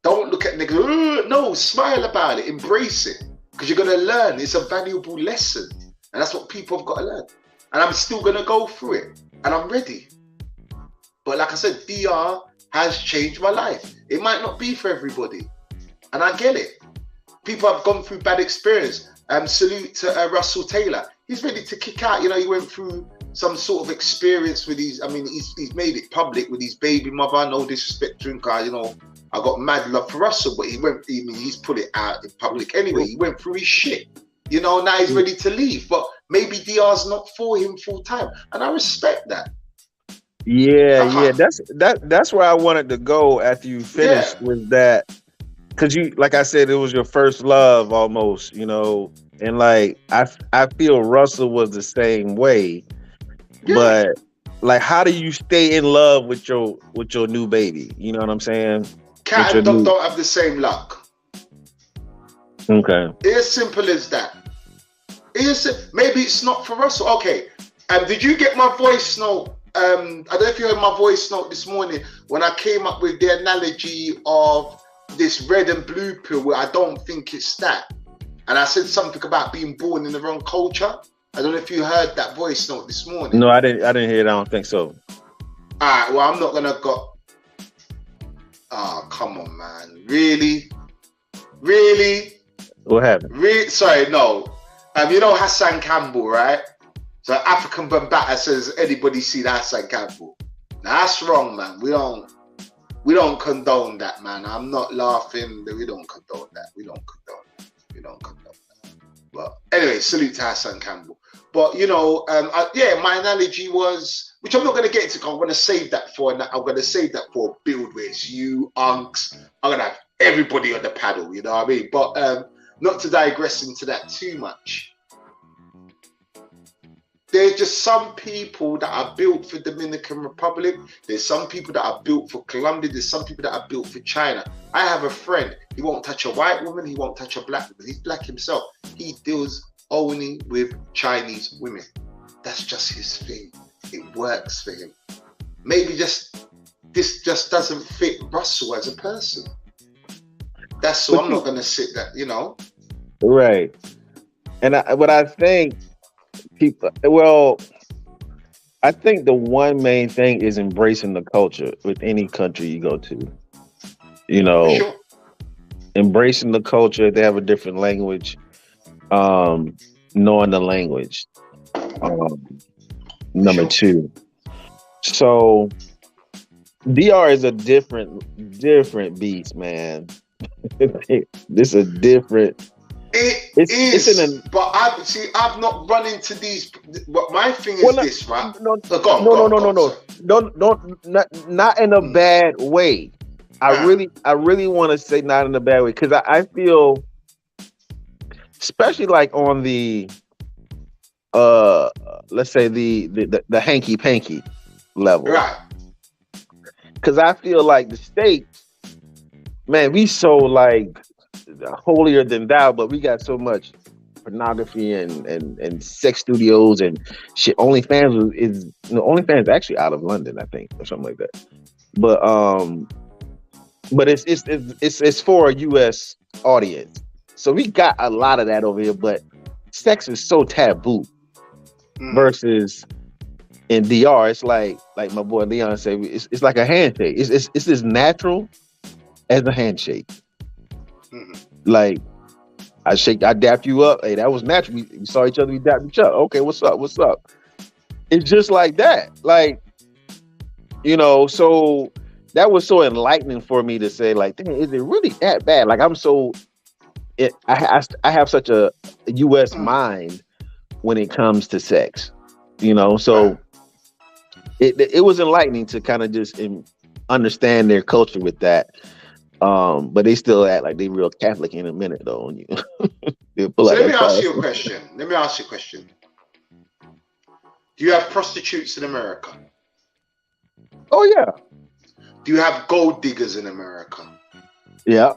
Don't look at negatives. No, smile about it. Embrace it. Because you're going to learn. It's a valuable lesson. And that's what people have got to learn. And I'm still going to go through it. And I'm ready. But like I said, VR has changed my life. It might not be for everybody. And I get it. People have gone through bad experience. Salute to Russell Taylor. He's ready to kick out. You know, he went through some sort of experience with his, he's made it public with his baby mother. No disrespect to him, guys. You know, I got mad love for Russell, but he's put it out in public anyway. He went through his shit. You know, now he's ready to leave. But maybe DR's not for him full time. And I respect that. Yeah, that's where I wanted to go after you finished with that, because you, like I said, it was your first love almost, you know, and like I feel Russell was the same way, but like, how do you stay in love with your new baby? You know what I'm saying? Cat and dog don't have the same luck. Okay, It's as simple as that. Maybe it's not for Russell. Okay, did you get my voice note? I don't know if you heard my voice note this morning when I came up with the analogy of this red and blue pill, where I don't think it's that. And I said something about being born in the wrong culture. I don't know if you heard that voice note this morning. No, I didn't hear it. I don't think so. All right, well, I'm not going to go. Oh, come on, man. Really? What happened? Sorry, no. You know Hassan Campbell, right? So African Bambata says, anybody see that Hassan Campbell? Now that's wrong, man. We don't condone that, man. I'm not laughing. We don't condone that. We don't condone that. But anyway, salute to Hassan Campbell. But you know, my analogy was, which I'm not going to get into. I'm going to save that for build where it's you, unks. I'm going to have everybody on the paddle. You know what I mean? But not to digress into that too much. There's just some people that are built for Dominican Republic. There's some people that are built for Colombia. There's some people that are built for China. I have a friend. He won't touch a white woman. He won't touch a black woman. He's black himself. He deals only with Chinese women. That's just his thing. It works for him. Maybe this just doesn't fit Russell as a person. That's so I'm not going to sit that, you know. Right. And I think people, well, I think the one main thing is embracing the culture with any country you go to. You know, Sure. embracing the culture. They have a different language. Knowing the language. Number Sure. two. So DR is a different beast, man. This is a different. But I've not run into these. But my thing is Well, this, right? No, Go on. not in a bad way. I really want to say not in a bad way, because I feel, especially like on the let's say the hanky panky level, Right. Because I feel like the States, man, we so like holier than thou, but we got so much pornography and sex studios and shit. OnlyFans is OnlyFans actually out of London, I think, or something like that. But it's for a US audience. So we got a lot of that over here, but sex is so taboo. Versus in DR, it's like my boy Leon said, it's like a handshake. It's as natural as a handshake. Like I dapped you up. Hey, that was natural. We saw each other. We dapped each other. Okay, what's up? What's up? It's just like that. Like, so that was so enlightening for me to say, like, dang, is it really that bad? Like, I have such a U.S. mind when it comes to sex, So it was enlightening to kind of just understand their culture with that. But they still act like they real Catholic in a minute, though. Let me ask you a question. Do you have prostitutes in America? Oh yeah. Do you have gold diggers in America? Yeah.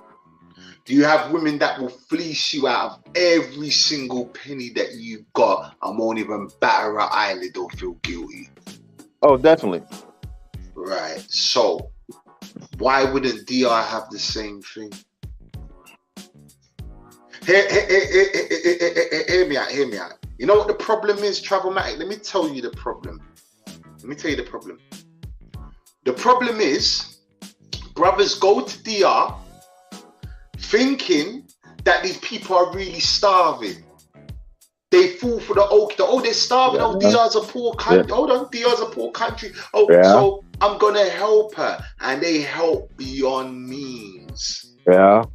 Do you have women that will fleece you out of every single penny that you've got and won't even batter her eyelid or feel guilty? Oh, definitely. Right. So why wouldn't DR have the same thing? Hear me out. You know what the problem is, Travelmatic? Let me tell you the problem. The problem is, brothers go to DR thinking that these people are really starving. They fall for they're starving. Oh, DR's a poor country. Yeah. Hold on, DR's a poor country. So I'm gonna help her, and they help beyond means. Yeah.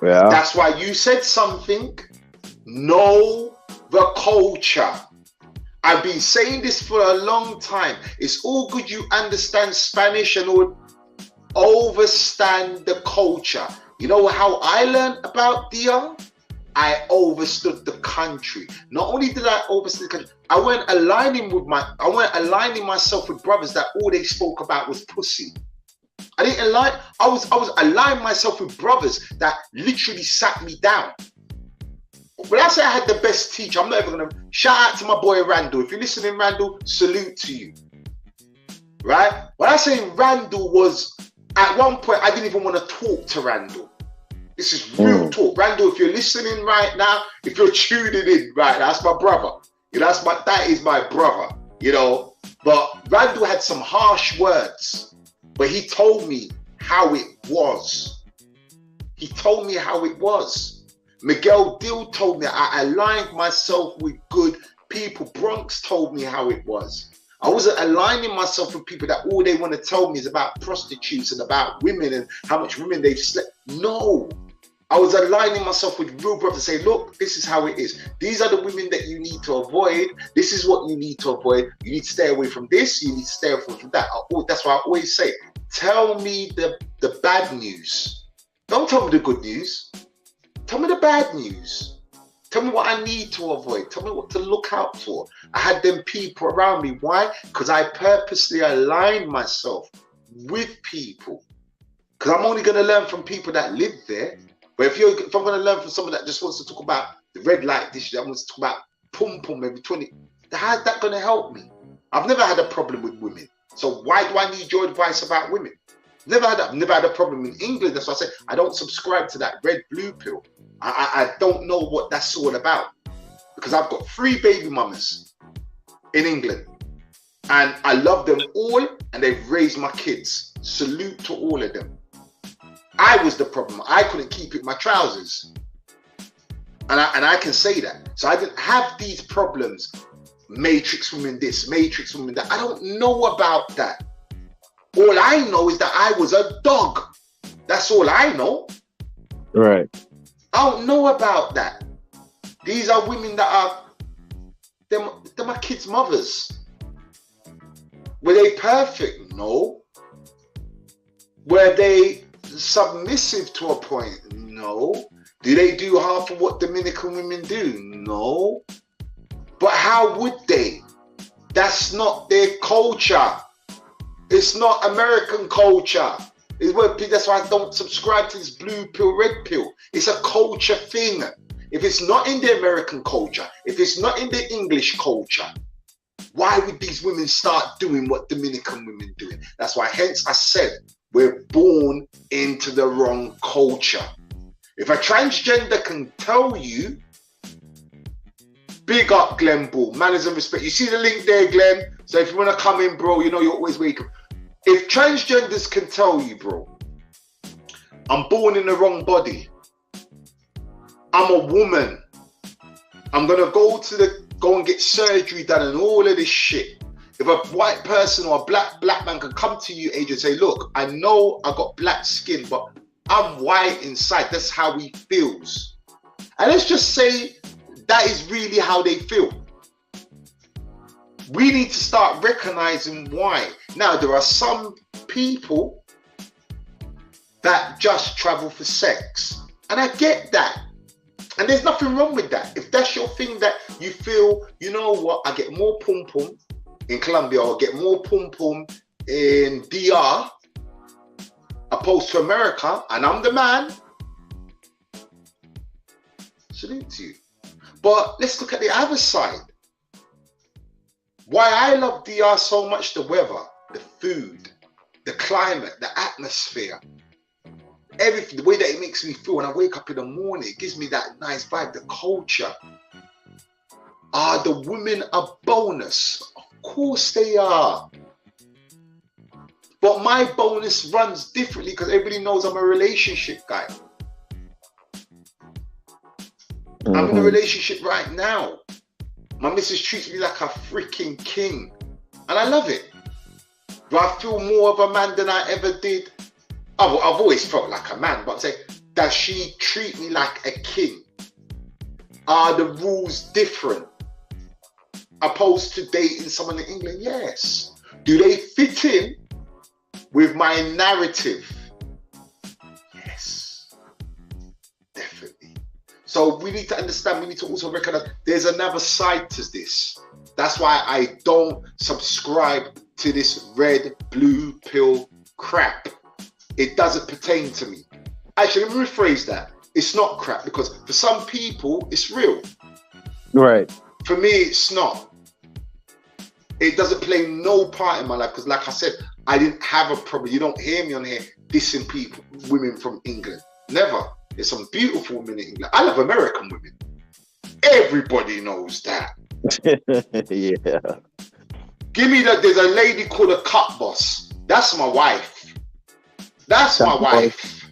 That's why you said something. Know the culture. I've been saying this for a long time. It's all good you understand Spanish and all, overstand the culture. You know how I learned about DR? I overstood the country. Not only did I overstood the country, I went aligning myself with brothers that all they spoke about was pussy. I was aligning myself with brothers that literally sat me down. When I say I had the best teacher, I'm not even gonna shout out to my boy Randall. If you're listening, Randall, salute to you. Right? When I say Randall was, at one point I didn't even want to talk to Randall. This is real talk. Randall, if you're listening right now, if you're tuning in right now, that's my brother. That is my brother, But Randall had some harsh words, but he told me how it was. Miguel Dill told me I aligned myself with good people. Bronx told me how it was. I wasn't aligning myself with people that all they want to tell me is about prostitutes and about women and how much women they've slept. No. I was aligning myself with real brothers to say, look, this is how it is. These are the women that you need to avoid. This is what you need to avoid. You need to stay away from this. You need to stay away from that. That's why I always say, tell me the bad news. Don't tell me the good news. Tell me the bad news. Tell me what I need to avoid. Tell me what to look out for. I had them people around me. Why? Because I purposely aligned myself with people. Because I'm only going to learn from people that live there. But if I'm going to learn from someone that just wants to talk about the red light dish, that wants to talk about pum pum every 20, how's that going to help me? I've never had a problem with women. So why do I need your advice about women? Never had a problem in England. That's why I say I don't subscribe to that red blue pill. I don't know what that's all about. Because I've got 3 baby mamas in England. And I love them all and they've raised my kids. Salute to all of them. I was the problem. I couldn't keep it in my trousers. And I can say that. So I didn't have these problems. Matrix women this, matrix women that. I don't know about that. All I know is that I was a dog. That's all I know. Right. I don't know about that. These are women that are, they're my kids' mothers. Were they perfect? No. Were they submissive to a point? No. Do they do half of what Dominican women do? No. But how would they? That's not their culture. It's not American culture. That's why I don't subscribe to this blue pill, red pill. It's a culture thing. If it's not in the American culture, if it's not in the English culture, why would these women start doing what Dominican women doing? That's why, hence I said, we're born into the wrong culture. If a transgender can tell you, big up Glenn Ball, manners and respect. You see the link there, Glenn? So if you want to come in, bro, you know you're always welcome. If transgenders can tell you, bro, I'm born in the wrong body. I'm a woman. I'm gonna go and get surgery done and all of this shit. If a white person or a black man can come to you, age, and say, look, I know I got black skin, but I'm white inside. That's how he feels. And let's just say that is really how they feel. We need to start recognizing why. Now, there are some people that just travel for sex. And I get that. And there's nothing wrong with that. If that's your thing that you feel, you know what, I get more pum pum in Colombia or get more pum pum in DR opposed to America, and I'm the man, salute to you. But let's look at the other side. Why I love DR so much: the weather, the food, the climate, the atmosphere, everything, the way that it makes me feel when I wake up in the morning. It gives me that nice vibe. The culture. Are the women a bonus? Of course they are. But my bonus runs differently because everybody knows I'm a relationship guy. I'm in a relationship right now. My missus treats me like a freaking king. And I love it. Do I feel more of a man than I ever did? I've always felt like a man, but I'm saying, does she treat me like a king? Are the rules different? Opposed to dating someone in England? Yes. Do they fit in with my narrative? Yes. Definitely. So we need to understand, we need to also recognize there's another side to this. That's why I don't subscribe to this red, blue pill crap. It doesn't pertain to me. Actually, let me rephrase that. It's not crap because for some people, it's real. Right. For me, it's not. It doesn't play no part in my life because, like I said, I didn't have a problem. You don't hear me on here dissing people, women from England. Never. There's some beautiful women in England. I love American women. Everybody knows that. Yeah. Give me that. There's a lady called a cut boss. That's my wife. That's my wife.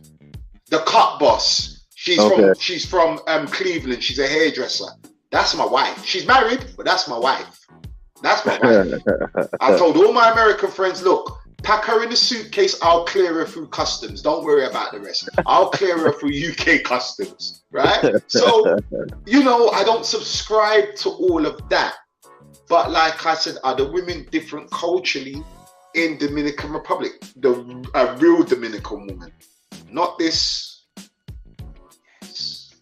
The cut boss. She's from Cleveland. She's a hairdresser. That's my wife. She's married, but that's my wife. That's my wife. I told all my American friends, look, pack her in a suitcase. I'll clear her through customs. Don't worry about the rest. I'll clear her through UK customs. Right? So, you know, I don't subscribe to all of that. But like I said, are the women different culturally in Dominican Republic? A real Dominican woman. Not this. Yes.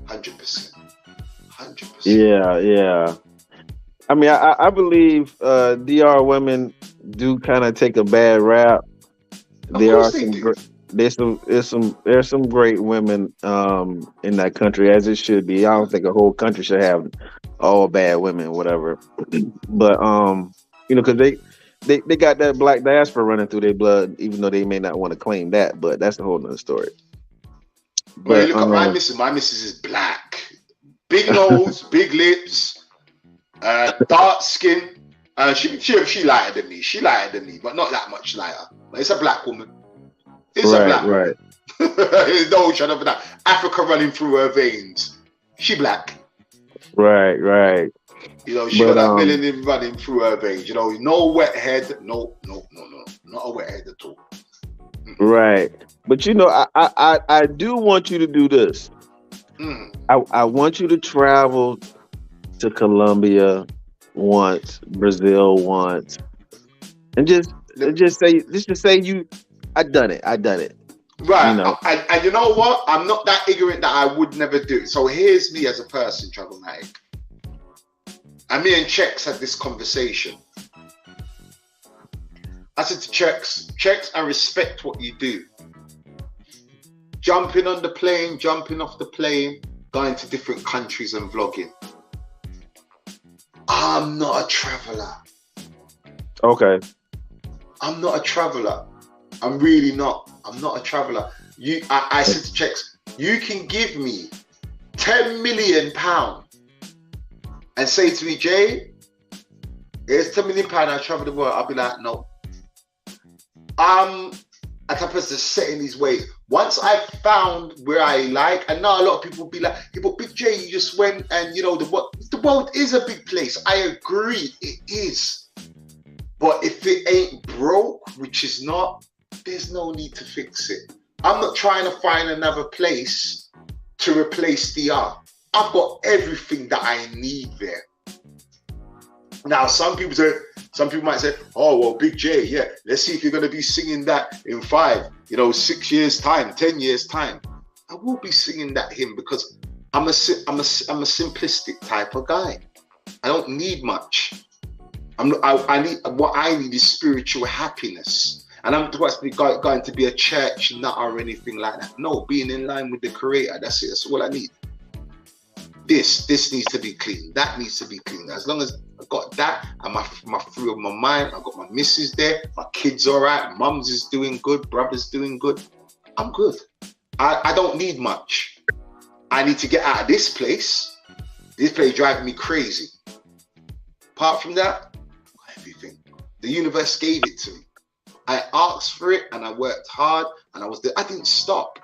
100%. 100%. Yeah. I mean, I believe DR women do kind of take a bad rap. There's some great women in that country, as it should be. I don't think a whole country should have all bad women, whatever. But you know, because they got that black diaspora running through their blood, even though they may not want to claim that. But that's a whole nother story. Well, look at my missus. My missus is black, big nose, big lips. Dark skin. She lighter than me. She lighter than me, but not that much lighter. But it's a black woman. It's a black right. woman. No shut up for that. Africa running through her veins. She black. Right. You know, she got that melanin running through her veins. You know, no wet head. No. Not a wet head at all. Right. But you know, I do want you to do this. I want you to travel to Colombia once, Brazil once, and just say I done it. Right. You know. And you know what? I'm not that ignorant that I would never do it. So here's me as a person, Troublematic. And me and Chex had this conversation. I said to Chex, I respect what you do. Jumping on the plane, jumping off the plane, going to different countries and vlogging. I'm not a traveler. Okay. I'm not a traveler. I'm really not. I'm not a traveler. I said to Chex, you can give me £10 million and say to me, Jay, here's £10 million, I travel the world. I'll be like, no. I'm a type of person set in his ways. Once I found where I like, and now a lot of people will be like, yeah, but Big J, you just went and you know, the world is a big place. I agree, it is. But if it ain't broke, which is not, there's no need to fix it. I'm not trying to find another place to replace DR. I've got everything that I need there. Now, some people might say, oh, well, Big J, yeah, let's see if you're going to be singing that in 6 years time, 10 years time. I will be singing that hymn because I'm a simplistic type of guy. I don't need much. I need is spiritual happiness. And I'm not going to be a church nut or anything like that. No, being in line with the Creator, that's it. That's all I need. This needs to be clean. That needs to be clean. As long as I got that, and my free of my mind, I got my missus there, my kids all right, mums is doing good, brother's doing good. I'm good. I don't need much. I need to get out of this place. This place driving me crazy. Apart from that, everything. The universe gave it to me. I asked for it and I worked hard and I was there. I didn't stop.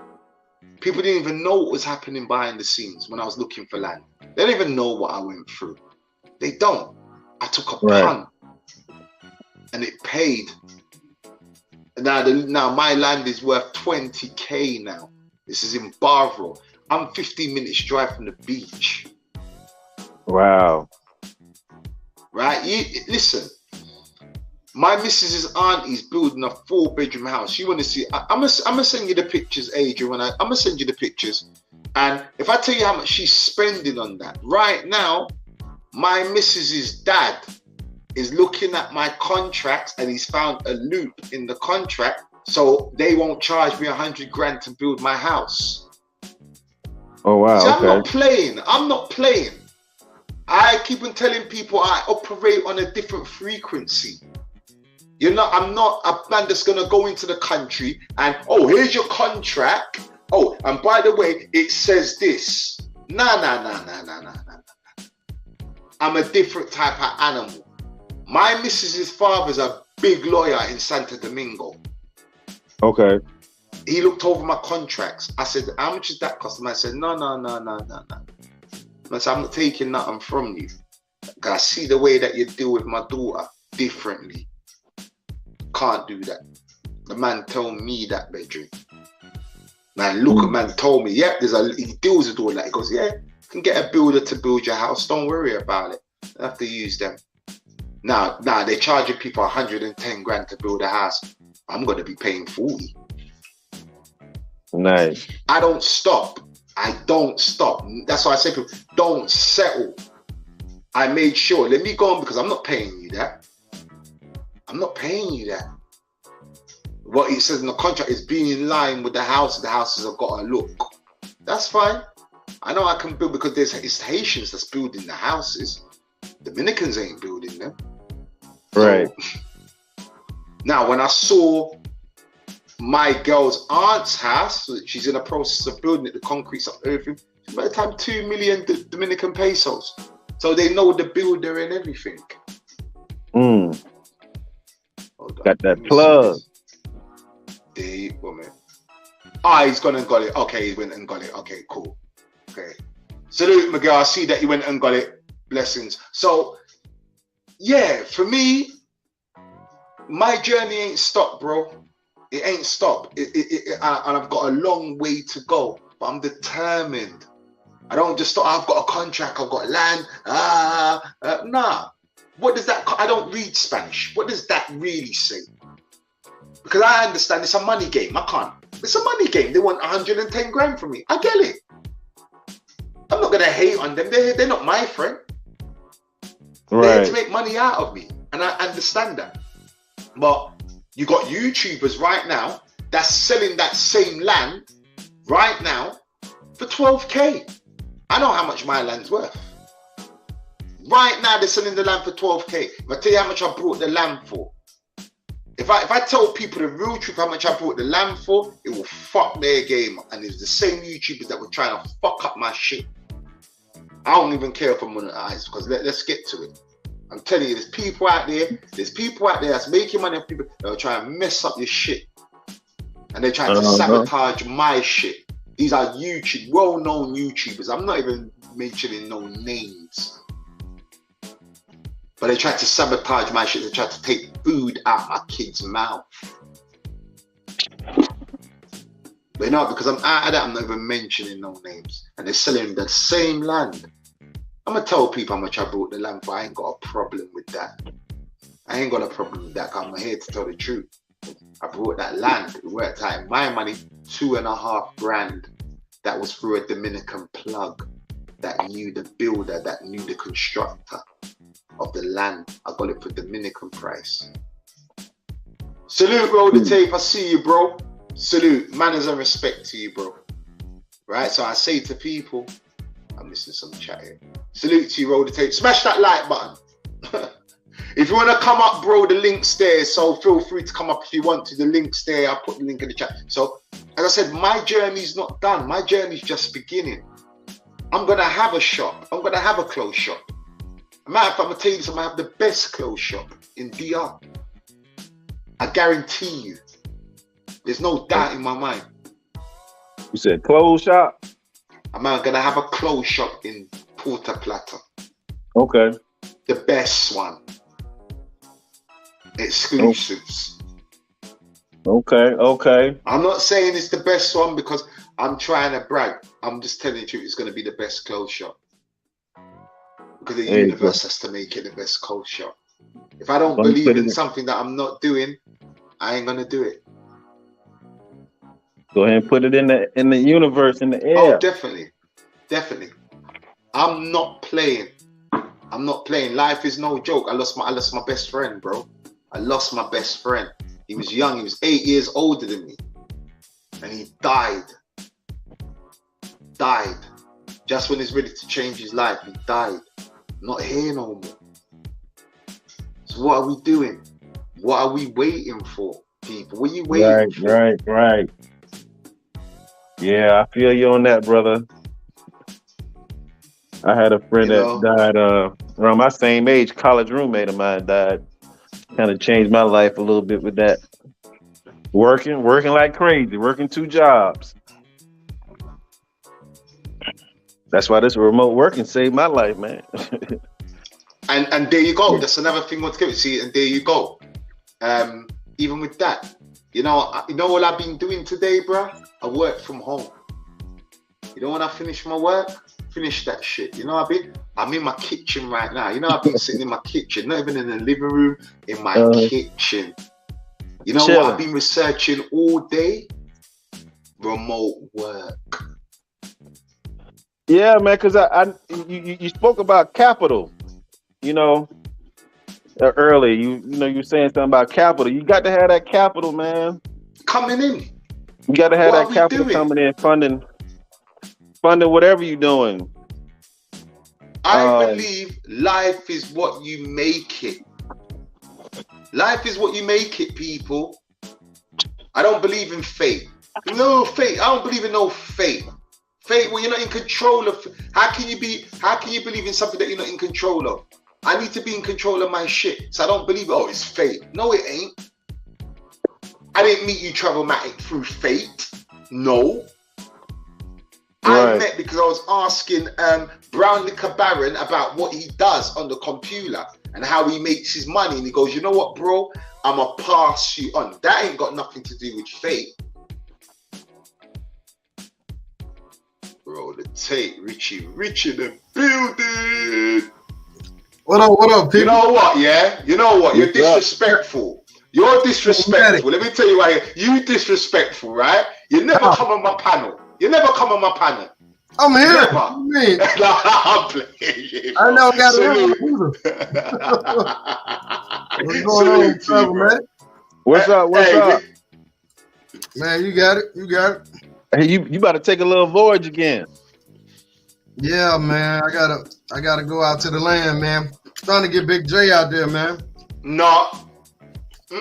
People didn't even know what was happening behind the scenes when I was looking for land. They don't even know what I went through. They don't. I took a punt and it paid. Now my land is worth 20k now. This is in Barrow. I'm 15 minutes drive from the beach. Wow. Right? Listen. My missus's auntie's building a 4-bedroom house. You want to see? I'm gonna send you the pictures, Adrian. I'm gonna send you the pictures. And if I tell you how much she's spending on that right now, my missus's dad is looking at my contracts and he's found a loop in the contract, so they won't charge me 100 grand to build my house. Oh wow! See, okay. I'm not playing. I keep on telling people I operate on a different frequency. I'm not a man that's gonna go into the country and, oh, here's your contract. Oh, and by the way, it says this. Nah. I'm a different type of animal. My missus's father's a big lawyer in Santo Domingo. Okay. He looked over my contracts. I said, how much is that cost? And I said, no. I said, I'm not taking nothing from you. Because I see the way that you deal with my daughter differently. Can't do that. The man told me that, bedroom. Man, look, a man told me, yeah, he deals with all that. He goes, yeah, you can get a builder to build your house. Don't worry about it. You have to use them. Now they're charging people 110 grand to build a house. I'm going to be paying 40. Nice. I don't stop. That's why I say to people, don't settle. I made sure, let me go on because I'm not paying you that. I'm not paying you that. What it says in the contract is being in line with the house. The houses have got a look. That's fine. I know I can build because it's Haitians that's building the houses. Dominicans ain't building them. Right. So, now, when I saw my girl's aunt's house, she's in the process of building it, the concrete's up, everything. By the time 2 million Dominican pesos. So they know the builder and everything. Got that plug. people, man. Ah, he's gone and got it. Okay, he went and got it. Okay, cool. Okay. Salute, Miguel. I see that you went and got it. Blessings. So, yeah, for me, my journey ain't stopped, bro. It ain't stopped. And I've got a long way to go, but I'm determined. I don't just stop. I've got a contract. I've got land. Nah. What does that? I don't read Spanish. What does that really say? Because I understand it's a money game. I can't. It's a money game. They want 110 grand from me. I get it. I'm not gonna hate on them. They're not my friend. Right. They're here to make money out of me, and I understand that. But you got YouTubers right now that's selling that same land right now for 12K. I know how much my land's worth. Right now they're selling the land for 12K. But I tell you how much I bought the land for. If I tell people the real truth, how much I bought the land for, it will fuck their game. And it's the same YouTubers that were trying to fuck up my shit. I don't even care if I'm monetized, because let's get to it. I'm telling you, there's people out there that's making money off people that are trying to mess up your shit. And they're trying to sabotage my shit. These are YouTube, well-known YouTubers. I'm not even mentioning no names. But they tried to sabotage my shit. They tried to take food out my kid's mouth. But no, because I'm out of that, I'm not even mentioning no names. And they're selling the same land. I'm going to tell people how much I bought the land for. I ain't got a problem with that. I ain't got a problem with that. I'm here to tell the truth. I bought that land. It worked out in my money, 2.5 grand. That was through a Dominican plug that knew the builder, that knew the constructor of the land. I got it for Dominican price. Salute, roll the tape. I see you, bro. Salute, manners and respect to you, bro. Right, so I say to people, I'm listening to some chat here. Salute to you, roll the tape. Smash that like button. If you want to come up, bro, the link's there. So feel free to come up if you want to. The link's there. I'll put the link in the chat. So, as I said, my journey's not done. My journey's just beginning. I'm going to have a shop. I'm going to have a clothes shop. As a matter of fact, I'm going to tell you this. I'm going to have the best clothes shop in DR. I guarantee you. There's no doubt in my mind. You said clothes shop? I'm going to have a clothes shop in Puerto Plata. Okay. The best one. Exclusives. Okay. I'm not saying it's the best one because I'm trying to brag. I'm just telling you it's going to be the best clothes shop. Because the universe has to make it the best clothes shop. If I don't believe in something that I'm not doing, I ain't going to do it. Go ahead and put it in the universe, in the air. Oh, definitely. I'm not playing. Life is no joke. I lost my best friend, bro. I lost my best friend. He was young. He was 8 years older than me. And he died. Just when he's ready to change his life, he died. Not here no more. So what are we doing? What are we waiting for, people? What are you waiting for? Right. Yeah, I feel you on that, brother. I had a friend that died around my same age. College roommate of mine died. Kind of changed my life a little bit with that. Working like crazy, working 2 jobs. That's why this remote working saved my life, man. and there you go. That's another thing I want to see. And there you go. Even with that, you know what I've been doing today, bro? I work from home. You know when I finish my work, finish that shit. You know I'm in my kitchen right now. You know I've been sitting in my kitchen, not even in the living room, in my kitchen. You know what I've been researching all day? Remote work. Yeah, man, because you spoke about capital, earlier. You were saying something about capital. You got to have that capital, man. Coming in. You got to have that capital coming in, funding whatever you're doing. I believe life is what you make it. Life is what you make it, people. I don't believe in fate. No fate. I don't believe in no fate. Fate, well, you're not in control of. How can you believe in something that you're not in control of? I need to be in control of my shit. So I don't believe, it's fate. No, it ain't. I didn't meet you, Travelmatic, through fate. No. Right. I met because I was asking Brown Liquor Baron about what he does on the computer and how he makes his money. And he goes, you know what, bro? I'ma pass you on. That ain't got nothing to do with fate. Bro, the tape, Richie Rich in the building. What up, people? You know what, yeah? You know what? You're disrespectful. You're disrespectful. Let me tell you why. You disrespectful, right? You never come on my panel. You never come on my panel. I'm here. Never. What you mean? Nah, I'm playing. I know got Salute. What's going on, Trevor, man? What's up? What's Hey, up? Man, you got it. You got it. Hey, you about to take a little voyage again. Yeah, man. I gotta go out to the land, man. Trying to get Big J out there, man. No.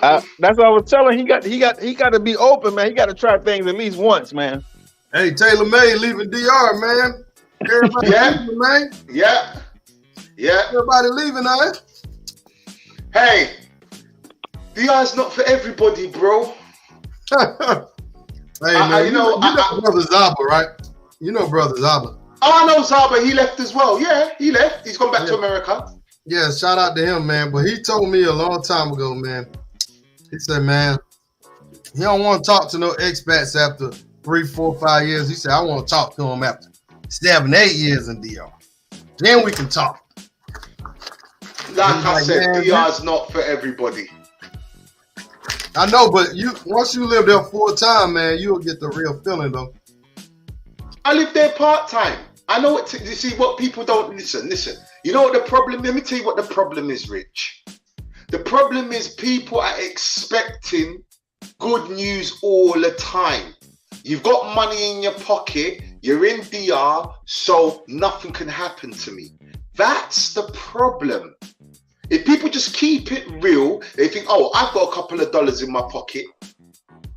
That's what I was telling. He got to be open, man. He got to try things at least once, man. Hey, Taylor May leaving DR, man. Everybody leaving, man. Yeah. Everybody leaving, huh? Hey, DR's not for everybody, bro. Hey, man. You know Brother Zaba, right? You know Brother Zaba. Oh, I know Zaba. He left as well. Yeah, he left. He's gone back to America. Yeah, shout out to him, man. But he told me a long time ago, man. He said, man, he don't want to talk to no expats after 3, 4, 5 years. He said, I want to talk to him after 7, 8 years in DR. Then we can talk. Like I said, DR's not for everybody. I know, but once you live there full time, man, you'll get the real feeling, though. I live there part time. I know what you see. What people don't listen. You know what the problem? Let me tell you what the problem is, Rich. The problem is people are expecting good news all the time. You've got money in your pocket. You're in DR, so nothing can happen to me. That's the problem. If people just keep it real, they think, oh, I've got a couple of dollars in my pocket.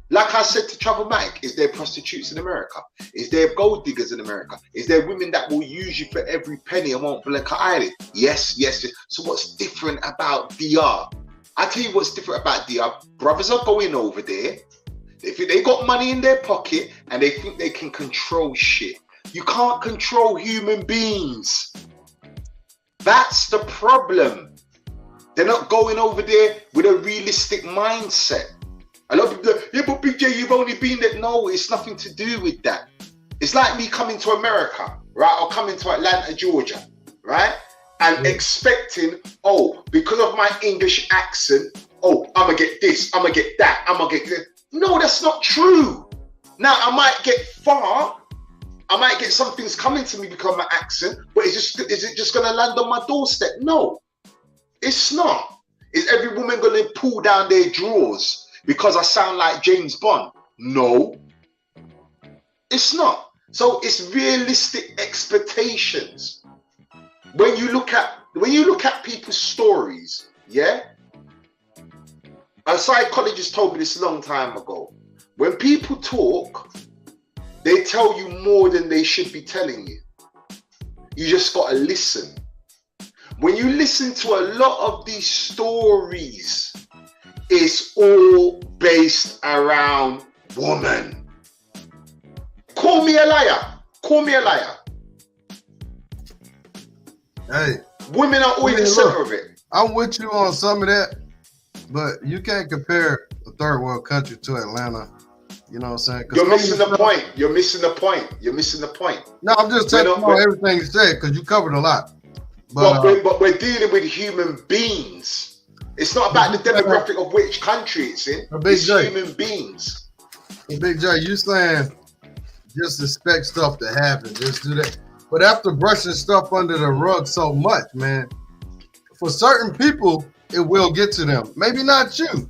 Like I said to Travelmatic, is there prostitutes in America? Is there gold diggers in America? Is there women that will use you for every penny and won't blink an eyelid? Yes. So what's different about DR? I tell you what's different about DR. Brothers are going over there. They think they got money in their pocket and they think they can control shit. You can't control human beings. That's the problem. They're not going over there with a realistic mindset. A lot of people go, yeah, but BJ, you've only been there. No, it's nothing to do with that. It's like me coming to America, right? Or coming to Atlanta, Georgia, right? And expecting, oh, because of my English accent, oh, I'm going to get this, I'm going to get that, I'm going to get this. No, that's not true. Now, I might get far. I might get some things coming to me because of my accent, but is it just going to land on my doorstep? No, it's not. Is every woman going to pull down their drawers because I sound like James Bond? No, it's not. So it's realistic expectations. When you look at people's stories, yeah. A psychologist told me this a long time ago. When people talk, they tell you more than they should be telling you. You just gotta listen. When you listen to a lot of these stories, it's all based around woman. Call me a liar. Call me a liar. Hey, women are always the center of it. I'm with you on some of that, but you can't compare a third world country to Atlanta. You know what I'm saying? You're missing the point. You're missing the point. You're missing the point. No, I'm just telling you everything you said because you covered a lot. But we're dealing with human beings. It's not about the demographic of which country it's in. It's human beings. Big J, you saying just expect stuff to happen. Just do that. But after brushing stuff under the rug so much, man, for certain people, it will get to them. Maybe not you.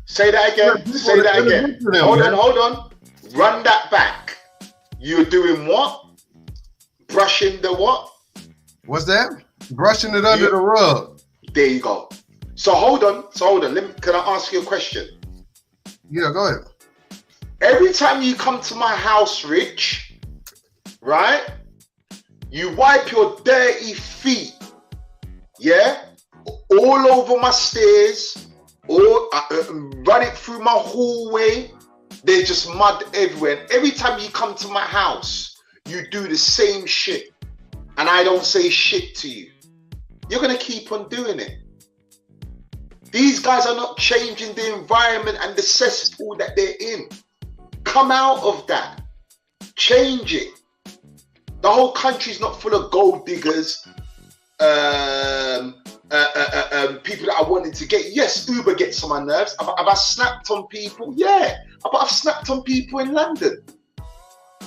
Say that again. Say that again. Hold on. Run that back. You're doing what? Brushing the what? What's that? Brushing it under the rug. There you go. So hold on. Can I ask you a question? Yeah, go ahead. Every time you come to my house, Rich, right? You wipe your dirty feet, yeah? All over my stairs, or run it through my hallway. There's just mud everywhere. And every time you come to my house, you do the same shit. And I don't say shit to you. You're going to keep on doing it. These guys are not changing the environment and the cesspool that they're in. Come out of that. Change it. The whole country's not full of gold diggers, people that I wanted to get. Yes, Uber gets on my nerves. Have I snapped on people? Yeah, but I've snapped on people in London.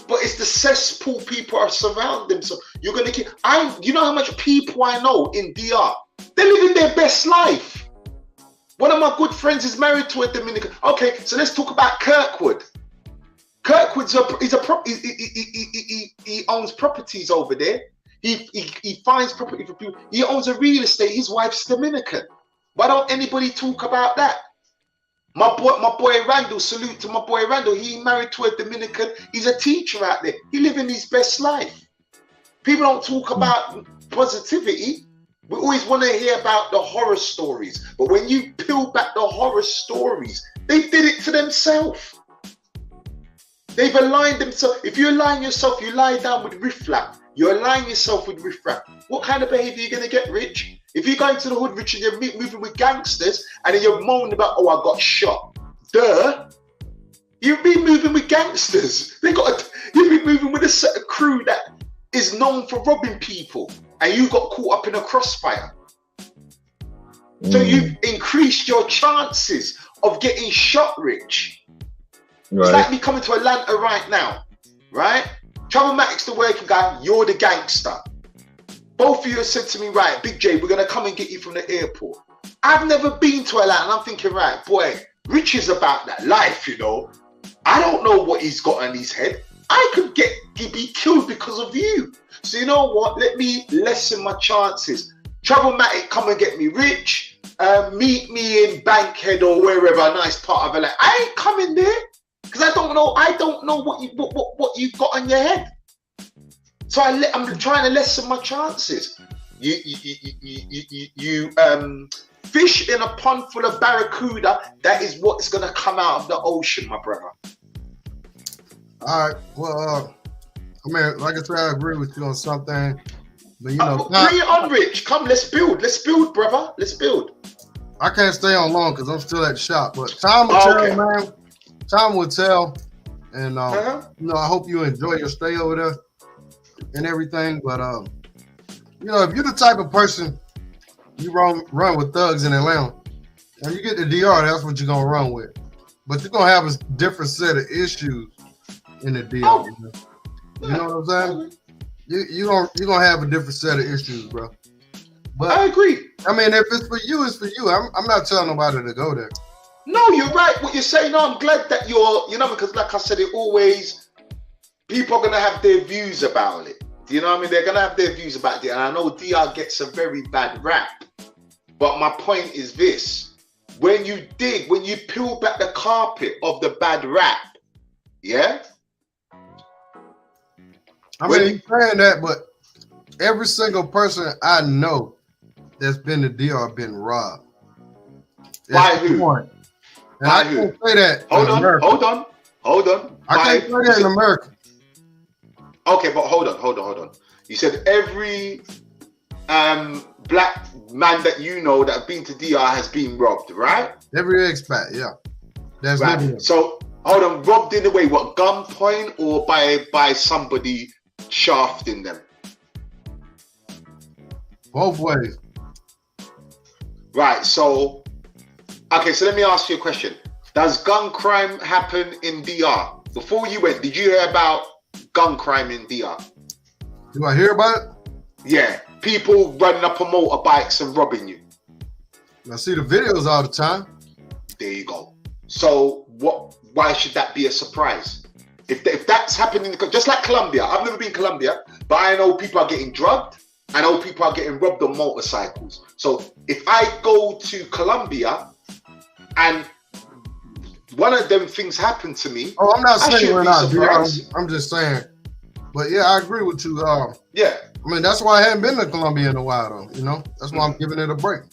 But it's the cesspool people are surrounding them. So you're gonna keep. You know how much people I know in DR? They're living their best life. One of my good friends is married to a Dominican. Okay, so let's talk about Kirkwood. Kirkwood's he owns properties over there. He finds property for people. He owns a real estate. His wife's Dominican. Why don't anybody talk about that? My boy Randall, salute to my boy Randall. He married to a Dominican. He's a teacher out there. He living his best life. People don't talk about positivity. We always want to hear about the horror stories. But when you peel back the horror stories, they did it to themselves. They've aligned themselves. If you align yourself, you lie down with riffraff. You align yourself with riffraff. What kind of behavior are you going to get, Rich? If you go into the hood, Rich, and you're moving with gangsters, and then you're moaning about, oh, I got shot. Duh. You've been moving with gangsters. You've been moving with a set of crew that is known for robbing people, and you got caught up in a crossfire. So you've increased your chances of getting shot, Rich. Right. It's like me coming to Atlanta right now, right? Troublematic's the working guy, you're the gangster. Both of you have said to me, right, Big J, we're going to come and get you from the airport. I've never been to Atlanta, and I'm thinking, right, boy, Rich is about that life, you know. I don't know what he's got on his head. I could be killed because of you. So you know what? Let me lessen my chances. Troublematic, come and get me. Rich, meet me in Bankhead or wherever, a nice part of Atlanta. I ain't coming there. Because I don't know what you've got on your head. So I'm trying to lessen my chances. You fish in a pond full of barracuda. That is what's going to come out of the ocean, my brother. All right. Well, I mean, like I said, I agree with you on something. But you know, bring it on, Rich. Come, let's build. Let's build, brother. Let's build. I can't stay on long because I'm still at the shop. But time will tell, man. Time will tell, and you know, I hope you enjoy your stay over there and everything. But you know, if you're the type of person you run with thugs in Atlanta, and you get to DR, that's what you're gonna run with. But you're gonna have a different set of issues in the DR. You know what I'm saying? You're gonna have a different set of issues, bro. But I agree. I mean, if it's for you, it's for you. I'm not telling nobody to go there. No, you're right. What you're saying, no, I'm glad that because like I said, people are going to have their views about it. Do you know what I mean? They're going to have their views about it. And I know DR gets a very bad rap. But my point is this. When you peel back the carpet of the bad rap, yeah? I mean, you're saying that, but every single person I know that's been to DR been robbed. By who? And I can't say that. Hold on. I can't say that in America. Okay, but hold on. You said every black man that you know that have been to DR has been robbed, right? Every expat, yeah. That's right. So hold on, robbed in a way, what, gunpoint or by somebody shafting them? Both ways. Right, so okay, so let me ask you a question. Does gun crime happen in DR? Before you went, did you hear about gun crime in DR? Do I hear about it? Yeah, people running up on motorbikes and robbing you. I see the videos all the time. There you go. So why should that be a surprise? If that's happening, just like Colombia, I've never been to Colombia, but I know people are getting drugged. I know people are getting robbed on motorcycles. So if I go to Colombia and one of them things happened to me. Oh, I'm not saying we're not DR. I'm just saying. But yeah, I agree with you. Yeah. I mean, that's why I haven't been to Colombia in a while, though. You know, that's why I'm giving it a break.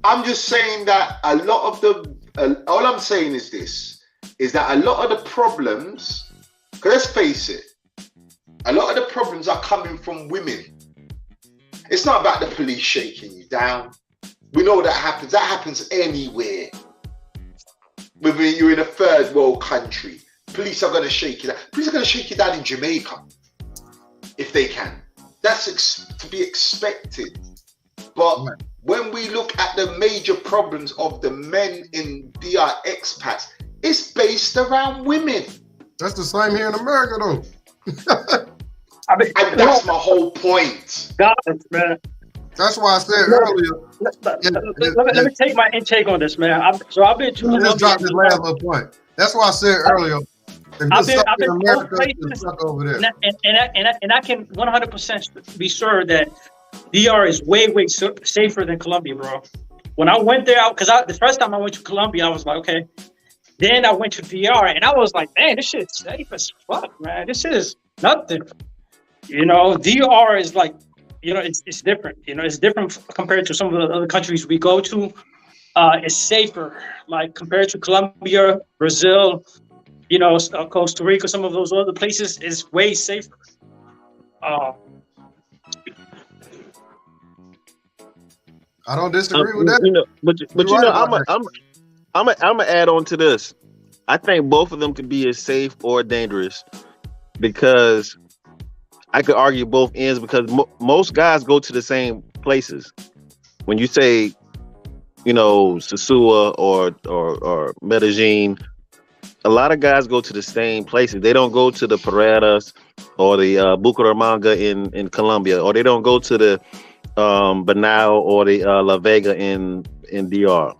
I'm just saying that a lot of the, all I'm saying is this, is that a lot of the problems, because let's face it, a lot of the problems are coming from women. It's not about the police shaking you down. We know that happens. That happens anywhere. Whether you're in a third world country, police are going to shake you down. Police are going to shake you down in Jamaica, if they can. That's to be expected. But when we look at the major problems of the men in DR expats, it's based around women. That's the same here in America, though. And that's my whole point. God, man. That's why I said earlier. Let me take my intake on this, man. I've been to Just drop this last little point. That's why I said earlier. I've been in America, places, stuck over there. and I can 100% be sure that DR is way safer than Colombia, bro. When I went there, because the first time I went to Colombia, I was like, okay. Then I went to DR, and I was like, man, this shit's safe as fuck, man. This is nothing. You know, DR is like, you know, it's different. You know, it's different compared to some of the other countries we go to. It's safer, like compared to Colombia, Brazil, you know, Costa Rica, some of those other places is way safer. I don't disagree with that. You know, but you know, I'm gonna add on to this. I think both of them could be as safe or dangerous because I could argue both ends because most guys go to the same places. When you say, you know, Sosua or Medellin, a lot of guys go to the same places. They don't go to the Paredes or the Bucaramanga in Colombia, or they don't go to the Banao or the La Vega in DR.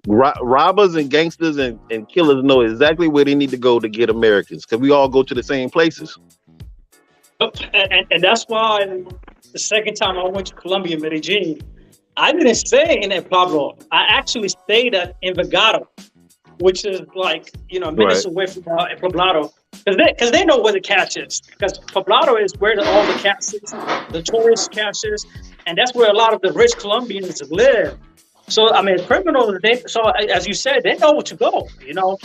Robbers and gangsters and killers know exactly where they need to go to get Americans because we all go to the same places. And that's why the second time I went to Colombia, Medellin, I didn't stay in El Pablo. I actually stayed at Envigado, which is like, you know, minutes away from El Poblado. Because they know where the cash is. Because Poblado is where all the cash is, the tourist cash is, and that's where a lot of the rich Colombians live. So, I mean, criminals, as you said, they know where to go, you know?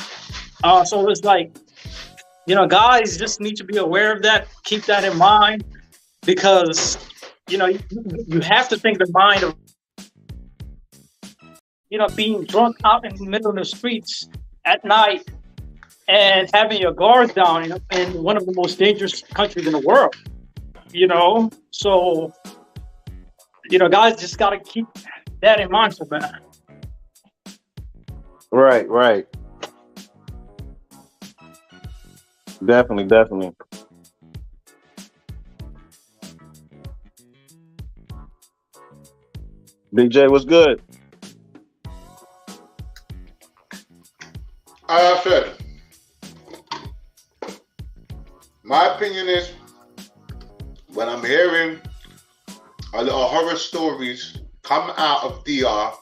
So it's like, you know, guys just need to be aware of that, keep that in mind, because, you know, you have to think the mind of, you know, being drunk out in the middle of the streets at night and having your guard down in one of the most dangerous countries in the world, you know? So, you know, guys just got to keep that in mind for that. Right. Definitely. Big J, what's good? I said, my opinion is, when I'm hearing a lot of horror stories come out of DR,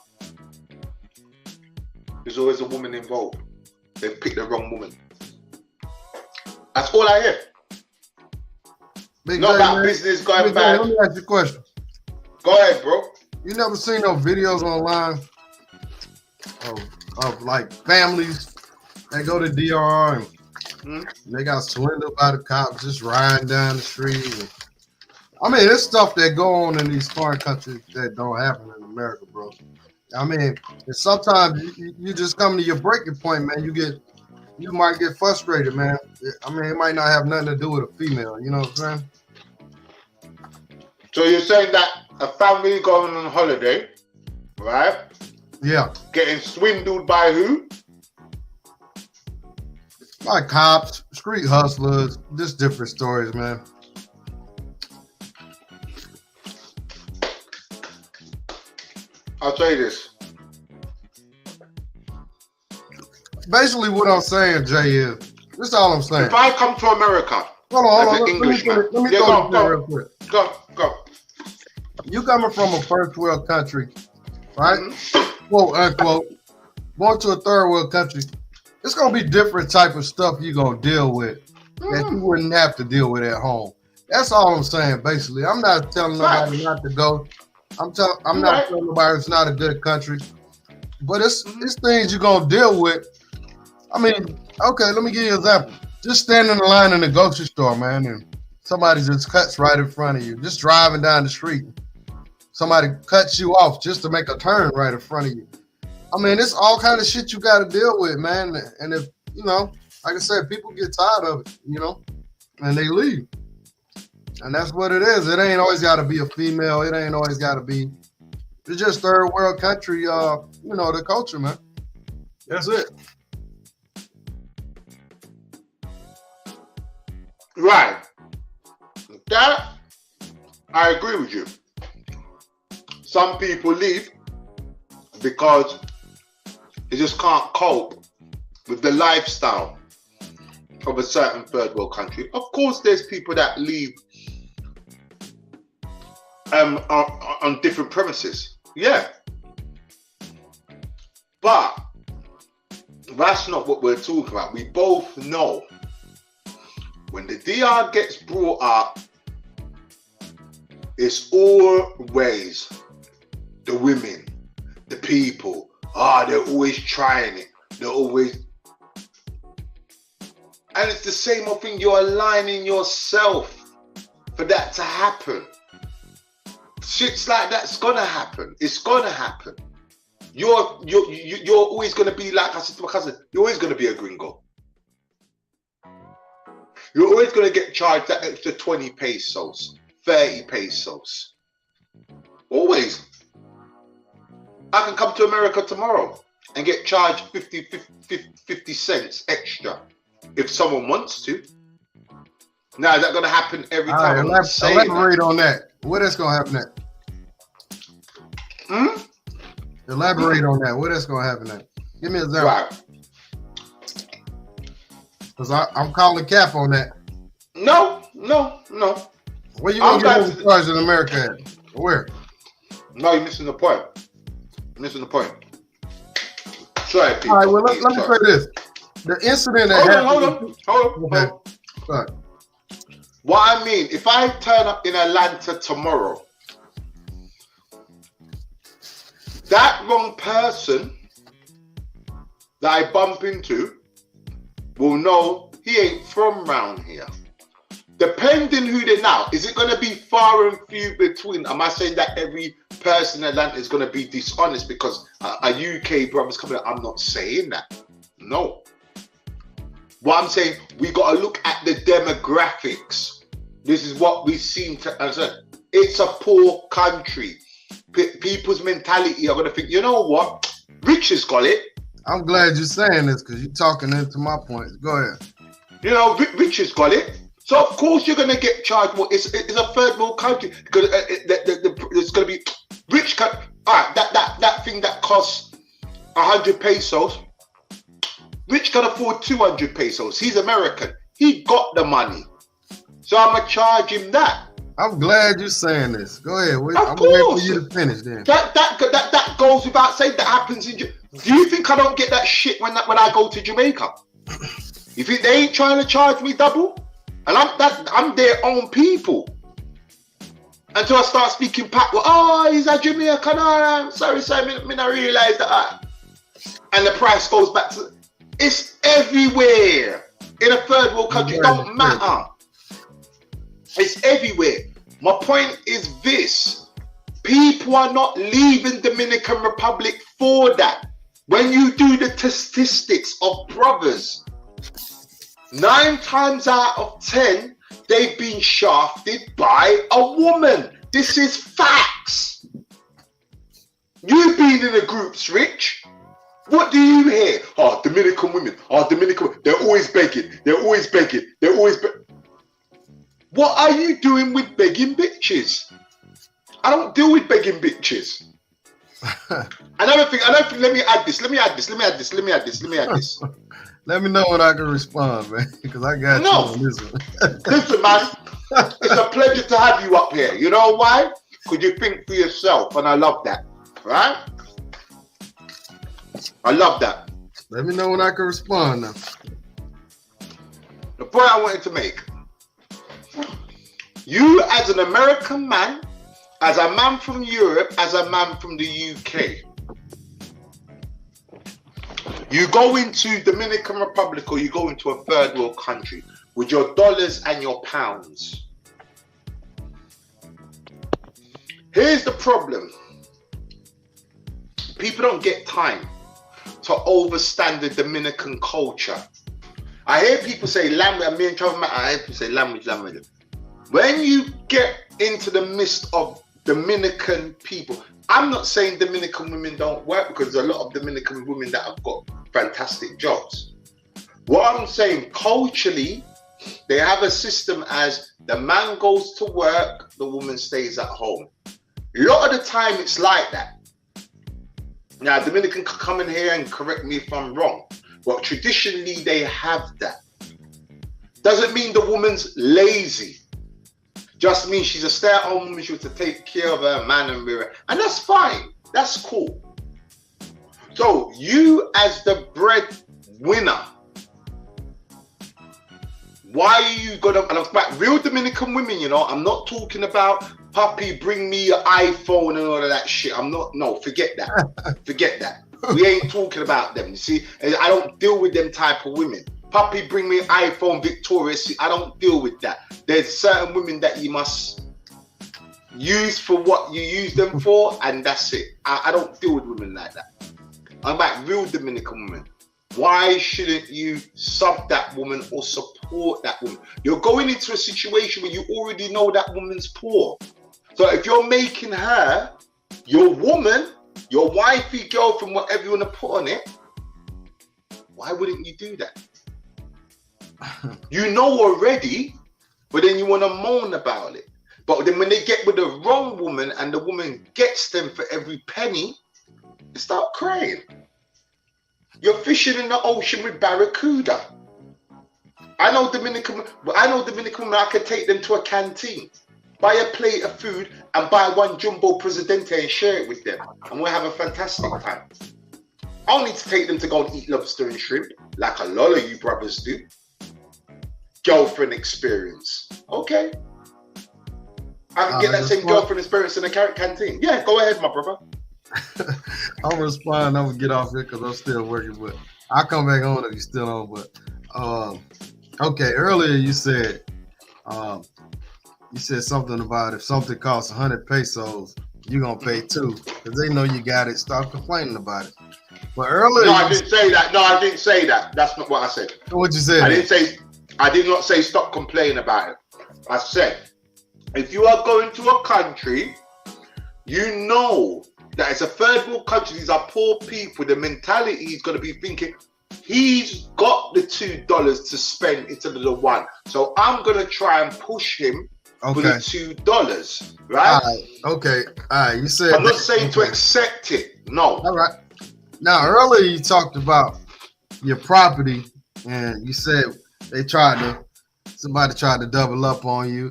there's always a woman involved. They've picked the wrong woman. That's all I hear. Big Not J, about man. business going Big J, bad. let me ask you a question. Go ahead, bro. You never seen no videos online of like families that go to DR and they got swindled by the cops just riding down the street? And, I mean, it's stuff that go on in these foreign countries that don't happen in America, bro. I mean, and sometimes you just come to your breaking point, man. You might get frustrated, man. I mean, it might not have nothing to do with a female. You know what I'm saying? So you're saying that a family going on holiday, right? Yeah. Getting swindled by who? Like cops, street hustlers, just different stories, man. I'll tell you this. Basically, what I'm saying, Jay, is this is all I'm saying. If I come to America Hold on. as an Englishman, Let me yeah, throw this in go. real quick. Go. You coming from a first world country, right? Quote unquote, going to a third world country, it's gonna be different type of stuff you're gonna deal with that you wouldn't have to deal with at home. That's all I'm saying, basically. I'm not telling nobody not to go I'm not telling nobody it's not a good country, but it's things you're gonna deal with. I mean, okay, let me give you an example. Just standing in line in the grocery store, man, and somebody just cuts right in front of you. Just driving down the street, somebody cuts you off just to make a turn right in front of you. I mean, it's all kind of shit you got to deal with, man. And if, you know, like I said, people get tired of it, you know, and they leave. And that's what it is. It ain't always got to be a female. It ain't always got to be. It's just third world country, you know, the culture, man. That's it. Right. That, I agree with you. Some people leave because they just can't cope with the lifestyle of a certain third world country. Of course, there's people that leave on different premises. Yeah. But that's not what we're talking about. We both know when the DR gets brought up, it's always the women, the people. They're always trying it. They're always... And it's the same old thing. You're aligning yourself for that to happen. Shit's like that's gonna happen. It's gonna happen. You're always gonna be, like I said to my cousin, you're always gonna be a gringo. You're always gonna get charged that extra 20 pesos, 30 pesos. Always. I can come to America tomorrow and get charged 50 cents extra if someone wants to. Now, is that going to happen every time? Elaborate on that. What is going to happen at? Elaborate on that. What is going to happen at? Give me an example. Right. Because I'm calling cap on that. No. Where you going to get overcharged in America at? Where? No, you're missing the point. Sorry, people. All right, well, let me say this. The incident that happened... Hold on. Okay. What I mean, if I turn up in Atlanta tomorrow, that wrong person that I bump into will know he ain't from round here. Depending who they now, is it going to be far and few between? Am I saying that every person in Atlanta is going to be dishonest because a UK brother's coming out? I'm not saying that. No. What I'm saying, we got to look at the demographics. This is what we seem to answer. It's a poor country. People's mentality are going to think, you know what? Rich has got it. I'm glad you're saying this because you're talking into my points. Go ahead. You know, Rich has got it. So of course you're gonna get charged more. It's a third world country because it's gonna be rich. All right, that thing that costs 100 pesos. Rich can afford 200 pesos. He's American. He got the money, so I'm gonna charge him that. I'm glad you're saying this. Go ahead. I'm waiting for you to finish. Then that goes without saying. That happens in. Do you think I don't get that shit when I go to Jamaica? You think they ain't trying to charge me double? And I'm their own people. Until I start speaking back, well, he's a Jamaican. Sorry, me not realize that. And the price goes back to, it's everywhere. In a third world country, it don't matter. It's everywhere. My point is this. People are not leaving Dominican Republic for that. When you do the statistics of brothers, 9 times out of 10, they've been shafted by a woman. This is facts. You've been in the groups, Rich. What do you hear? Dominican women. They're always begging. What are you doing with begging bitches? I don't deal with begging bitches. Another thing, let me add this. Let me know when I can respond, man, because I got you on this one. Listen, man, it's a pleasure to have you up here. You know why? Because you think for yourself, and I love that, right? I love that. Let me know when I can respond now. The point I wanted to make, you as an American man, as a man from Europe, as a man from the UK, you go into Dominican Republic or you go into a third world country with your dollars and your pounds. Here's the problem. People don't get time to understand the Dominican culture. I hear people say language, me and Trevor, I hear people say language. When you get into the midst of Dominican people, I'm not saying Dominican women don't work, because there's a lot of Dominican women that have got fantastic jobs. What I'm saying, culturally, they have a system as the man goes to work, the woman stays at home. A lot of the time it's like that. Now, Dominican can come in here and correct me if I'm wrong, but traditionally they have that. Doesn't mean the woman's lazy. Just means she's a stay-at-home woman. She has to take care of her man and mirror, and that's fine. That's cool. So you, as the breadwinner, why are you gonna? And I'm about real Dominican women, you know. I'm not talking about puppy, bring me your iPhone and all of that shit. I'm not. No, forget that. Forget that. We ain't talking about them. You see, I don't deal with them type of women. Puppy, bring me iPhone, Victoria. See, I don't deal with that. There's certain women that you must use for what you use them for, and that's it. I don't deal with women like that. I'm about real Dominican women. Why shouldn't you sub that woman or support that woman? You're going into a situation where you already know that woman's poor. So if you're making her your woman, your wifey, girlfriend, whatever you want to put on it, why wouldn't you do that? You know already, but then you want to moan about it. But then when they get with the wrong woman and the woman gets them for every penny, they start crying. You're fishing in the ocean with barracuda. I know Dominican women, I can take them to a canteen, buy a plate of food and buy one jumbo presidente and share it with them. And we'll have a fantastic time. I don't need to take them to go and eat lobster and shrimp like a lot of you brothers do. Girlfriend experience. Okay. I can get that same girlfriend experience in a canteen. Yeah, go ahead, my brother. I'm responding. I'm gonna get off here because I'm still working, but I'll come back on if you're still on. But okay, earlier you said something about if something costs 100 pesos, you're gonna pay 2 because they know you got it. Stop complaining about it. But earlier, no, I didn't say that. No, I didn't say that. That's not what I said. What you said? I did not say stop complaining about it. I said if you are going to a country, you know that it's a third world country, these are poor people, the mentality is going to be thinking, he's got the $2 to spend instead of the 1. So I'm going to try and push him for the $2, right? All right. Okay. All right. You said I'm not saying to accept it. No. All right. Now, earlier you talked about your property and you said somebody tried to double up on you.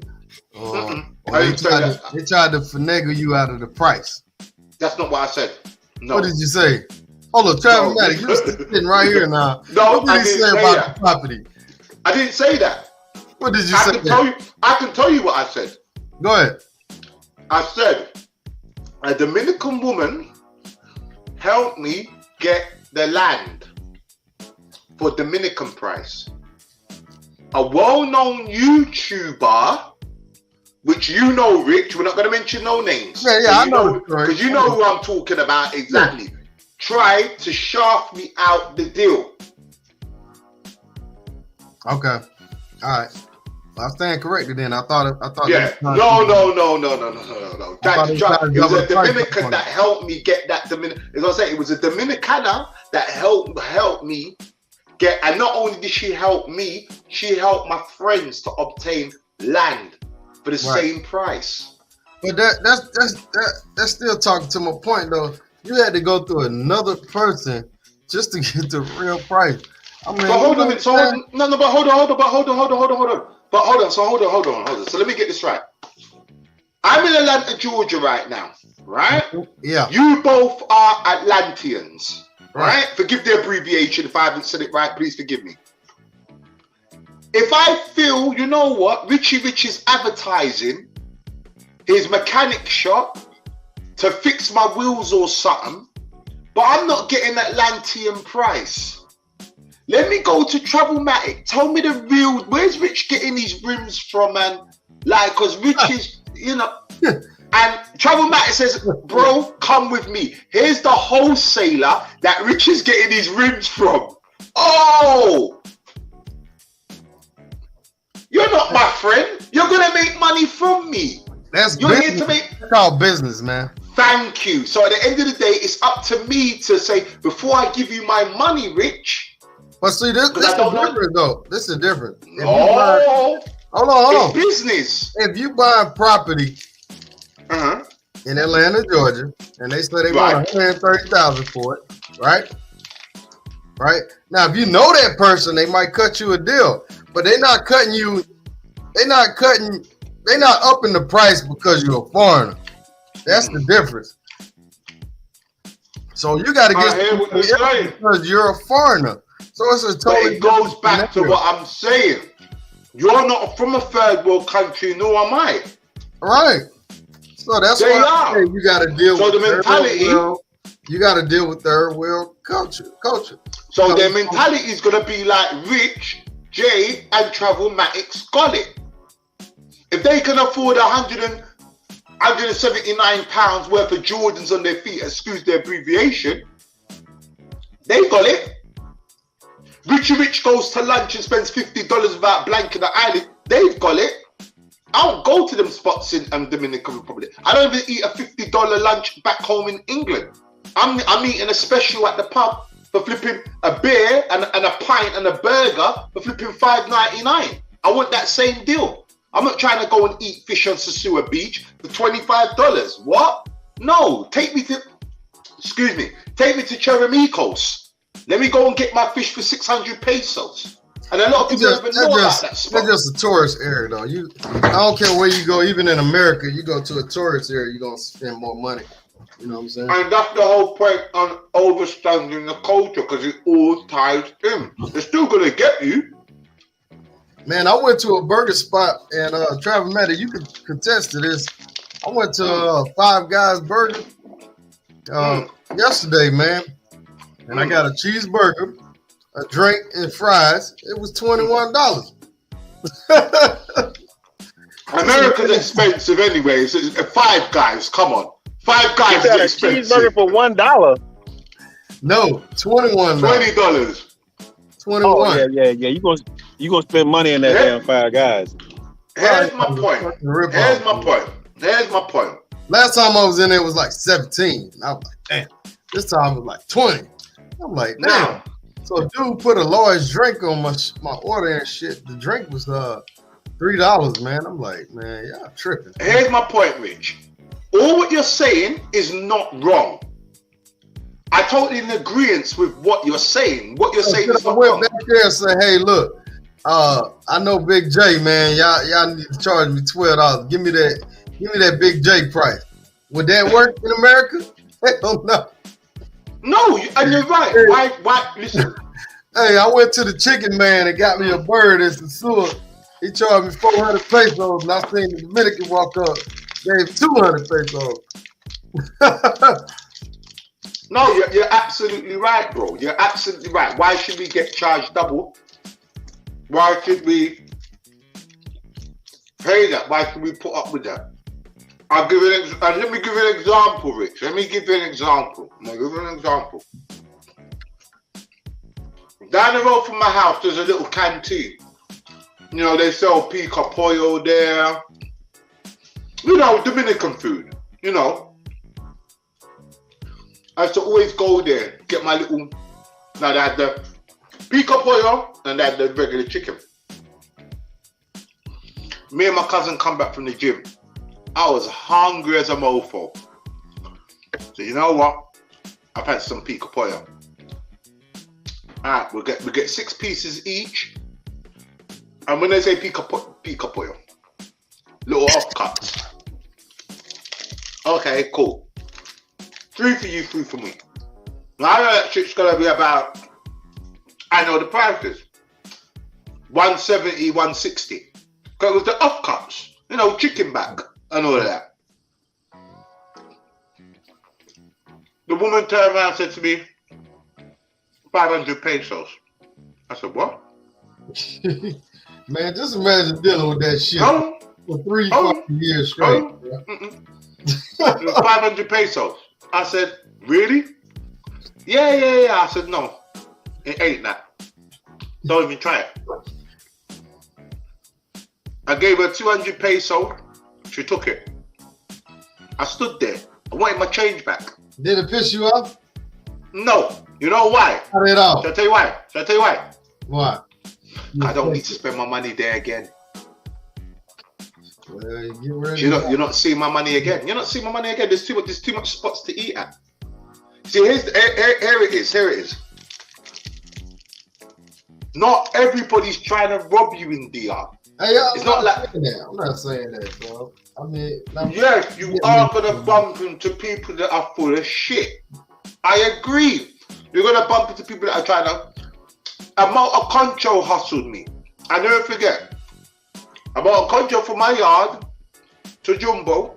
Or they tried to finagle you out of the price. That's not what I said. No. What did you say? Hold on, Travis Matic, you're sitting right here now. No, what did he say about the property? I didn't say that. What did you say? I can tell you what I said. Go ahead. I said, a Dominican woman helped me get the land for Dominican price. A well-known YouTuber, which you know, Rich, we're not going to mention no names. Yeah, I know. Because you know who I'm talking about exactly. Yeah. Tried to shaft me out the deal. Okay. All right. Well, I stand corrected then. I thought. Yeah. No. It was a Dominican that helped me get that Dominican. As I say, it was a Dominicana that helped me get. And not only did she help me, she helped my friends to obtain land for the same price. But that's still talking to my point though. You had to go through another person just to get the real price. I mean, but hold on. But hold on. So let me get this right. I'm in Atlanta, Georgia right now, right? Yeah. You both are Atlanteans, right? Forgive the abbreviation if I haven't said it right. Please forgive me. If I feel, you know what, Richie Rich is advertising his mechanic shop to fix my wheels or something, but I'm not getting Atlantean price. Let me go to Travelmatic. Tell me the real. Where's Rich getting these rims from, man? Like, because Rich is, you know. And Travelmatic says, bro, come with me. Here's the wholesaler that Rich is getting his rims from. Oh! You're not my friend. You're going to make money from me. You're business. Here to make. That's called business, man. Thank you. So at the end of the day, it's up to me to say, before I give you my money, Rich. But see, this is different, though. This is different. Hold on. It's business. If you buy property in Atlanta, Georgia, and they say they want $130,000 for it, right? Right? Now, if you know that person, they might cut you a deal, but they're not cutting you. They're not upping the price because you're a foreigner. That's the difference. So you got to get because you're a foreigner. So it's a totally. But it goes back to what I'm saying. You're not from a third world country, nor am I. Right. So that's why you got to deal with the mentality. You got to deal with third world culture. So their mentality is going to be like Rich, Jay, and Travelmatic's got it. If they can afford £179 worth of Jordans on their feet, excuse the abbreviation, they got it. Richie Rich goes to lunch and spends $50 without blanking the island. They've got it. I don't go to them spots in Dominican Republic. I don't even eat a $50 lunch back home in England. I'm eating a special at the pub for flipping a beer and a pint and a burger for flipping $5.99. I want that same deal. I'm not trying to go and eat fish on Sosua Beach for $25. What? No, take me to Cheramicos. Let me go and get my fish for 600 pesos. And a lot of people don't even know about that spot. That's just a tourist area, though. I don't care where you go, even in America, you go to a tourist area, you're going to spend more money. You know what I'm saying? And that's the whole point on overstanding the culture, because it all ties in. They're still going to get you. Man, I went to a burger spot and Travelmatic, you can contest to this. I went to Five Guys Burger yesterday, man. And I got a cheeseburger, a drink, and fries. It was $21. America's expensive anyway. It's Five Guys, come on. Five Guys is expensive. Cheeseburger for $1. No, $21. $20. 21. Oh, yeah. You gonna spend money in that damn Five Guys. Here's my point. Last time I was in there, it was like 17. And I was like, damn. This time it was like 20. I'm like, damn. So dude put a large drink on my order and shit. The drink was $3, man. I'm like, man, y'all tripping. Here's my point, Rich. All what you're saying is not wrong. I totally in agreement with what you're saying. What you're saying is not wrong. I went back there and said, hey, look, I know Big J, man. Y'all need to charge me $12. Give me that Big J price. Would that work in America? Hell no. No, and you're right. Why? Listen. Hey, I went to the chicken man and got me a bird and some sewer. He charged me 400 pesos, and I seen the Dominican walk up, gave 200 pesos. No, you're absolutely right, bro. You're absolutely right. Why should we get charged double? Why should we pay that? Why should we put up with that? Let me give you an example, Rich. Let me give you an example. Down the road from my house, there's a little canteen. You know, they sell pico pollo there. You know, Dominican food. You know. I used to always go there, get my little. Now they had the pico pollo and they had the regular chicken. Me and my cousin come back from the gym. I was hungry as a mofo. So you know what? I've had some pico pollo. Alright, we get 6 pieces each. And when they say pico pollo, little offcuts. Okay, cool. 3 for you, 3 for me. Now I know that shit's gonna be about, I know the prices. 170, 160. Because it was the offcuts, you know, chicken back and all of that. The woman turned around and said to me, 500 pesos. I said, what? Man, just imagine dealing with that shit No. for 3 fucking years straight. It was 500 pesos. I said, really? Yeah. I said, no, it ain't that. Don't even try it. I gave her 200 pesos. She took it. I stood there. I wanted my change back. Did it piss you off? No. You know why? Cut it off. Shall I tell you why? Why? I don't need to spend my money there again. Well, you ready? You're not seeing my money again. You're not seeing my money again. There's too much spots to eat at. See, here it is. Not everybody's trying to rob you in DR. Hey, it's not like that. I'm not saying that, bro. I mean, yes, you are gonna bump into people that are full of shit. I agree. You're gonna bump into people that are trying to. A concho hustled me. I never forget. I bought a concho from my yard to Jumbo.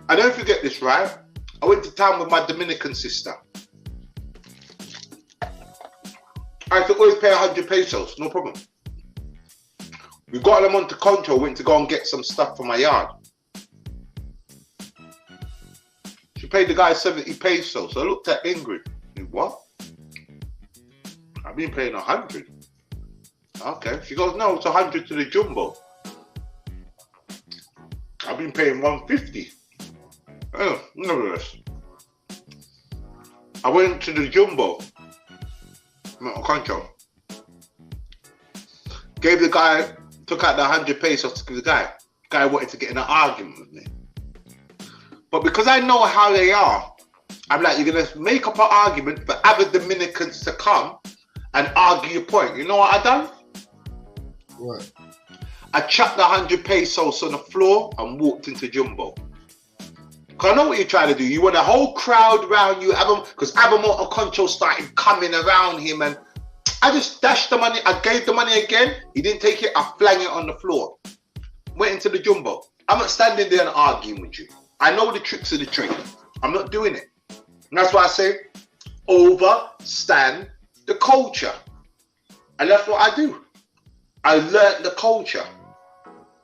I never forget this, right? I went to town with my Dominican sister. I had to always pay 100 pesos, no problem. We got them onto concho, went to go and get some stuff from my yard. She paid the guy 70 pesos. So I looked at Ingrid. What? I've been paying 100. Okay. She goes, no, it's 100 to the Jumbo. I've been paying 150. Oh, nevertheless. I went to the Jumbo. Concho. Gave the guy, took out the 100 pesos to give the guy. The guy wanted to get in an argument with me. But because I know how they are, I'm like, you're going to make up an argument for other Dominicans to come and argue your point. You know what I done? What? I chucked the 100 pesos on the floor and walked into Jumbo. Because I know what you're trying to do. You want a whole crowd around you, because Abamoto Concho started coming around him, and I just dashed the money. I gave the money again. He didn't take it. I flung it on the floor. Went into the Jumbo. I'm not standing there and arguing with you. I know the tricks of the trade. I'm not doing it. And that's why I say, overstand the culture. And that's what I do. I learned the culture,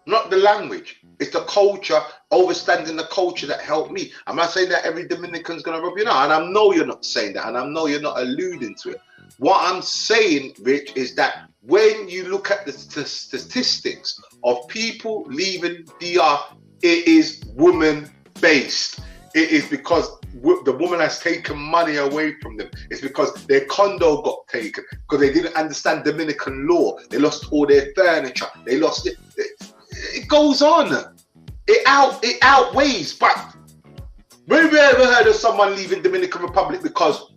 not the language. It's the culture, overstanding the culture that helped me. I'm not saying that every Dominican's going to rob you now. And I know you're not saying that. And I know you're not alluding to it. What I'm saying, Rich, is that when you look at the statistics of people leaving DR, it is woman-based. It is because the woman has taken money away from them. It's because their condo got taken, because they didn't understand Dominican law. They lost all their furniture. They lost it. It goes on. It outweighs. But when have you ever heard of someone leaving Dominican Republic because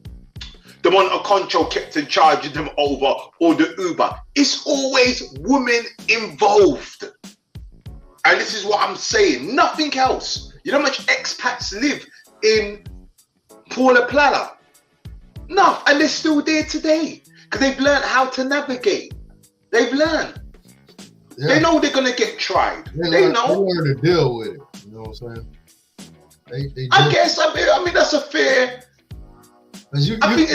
the Monte Concho kept in charge of them over, or the Uber? It's always women involved. And this is what I'm saying. Nothing else. You know how much expats live in Paula Plata? No, and they're still there today because they've learned how to navigate. They've learned. Yeah. They know they're gonna get tried. They know. They learn to deal with it. You know what I'm saying? I guess. I mean, that's a fair. You could be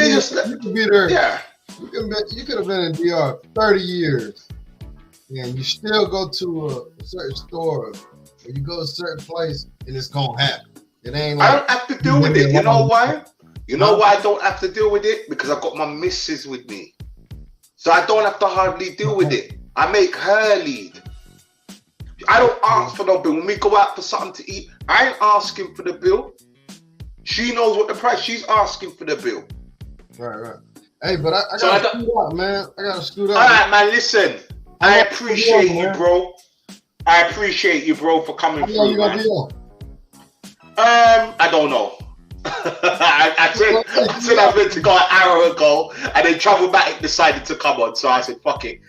there. Yeah. You could have been in DR 30 years, and you still go to a certain store, or you go to a certain place, and it's gonna happen. It ain't. Like, I don't have to deal with it. You know why? You know why I don't have to deal with it? Because I've got my missus with me, so I don't have to hardly deal with it. I make her lead. I don't ask for no bill. When we go out for something to eat, I ain't asking for the bill. She knows what the price. She's asking for the bill. Right. Hey, but I gotta scoot out, man. I gotta scoot out. All right, man. Listen, I appreciate you, bro. I appreciate you, bro, for coming through. How long you gonna be on? I don't know. I said I was meant to go an hour ago, and then Travelmatic decided to come on, so I said, fuck it.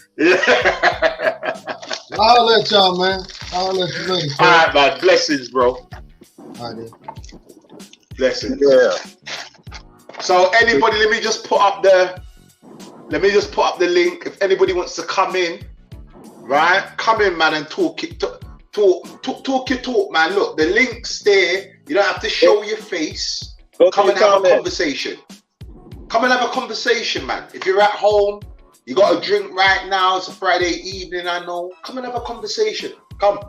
I'll let y'all, man. I'll let you know. All right, man. Blessings, bro. All right, then. Blessings. Yeah. So anybody, let me just put up the link. If anybody wants to come in, right? Come in, man, and talk your talk, man. Look, the link's there. You don't have to show your face. Come and have a conversation. Come and have a conversation, man. If you're at home, you got a drink right now. It's a Friday evening, I know. Come and have a conversation. Come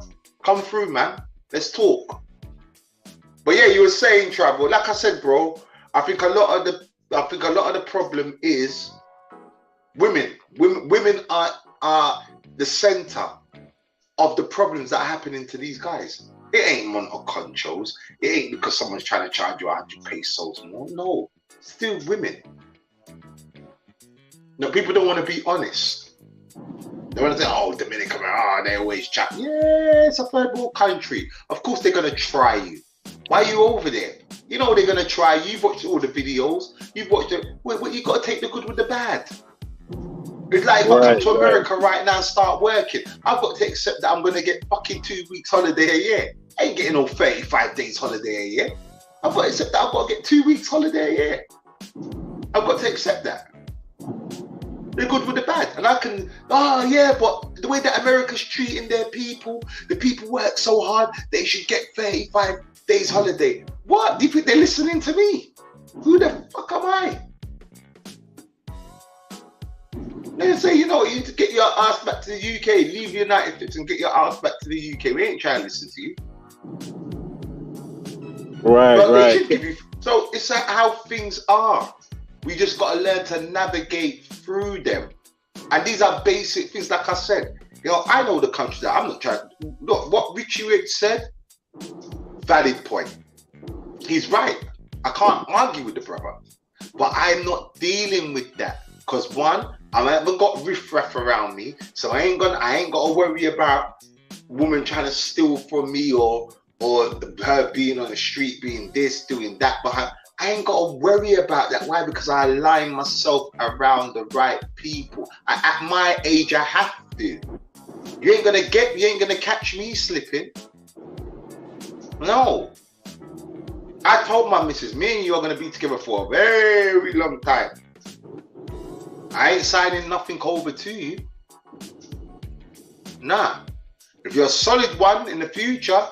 through, man. Let's talk. But yeah, you were saying, Travel. Like I said, bro, I think a lot of the problem is women. Women are the center of the problems that are happening to these guys. It ain't Monte Conchos. It ain't because someone's trying to charge you 100 pesos more. No, still women. No, people don't want to be honest. They want to say, oh, Dominican, they always chat. Yeah, it's a third world country. Of course they're going to try you. Why are you over there? You know they're going to try you. You've watched all the videos. You've watched it. Well, you got to take the good with the bad. It's like if I come to America right now and start working, I've got to accept that I'm going to get fucking 2 weeks holiday a year. I ain't getting no 35 days holiday a year. I've got to accept that I've got to get 2 weeks holiday a year. I've got to accept that. They're good with the bad. And I can, but the way that America's treating their people, the people work so hard, they should get 35 days holiday. What? Do you think they're listening to me? Who the fuck am I? They say, you know, you need to get your ass back to the UK, leave the United States and get your ass back to the UK. We ain't trying to listen to you. Right. So it's like how things are. We just got to learn to navigate through them. And these are basic things, like I said. You know, I know the country that I'm not trying to... Look, what Richie Rich said, valid point. He's right. I can't argue with the brother. But I'm not dealing with that. Because one, I haven't got riffraff around me. So I ain't got to worry about woman trying to steal from me or her being on the street, being this, doing that behind... I ain't got to worry about that. Why? Because I align myself around the right people. At my age, I have to. You ain't gonna catch me slipping. No. I told my missus, me and you are gonna be together for a very long time. I ain't signing nothing over to you. Nah. If you're a solid one in the future,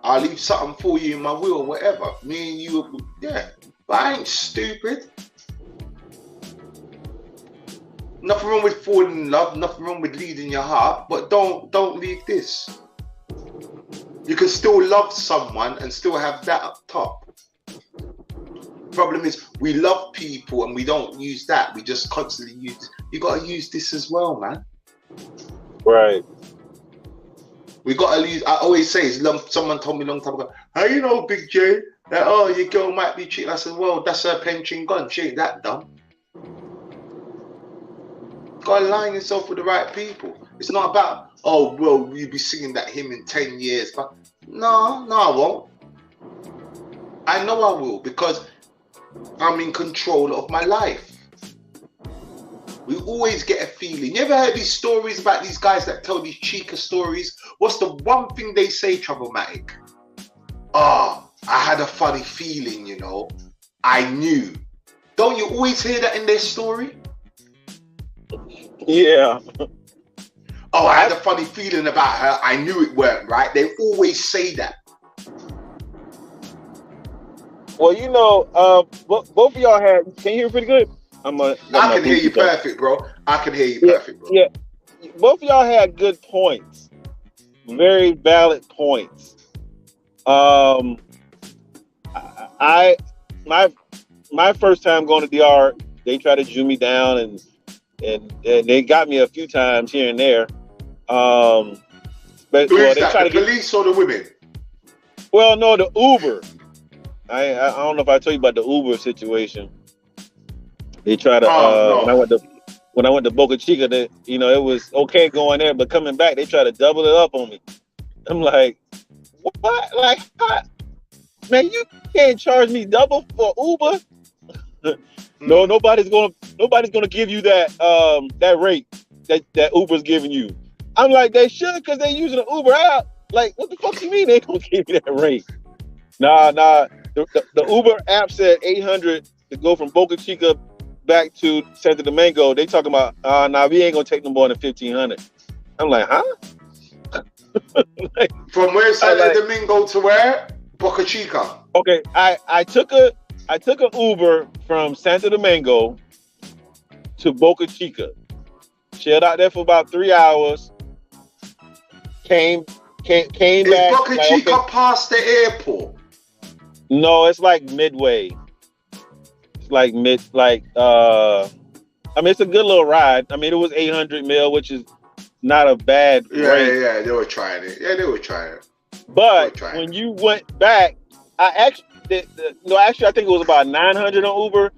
I'll leave something for you in my will or whatever. Me and you, yeah. But I ain't stupid. Nothing wrong with falling in love, nothing wrong with leading your heart, but don't leave this. You can still love someone and still have that up top. Problem is, we love people and we don't use that. We just constantly use, you gotta use this as well, man. Right. We gotta use, I always say, someone told me a long time ago, how you know, Big J, that, your girl might be cheating? I said, well, that's her pension gone. She ain't that dumb. Gotta align yourself with the right people. It's not about, you'll be singing that hymn in 10 years. But no, I won't. I know I will, because I'm in control of my life. We always get a feeling. You ever heard these stories about these guys that tell these chica stories? What's the one thing they say, Troublematic? I had a funny feeling, you know. I knew. Don't you always hear that in their story? Yeah. I had a funny feeling about her. I knew it weren't right. They always say that. Well, you know, both of y'all had. Can you hear me pretty good? I can hear you perfect, bro. I can hear you perfect, bro. Yeah. Both of y'all had good points. Very valid points. My first time going to DR, they tried to Jew me down and they got me a few times here and there. But they try to police or the women? Well, no, the Uber. I don't know if I told you about the Uber situation. They try to no. when I went to Boca Chica, it was okay going there, but coming back they try to double it up on me. I'm like, what? Like, what? Man, you can't charge me double for Uber. No, nobody's gonna give you that rate that Uber's giving you. I'm like, they should, because they're using the Uber app. Like, what the fuck you mean they gonna give you that rate? Nah. The Uber app said 800 to go from Boca Chica back to Santo Domingo. They talking about, we ain't gonna take no more than 1,500. I'm like, huh? From where Santo Domingo to where? Boca Chica. Okay, I took a I took an Uber from Santo Domingo to Boca Chica. Chilled out there for about 3 hours. Came back. Is Boca like, Chica okay. past the airport? No, it's like midway. It's like I mean, it's a good little ride. I mean, it was 800 mil, which is not a bad rate. Yeah, they were trying it. Yeah, they were trying it. But when you went back, I think it was about 900 on Uber.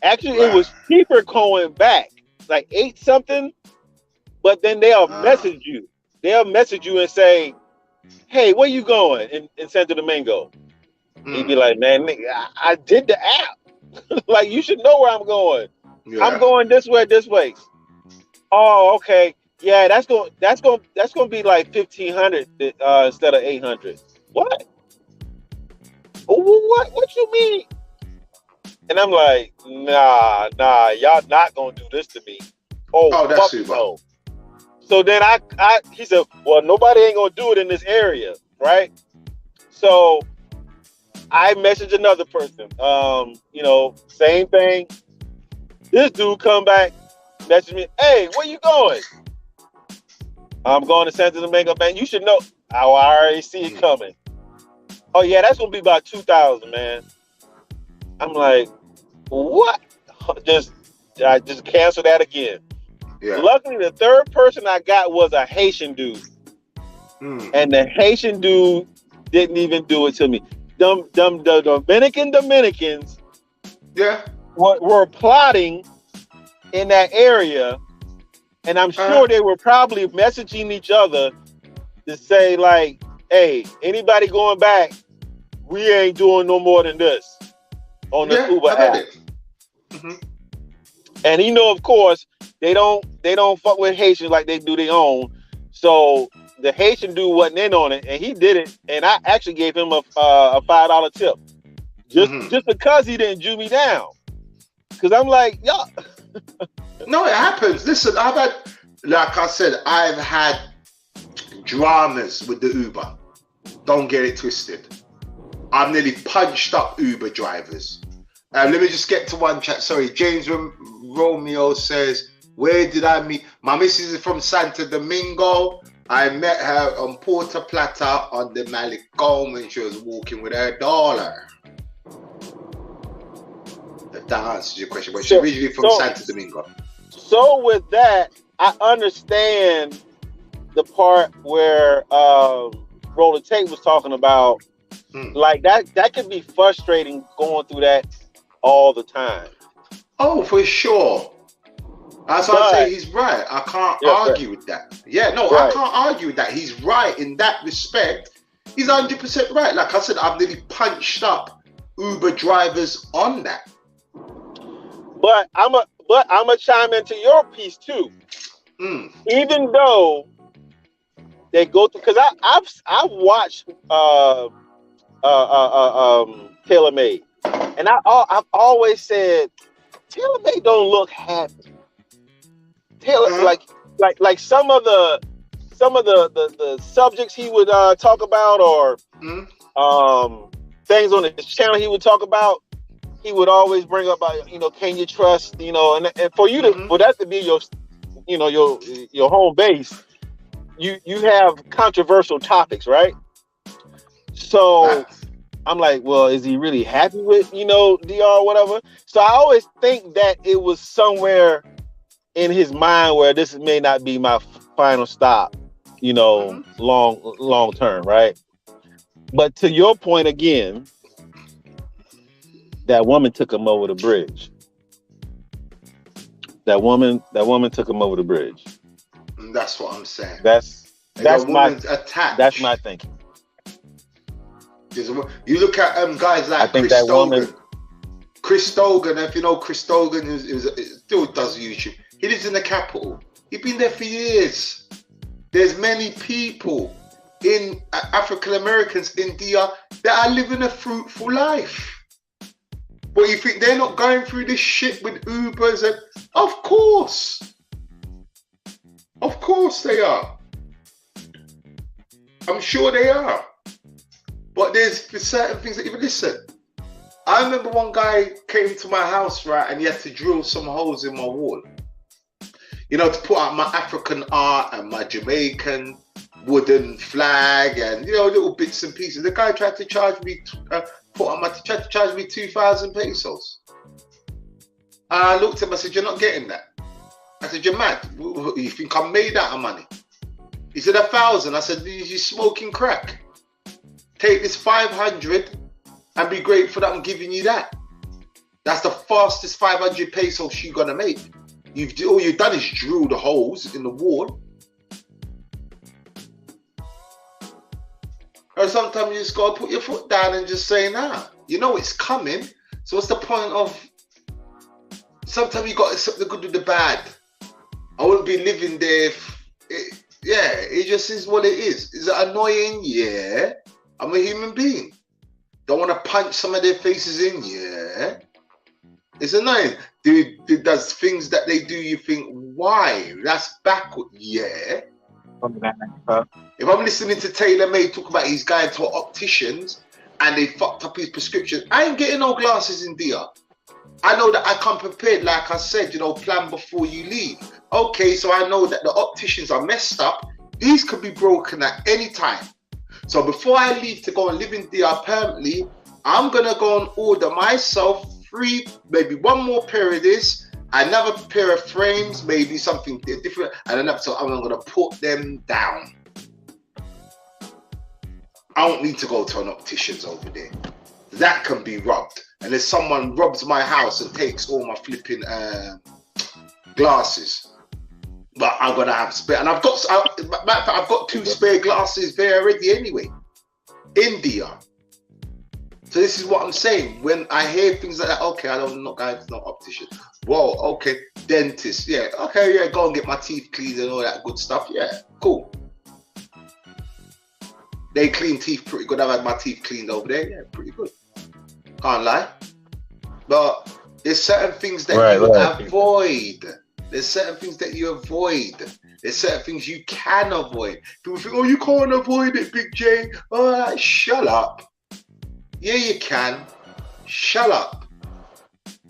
Actually, it was cheaper going back, like 8 something. But then they'll message you. They'll message you and say, "Hey, where you going in Santo Domingo?" You'd be like, "Man, nigga, I did the app. Like, you should know where I'm going. Yeah. I'm going this way. Oh, okay. Yeah, that's going to be like 1,500 instead of 800. What? What you mean? And I'm like, nah, y'all not gonna do this to me. Oh, that's super. No. So then he said, well, nobody ain't gonna do it in this area, right? So I messaged another person, same thing. This dude come back, message me, hey, where you going? I'm going to Santo Domingo, man. You should know. I already see it coming. Oh yeah, that's gonna be about 2,000, man. I'm like, what? I just canceled that again. Yeah. Luckily, the third person I got was a Haitian dude, and the Haitian dude didn't even do it to me. The Dominicans, were plotting in that area, and I'm sure they were probably messaging each other to say like, "Hey, anybody going back? We ain't doing no more than this on the Uber app." And of course, they don't fuck with Haitians like they do their own. So the Haitian dude wasn't in on it, and he did it. And I actually gave him a $5 tip, just because he didn't Jew me down. Because I'm like, yo. No, it happens. Listen, like I said, I've had dramas with the Uber. Don't get it twisted. I've nearly punched up Uber drivers. Let me just get to one chat. Sorry, James Romeo says, where did I meet? My missus is from Santo Domingo. I met her on Puerto Plata on the Malecon when she was walking with her daughter. That answers your question, but she's originally from Santo Domingo. So with that, I understand the part where Roller Tate was talking about, like that could be frustrating going through that all the time. Oh, for sure. That's why I say he's right. I can't argue with that. Yeah, no, I can't argue with that. He's right in that respect. He's 100% right. Like I said, I've nearly punched up Uber drivers on that. But I'm a chime into your piece too. Even though they go through, because I've watched TaylorMade, and I've always said TaylorMade don't look happy. Taylor, like some of the subjects he would talk about, or things on his channel he would talk about. He would always bring up, can you trust, and for you for that to be your, your home base, you have controversial topics, right? So I'm like, well, is he really happy with, DR or whatever? So I always think that it was somewhere in his mind where this may not be my final stop, long term, right? But to your point again, that woman took him over the bridge. That woman took him over the bridge. That's what I'm saying. That's my attached. That's my thinking. You look at guys like Chris Stogan. Chris Stogan, if you know Chris Stogan, who still does YouTube. He lives in the capital. He's been there for years. There's many people in African Americans in DR that are living a fruitful life. But you think they're not going through this shit with Ubers? And of course they are. I'm sure they are. But there's certain things that even listen. I remember one guy came to my house, right, and he had to drill some holes in my wall. You know, to put out my African art and my Jamaican wooden flag and, you know, little bits and pieces. The guy tried to charge me, tried to charge me 2,000 pesos. I looked at him, I said, you're not getting that. I said, you're mad. You think I'm made out of money? He said, 1,000. I said, you're smoking crack. Take this 500 and be grateful that I'm giving you that. That's the fastest 500 pesos you're gonna make. All you've done is drill the holes in the wall. Or sometimes you just gotta put your foot down and just say, nah, you know it's coming. So what's the point of, sometimes you gotta accept the good with the bad. I wouldn't be living there. It just is what it is. Is it annoying? Yeah. I'm a human being. Don't want to punch some of their faces in? Yeah. It's annoying. Does things that they do, you think, why? That's backward. Yeah. If I'm listening to Taylor May talk about he's going to opticians and they fucked up his prescription, I ain't getting no glasses in DR. I know that I come prepared, like I said, you know, plan before you leave. Okay, so I know that the opticians are messed up. These could be broken at any time. So before I leave to go and live in DR permanently, I'm going to go and order myself maybe one more pair of this, another pair of frames, maybe something different, and another, so I'm going to put them down. I don't need to go to an optician's over there. That can be robbed. And if someone robs my house and takes all my flipping glasses, but I'm gonna have spare, and I've got 2 spare glasses there already anyway, India. So this is what I'm saying. When I hear things like that, okay, I'm not going to no optician. Whoa, okay, dentist, yeah, okay, yeah, go and get my teeth cleaned and all that good stuff. Yeah, cool. They clean teeth pretty good. I've had my teeth cleaned over there. Yeah, pretty good. Can't lie. But there's certain things that you avoid. There's certain things that you avoid. There's certain things you can avoid. People think, oh, you can't avoid it, Big J. Oh, shut up. Yeah, you can. Shut up.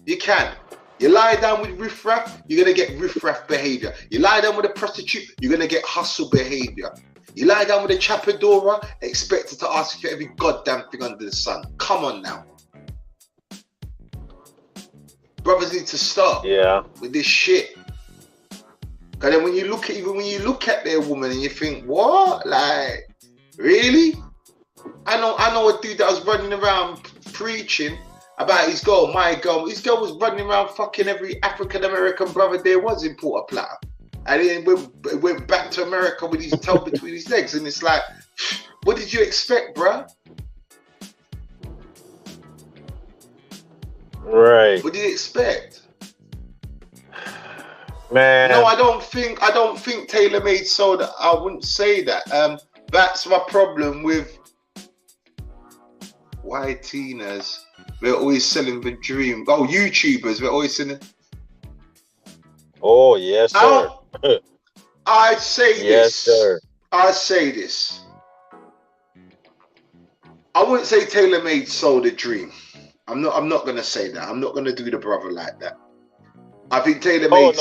You can. You lie down with riffraff, you're going to get riffraff behavior. You lie down with a prostitute, you're going to get hustle behavior. You lie down with a chapadora, expected to ask you for every goddamn thing under the sun. Come on now. Brothers need to stop with this shit. Because then when you look at their woman and you think, what? Like, really? I know a dude that was running around preaching about his girl, my girl. His girl was running around fucking every African American brother there was in Port Plata. And then went back to America with his tail between his legs. And it's like, what did you expect, bruh? Right. What did you expect? Man. No, I don't think Taylor made so that I wouldn't say that. That's my problem with white teenagers. We're always selling the dream. Oh, YouTubers, we're always selling. Oh, yes, sir. I'd say this. Yes, sir. I'd say this. I wouldn't say Taylor made sold a dream. I'm not gonna say that. I'm not gonna do the brother like that. I think Taylor made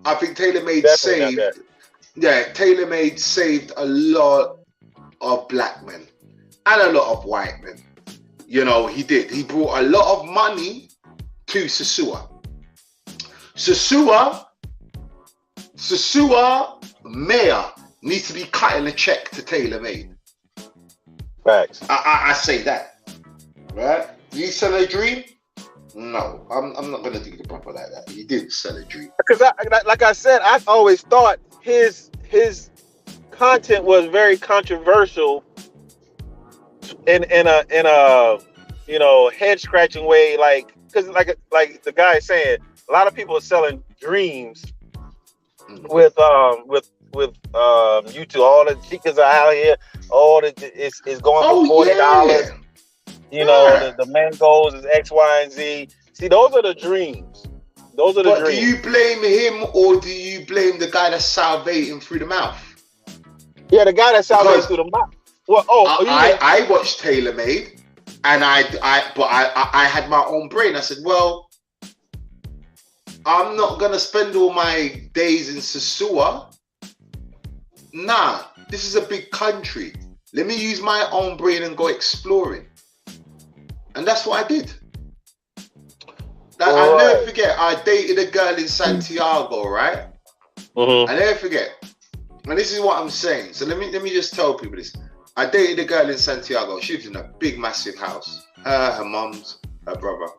I think Taylor made saved. Yeah, Taylor made saved a lot of black men and a lot of white men. You know, he did. He brought a lot of money to Sosua. Sosua mayor needs to be cutting a check to Taylor Made. Facts. I say that. Right? Did he sell a dream? No, I'm not gonna do the brother like that. He didn't sell a dream. Because like I said, I've always thought his content was very controversial in a you know, head scratching way, like, because like the guy is saying, a lot of people are selling dreams with YouTube. All the chicas are out here. All it's going for $40. Yeah. You know, the mangoes is X, Y, and Z. See, those are the dreams. Those are the dreams. But do you blame him or do you blame the guy that's salivating through the mouth? Yeah, the guy that's salivating through the mouth. Well, I watched Taylor Made, And I had my own brain. I said, well, I'm not gonna spend all my days in Sasua. Nah, this is a big country. Let me use my own brain and go exploring. And that's what I did. I'll never forget, I dated a girl in Santiago, right? I never forget. And this is what I'm saying. So let me just tell people this. I dated a girl in Santiago. She lived in a big, massive house. Her mom's, her brother.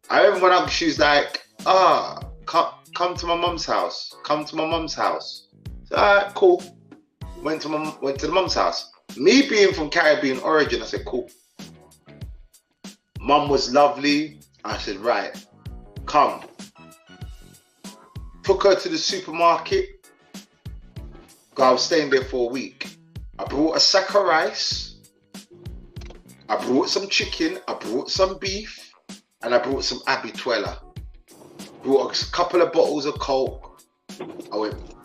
I remember when she was like, come to my mom's house. Come to my mom's house. So, all right, cool. Went to the mom's house. Me being from Caribbean origin, I said, cool. Mum was lovely. I said, right, come. Took her to the supermarket. I was staying there for a week. I brought a sack of rice. I brought some chicken. I brought some beef. And I brought some habituela. Brought a couple of bottles of Coke.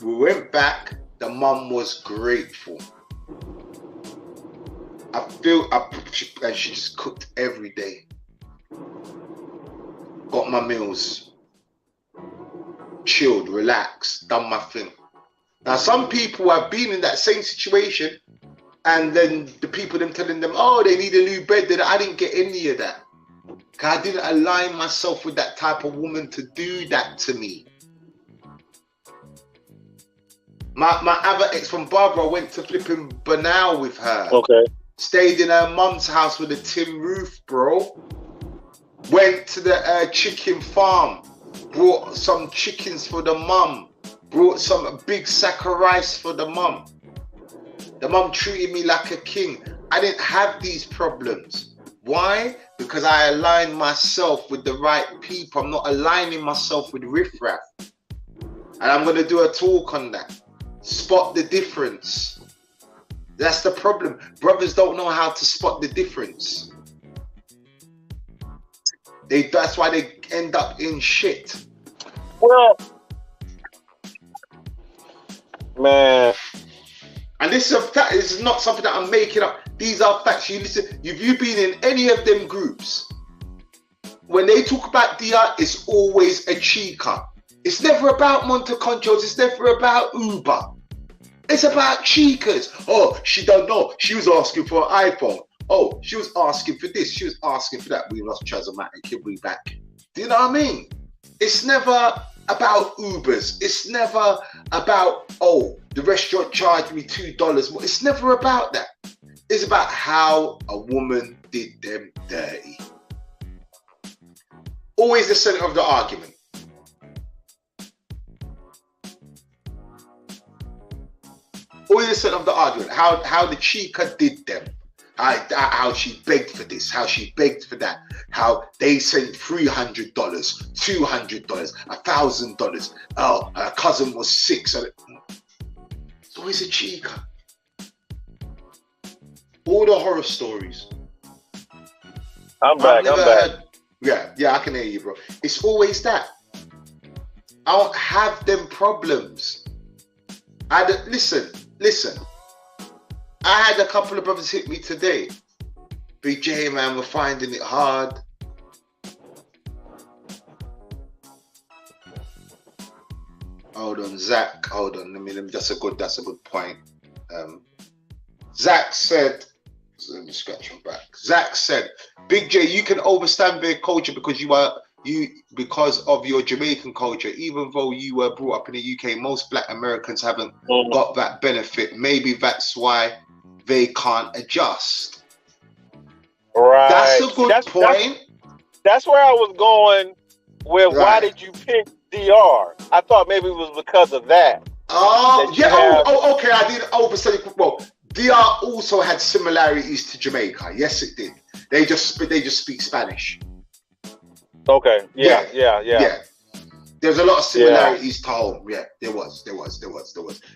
We went back. The mum was grateful. And she just cooked every day. Got my meals. Chilled, relaxed, done my thing. Now, some people have been in that same situation, and then the people them telling them, oh, they need a new bed. That I didn't get any of that. I didn't align myself with that type of woman to do that to me. My other ex from Barbara went to flipping Banal with her. Okay. Stayed in her mum's house with a tin roof, bro. Went to the chicken farm. Brought some chickens for the mum. Brought some big sack of rice for the mum. The mum treated me like a king. I didn't have these problems. Why? Because I aligned myself with the right people. I'm not aligning myself with riffraff. And I'm going to do a talk on that. Spot the difference. That's the problem. Brothers don't know how to spot the difference. That's why they end up in shit. Well, man. And this is a fact. This is not something that I'm making up. These are facts. You listen. If you've been in any of them groups, when they talk about DR, it's always a chica. It's never about Monteconchos. It's never about Uber. It's about chicas. Oh, she don't know. She was asking for an iPhone. Oh, she was asking for this. She was asking for that. We lost Chazomatic. He'll be back. Do you know what I mean? It's never about Ubers. It's never about, oh, the restaurant charged me $2 more. It's never about that. It's about how a woman did them dirty. Always the center of the argument. Always the center of the argument. How the chica did them. How she begged for this, how she begged for that, how they sent $300, $200, $1,000. Oh, her cousin was sick. So it's always a chica. All the horror stories. I'm back. Yeah, I can hear you, bro. It's always that. I don't have them problems. Listen. I had a couple of brothers hit me today. BJ, man, we're finding it hard. Hold on, Zach. Hold on. Let me. That's a good point. Zach said. Let me scratch my back. Zach said, Big J, you can overstand their culture because because of your Jamaican culture. Even though you were brought up in the UK, most Black Americans haven't got that benefit. Maybe that's why they can't adjust. Right. That's a good point. That's where I was going with why did you pick DR? I thought maybe it was because of that. Oh, yeah. Okay. I didn't overstudy. Well, DR also had similarities to Jamaica. Yes, it did. They just speak Spanish. Okay. Yeah. There's a lot of similarities to home. Yeah, there was.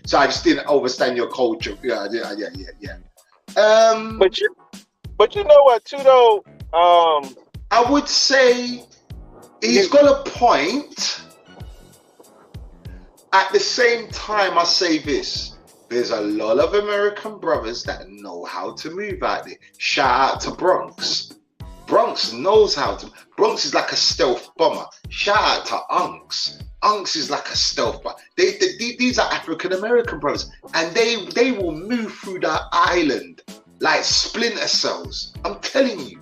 So I just didn't understand your culture. Yeah. But you know what, too, though? I would say he's got a point. At the same time, I say this. there's a lot of American brothers that know how to move out there. Shout out to Bronx. Bronx knows how to. Bronx is like a stealth bomber. Shout out to Unks. Unks is like a stealth bomber. These are African American brothers, and they will move through the island like splinter cells. I'm telling you,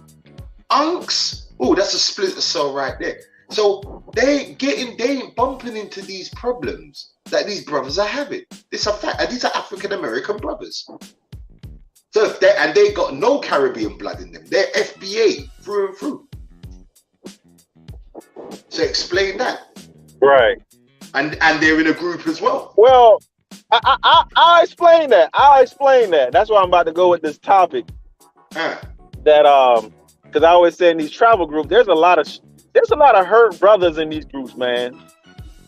Unks. Oh, that's a splinter cell right there. So they ain't bumping into these problems that these brothers are having. It's a fact. And these are African American brothers. So if they got no Caribbean blood in them. They're FBA through and through. So explain that. Right. And they're in a group as well. Well, I'll explain that. That's why I'm about to go with this topic. That because I always say in these travel groups, there's a lot of hurt brothers in these groups, man.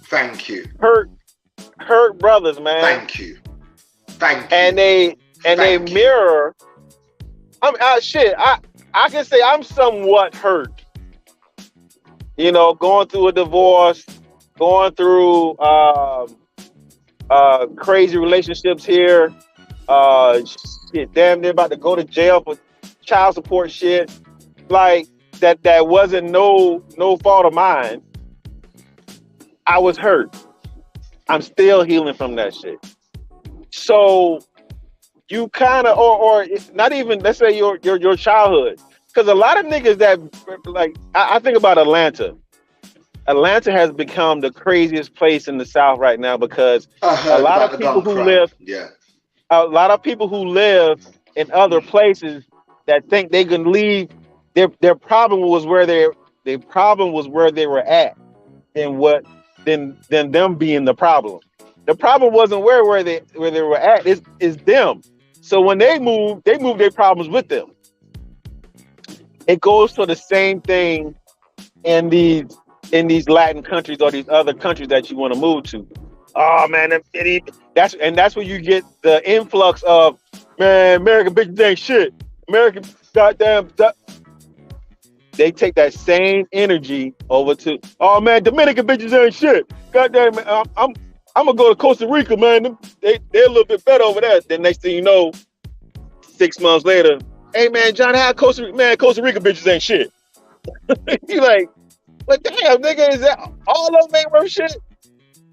Thank you. Hurt brothers, man. Thank you. And they mirror. I can say I'm somewhat hurt. You know, going through a divorce, going through crazy relationships here. Damn near about to go to jail for child support shit. Like that wasn't no fault of mine. I was hurt. I'm still healing from that shit. So you kind of, or not even, let's say your childhood, because a lot of niggas that like, I think about Atlanta. Atlanta has become the craziest place in the South right now because a lot of people who live in other places that think they can leave. Their problem was where they were at, and than them being the problem. The problem wasn't where they were at. Is them. So when they move their problems with them. It goes for the same thing in these Latin countries or these other countries that you want to move to. Oh man, that's where you get the influx of, man, American bitches ain't shit. American goddamn. They take that same energy over to, oh man, Dominican bitches ain't shit. Goddamn, man, I'm gonna go to Costa Rica, man. They're a little bit better over there. Then next thing you know, 6 months later, hey man, John, how Costa Rica bitches ain't shit. You like, what the hell, nigga? Is that all of them ain't worth shit?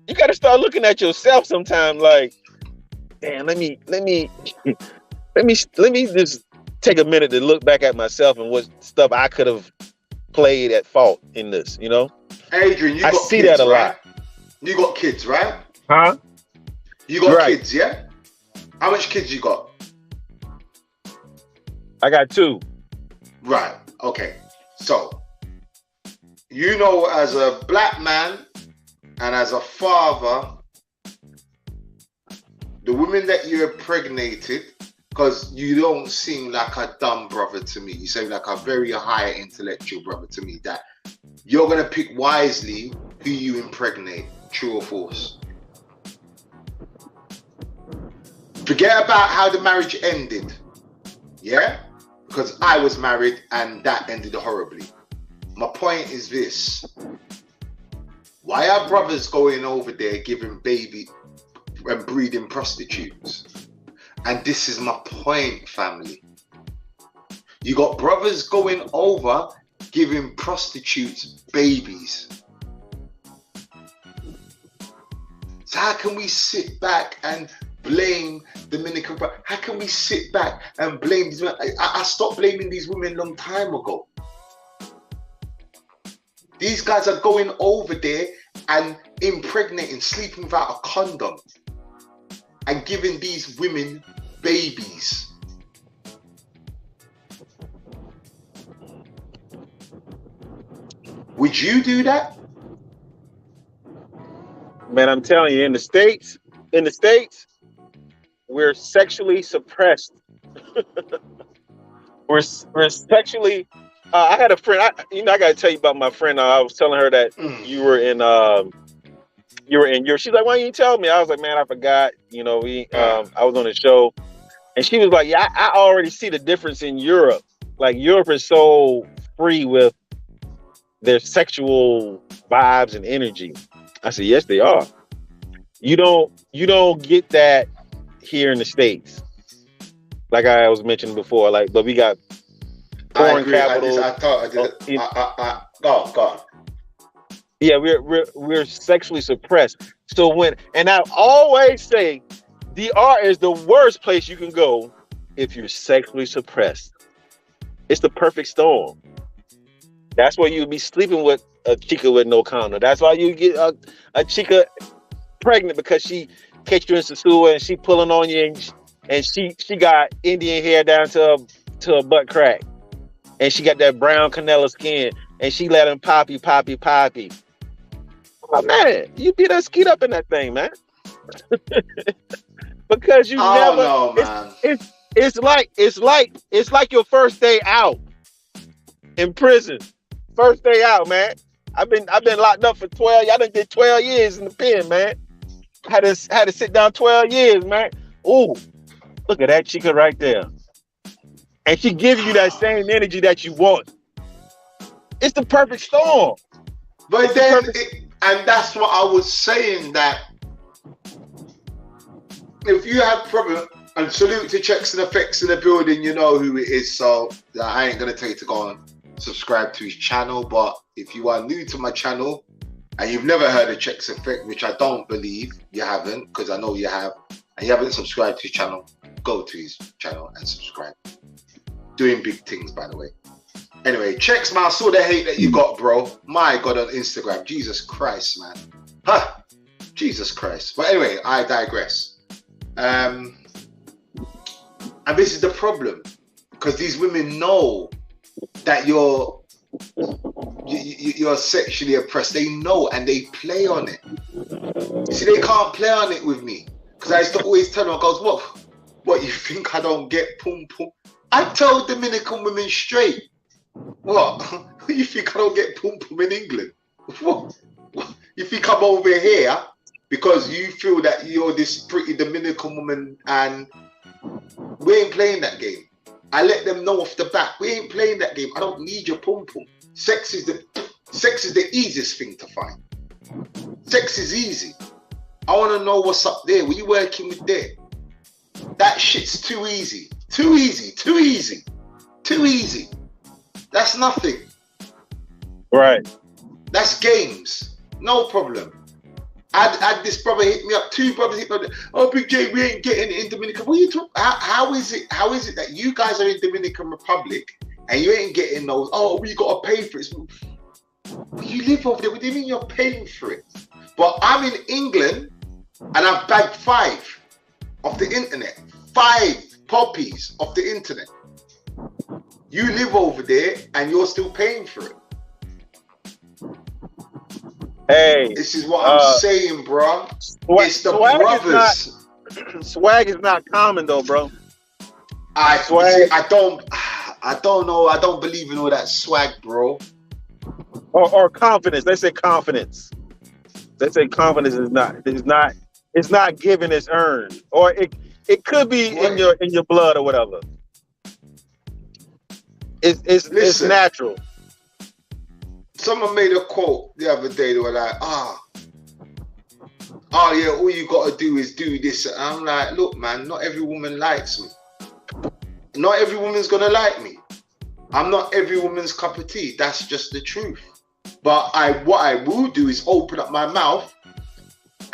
You gotta start looking at yourself sometime. Like, damn, let me just take a minute to look back at myself and what stuff I could have played at fault in this, you know? Adrian, I see kids, that a lot. You got kids, right? Huh? You got kids, yeah? How much kids you got? I got 2. Right, okay. So, you know, as a black man and as a father, the women that you impregnated, because you don't seem like a dumb brother to me. You seem like a very high intellectual brother to me, that you're going to pick wisely who you impregnate. True or false? Forget about how the marriage ended. Yeah? Because I was married and that ended horribly. My point is this. Why are brothers going over there giving baby and breeding prostitutes? And this is my point, family. You got brothers going over giving prostitutes babies. So how can we sit back and blame Dominican? How can we sit back and blame these women? I stopped blaming these women a long time ago. These guys are going over there and impregnating, sleeping without a condom, and giving these women babies. Would you do that? Man, I'm telling you, in the States, we're sexually suppressed. we're sexually. I had a friend. I got to tell you about my friend. I was telling her that you were in Europe. She's like, why didn't you tell me? I was like, man, I forgot. You know, I was on the show, and she was like, yeah, I already see the difference in Europe. Like, Europe is so free with their sexual vibes and energy. I said, yes, they are. You don't get that here in the States. Like I was mentioning before, like, but we got foreign capital. Go on. Yeah, we're sexually suppressed. So and I always say, DR is the worst place you can go if you're sexually suppressed. It's the perfect storm. That's why you'd be sleeping with a chica with no condom. That's why you get a chica pregnant, because she catch you in Sasua and she pulling on you, and she got Indian hair down to her butt crack, and she got that brown canela skin, and she let him poppy. Oh man, you beat that skeet up in that thing, man. Because you never. No, man. It's like your first day out in prison. First day out, man. I've been locked up for 12. I done did 12 years in the pen, man. Had to sit down 12 years, man. Ooh, look at that chica right there. And she gives you that same energy that you want. It's the perfect storm. But then, and that's what I was saying, that if you have problem, and salute to Checks and Effects in the building, you know who it is, so I ain't gonna tell you to go and subscribe to his channel. But if you are new to my channel and you've never heard of Checks Effect, which I don't believe you haven't, because I know you have, and you haven't subscribed to his channel, go to his channel and subscribe. Doing big things, by the way. Anyway, Checks, man, I saw the hate that you got, bro. My God, on Instagram. Jesus Christ, man. Huh. Jesus Christ. But anyway, I digress. And this is the problem, because these women know that you're sexually oppressed. They know, and they play on it. You see, they can't play on it with me, because I used to always tell them, I goes, what, you think I don't get pum pum? I tell Dominican women straight, what? You think I don't get pum pum in England? What? You think I'm over here because you feel that you're this pretty Dominican woman, and we ain't playing that game. I let them know off the bat, we ain't playing that game. I don't need your pum pum. Sex is the easiest thing to find. Sex is easy. I want to know what's up there. What you working with there? That shit's too easy. Too easy. That's nothing. Right. That's games. No problem. I had this brother hit me up. 2 brothers hit me up. Oh, Big J, we ain't getting in Dominican. What are you talking? How is it that you guys are in Dominican Republic and you ain't getting those? Oh, we got to pay for it. You live over there. What do you mean you're paying for it? But I'm in England and I've bagged 5 off the internet. 5 poppies off the internet. You live over there and you're still paying for it. Hey, this is what I'm saying, bro. It's the brothers. Swag is not common though, bro. I don't know. I don't believe in all that swag, bro. Or confidence. They say confidence. They say confidence is not given, it's earned. Or it could be in your blood or whatever. It's natural. Someone made a quote the other day. They were like, yeah, all you got to do is do this. And I'm like, look, man, not every woman likes me. Not every woman's going to like me. I'm not every woman's cup of tea. That's just the truth. But what I will do is open up my mouth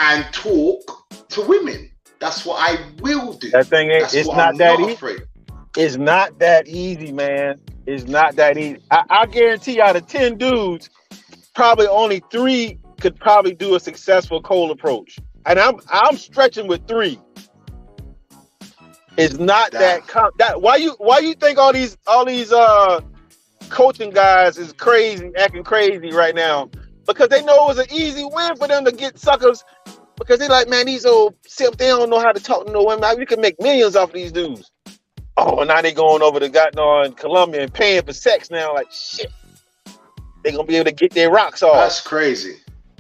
and talk to women. That's what I will do. That thing ain't, it's not that easy. It's not that easy, man. It's not that easy. I guarantee out of 10 dudes, probably only 3 could probably do a successful cold approach. And I'm stretching with 3. It's not that why you think all these coaching guys is crazy, acting crazy right now? Because they know it's an easy win for them to get suckers. Because they like, man, these old simps, they don't know how to talk to no women. We can make millions off of these dudes. Oh, and now they going over to goddamn Colombia and paying for sex now. Like, shit. They gonna be able to get their rocks off. That's crazy.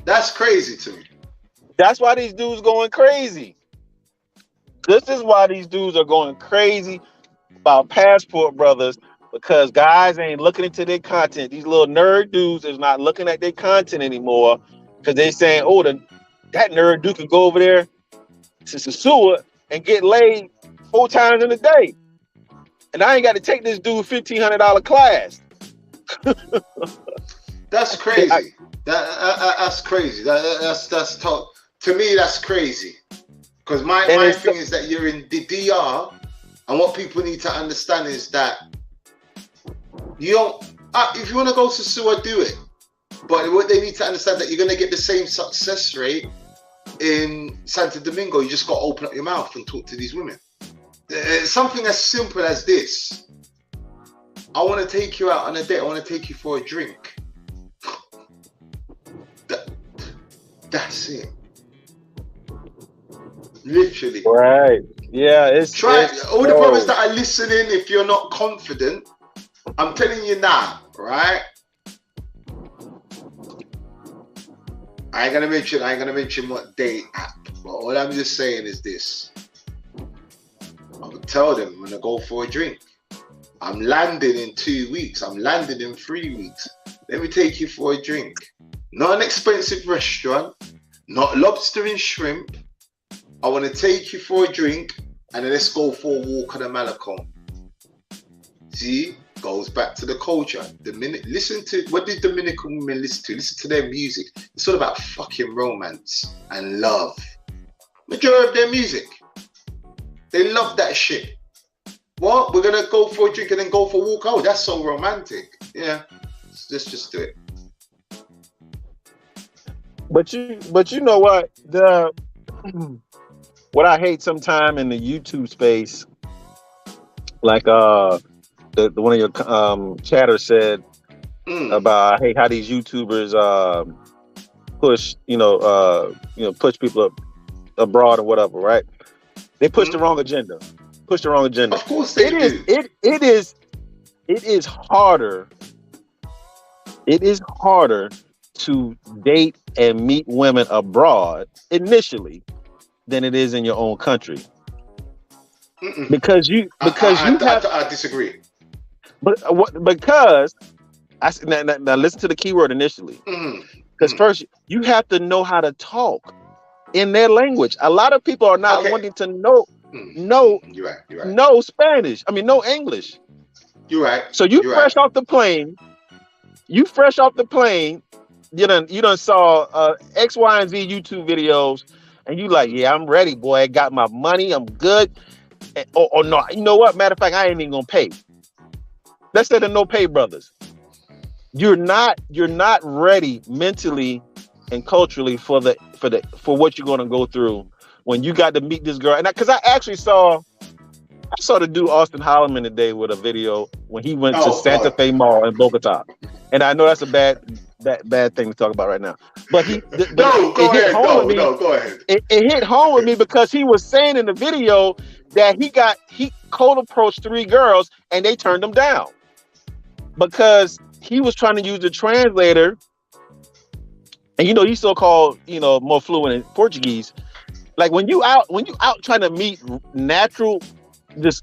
That's crazy to me. That's why these dudes going crazy. This is why these dudes are going crazy about passport brothers, because guys ain't looking into their content. These little nerd dudes is not looking at their content anymore, because they saying, oh, that nerd dude can go over there to Sasua and get laid 4 times in a day. And I ain't got to take this dude $1,500 class. That's crazy. That's crazy. That's tough. To me, that's crazy. Because my thing is that you're in the DR, and what people need to understand is that you don't. If you want to go to sewer, do it. But what they need to understand that you're going to get the same success rate in Santo Domingo. You just got to open up your mouth and talk to these women. Something as simple as this. I want to take you out on a date. I want to take you for a drink. That's it. Literally. Right. Yeah. It's all the brothers that are listening. If you're not confident, I'm telling you now, right? I ain't gonna mention what date app, but all I'm just saying is this. I would tell them I'm gonna go for a drink. I'm landing in 2 weeks. I'm landing in 3 weeks. Let me take you for a drink. Not an expensive restaurant, not lobster and shrimp. I want to take you for a drink, and then let's go for a walk on the Malacom. See, goes back to the culture. Listen to what did Dominican women listen to? Listen to their music. It's all about fucking romance and love. Majority of their music, they love that shit. What? We're gonna go for a drink and then go for a walk. Oh, that's so romantic. Yeah, let's just do it. But you know what? What I hate sometime in the YouTube space, like one of your chatters said about how these YouTubers push push people up abroad or whatever, right? They push the wrong agenda. Of course they do. It is harder. It is harder to date and meet women abroad initially than it is in your own country. Because I disagree. Because now listen to the keyword initially. Because first you have to know how to talk in their language. A lot of people are not wanting to know You're right. no Spanish. I mean, no English. You're right. So you fresh off the plane. You done saw X, Y, and Z YouTube videos, and you like, yeah, I'm ready, boy. I got my money. I'm good. Or no, you know what? Matter of fact, I ain't even gonna pay. Let's say the no pay brothers. You're not ready mentally and culturally for what you're gonna go through when you got to meet this girl. And because I actually saw the dude Austin Holloman today with a video when he went to Santa Fe Mall in Bogota. And I know that's a bad thing to talk about right now. But go ahead. It hit home with me because he was saying in the video that he cold approached 3 girls and they turned him down because he was trying to use the translator. And he's so-called, more fluent in Portuguese. Like when you out trying to meet natural, just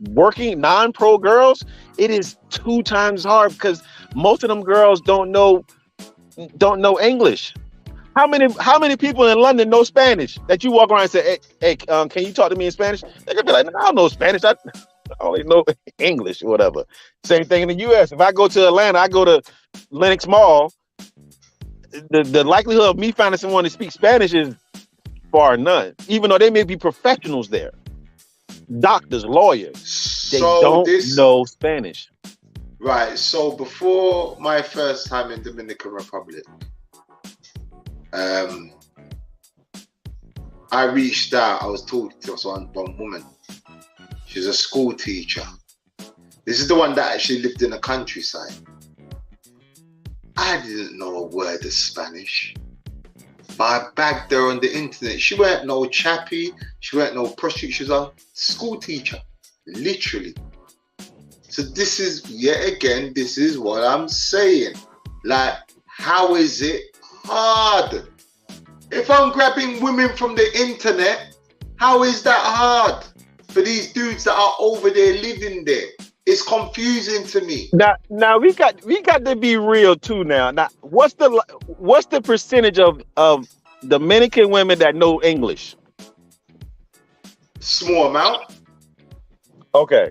working non-pro girls, it is 2 times hard because most of them girls don't know English. How many people in London know Spanish that you walk around and say, hey, can you talk to me in Spanish? They're gonna be like, no, I don't know Spanish. I only know English or whatever. Same thing in the US. If I go to Atlanta, I go to Lenox Mall. The likelihood of me finding someone to speak Spanish is far none, even though they may be professionals there. Doctors, lawyers, they don't know Spanish. Right. So before my first time in Dominican Republic, I reached out. I was talking to one woman. She's a school teacher. This is the one that actually lived in the countryside. I didn't know a word of Spanish, but I bagged her on the internet. She weren't no chappie. She weren't no prostitute. She was a school teacher, literally. So this is what I'm saying. Like, how is it hard? If I'm grabbing women from the internet, how is that hard for these dudes that are over there living there? It's confusing to me. Now we got to be real too. Now, what's the percentage of Dominican women that know English? small amount. Okay.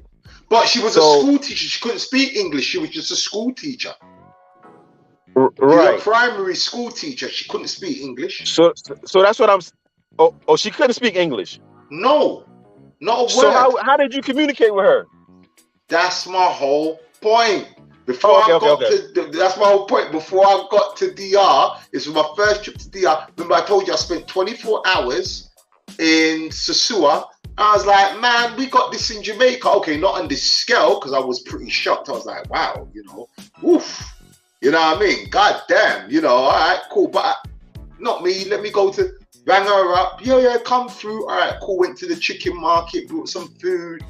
But she was a So- school teacher. She couldn't speak English. She was just a school teacher. Right. She was a primary school teacher. She couldn't speak English. So that's what I'm. Oh, she couldn't speak English. No, not a word. So how did you communicate with her? That's my whole point. Before that's my whole point. Before I got to DR, this was my first trip to DR. Remember, I told you I spent 24 hours in Sosua. I was like, man, we got this in Jamaica. Okay, not on this scale, because I was pretty shocked. I was like, wow, you know, oof. You know what I mean? God damn, you know, all right, cool. But not me. Let me go to rang her up. Yeah, come through. All right, cool. Went to the chicken market, brought some food.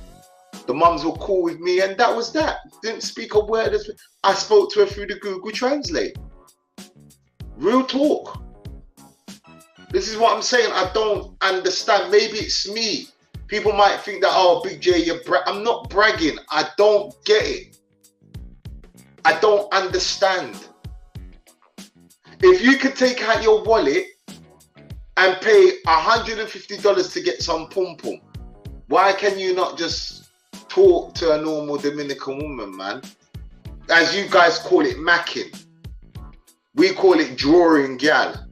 The mums were cool with me, and that was that. Didn't speak a word. I spoke to her through the Google Translate. Real talk. This is what I'm saying. I don't understand. Maybe it's me. People might think that, oh, Big J, I'm not bragging. I don't get it. I don't understand. If you could take out your wallet and pay $150 to get some pum pum, why can you not just talk to a normal Dominican woman, man? As you guys call it, macking. We call it drawing gal.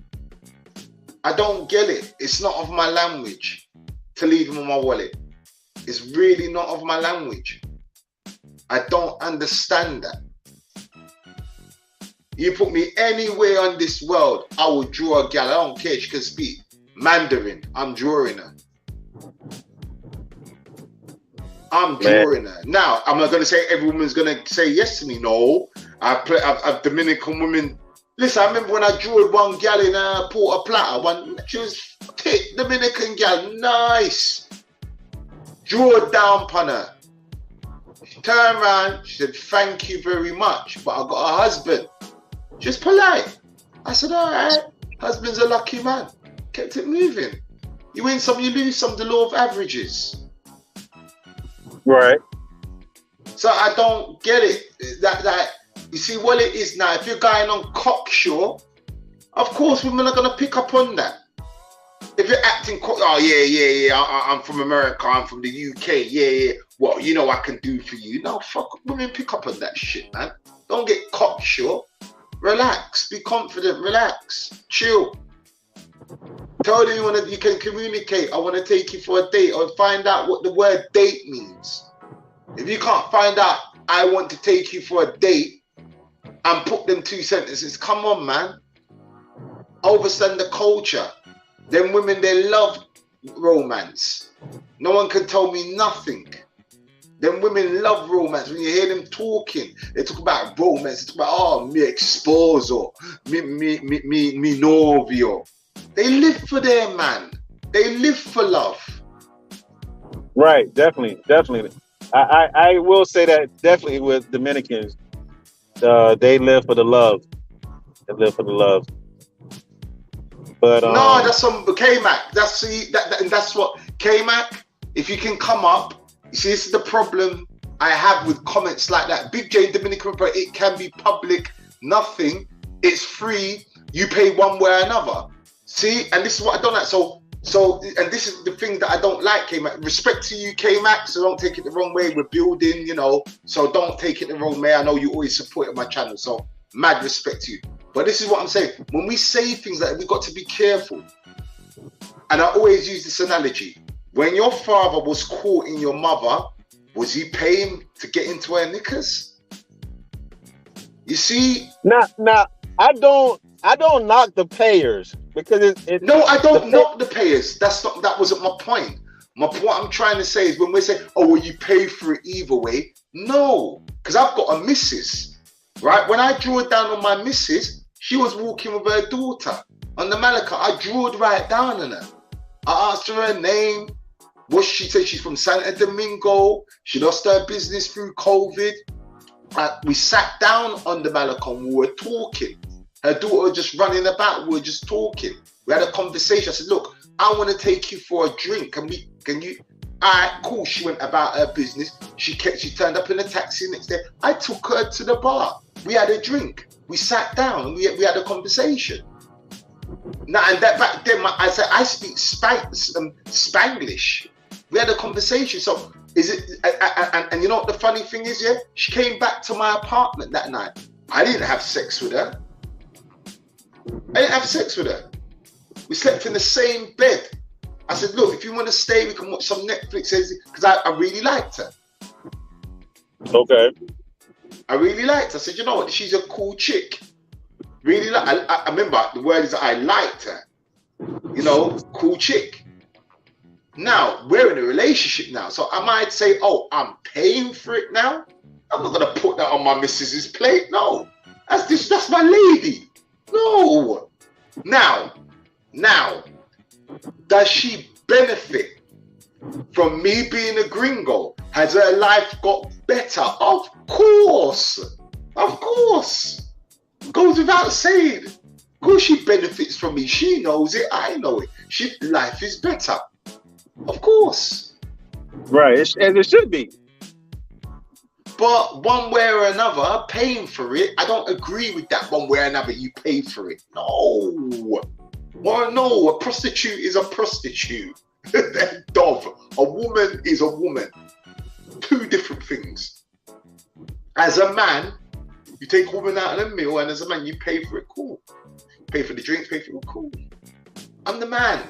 I don't get it. It's not of my language to leave them on my wallet. It's really not of my language. I don't understand that. You put me anywhere on this world, I will draw a gal. I don't care. She can speak Mandarin. I'm drawing her. I'm drawing her. Now, I'm not going to say every woman's going to say yes to me. No. I've Dominican women. Listen, I remember when I drew one gal in Porta Plata. She was thick, Dominican gal. Nice. Drew her down upon her. She turned around. She said, thank you very much. But I got a husband. She was polite. I said, all right. Husband's a lucky man. Kept it moving. You win some, you lose some. The law of averages. Right. So I don't get it. That you see what it is now. If you're going on cocksure, of course women are gonna pick up on that. If you're acting, oh yeah, I'm from America, I'm from the UK, yeah. Well, you know I can do for you. No, fuck, women pick up on that shit, man. Don't get cocksure. Relax, be confident, relax, chill. Tell them you can communicate. I want to take you for a date, or find out what the word date means. If you can't find out, I want to take you for a date, and put them two sentences, come on, man. Overstand the culture. Them women, they love romance. No one can tell me nothing. Them women love romance. When you hear them talking, they talk about romance. They talk about, oh, mi esposo, mi novio. They live for their man. They live for love. Right, definitely. I will say that definitely with Dominicans, they live for the love. They live for the love. But no, that's some K-Mac. That's what K-Mac. If you can come up, you see, this is the problem I have with comments like that. Big J Dominican Republic, it can be public, nothing. It's free. You pay one way or another. See, and this is what I don't like. So, and this is the thing that I don't like, K-Mac. Respect to you, K-Mac, so don't take it the wrong way. We're building, you know, so don't take it the wrong way. I know you always supported my channel, so mad respect to you. But this is what I'm saying. When we say things like that, we've got to be careful. And I always use this analogy. When your father was caught in your mother, was he paying to get into her knickers? You see? Now, I don't knock the payers because no, I don't knock the payers. That wasn't my point. What I'm trying to say is when we say, oh, well, you pay for it either way. No, because I've got a missus, right? When I drew it down on my missus, she was walking with her daughter on the Malacca. I drew it right down on her. I asked her name. What she said, she's from Santo Domingo. She lost her business through COVID. We sat down on the Malacca and we were talking. Her daughter was just running about. We were just talking. We had a conversation. I said, look, I want to take you for a drink. Can you? All right, cool. She went about her business. She turned up in a taxi next day. I took her to the bar. We had a drink. We sat down and we had a conversation. Now, and that back then, I said, I speak Spanglish. We had a conversation. So is it? And you know what the funny thing is? Yeah, she came back to my apartment that night. I didn't have sex with her. We slept in the same bed. I said, look, if you want to stay, we can watch some Netflix, because I really liked her. Okay. I really liked her. I said, you know what? She's a cool chick. Really like. I remember the word is I liked her. You know, cool chick. Now we're in a relationship now, so I might say, oh, I'm paying for it now. I'm not gonna put that on my missus's plate. No, that's my lady. No. Now, does she benefit from me being a gringo? Has her life got better? Of course. Goes without saying. Of course she benefits from me. She knows it. I know it. Life is better. Of course. Right, and it should be. But one way or another, paying for it, I don't agree with that. One way or another, you pay for it. No. Well, no, a prostitute is a prostitute. Dove. A woman is a woman. Two different things. As a man, you take a woman out of the meal, and as a man, you pay for it. Cool. Pay for the drinks, pay for it. Cool. I'm the man.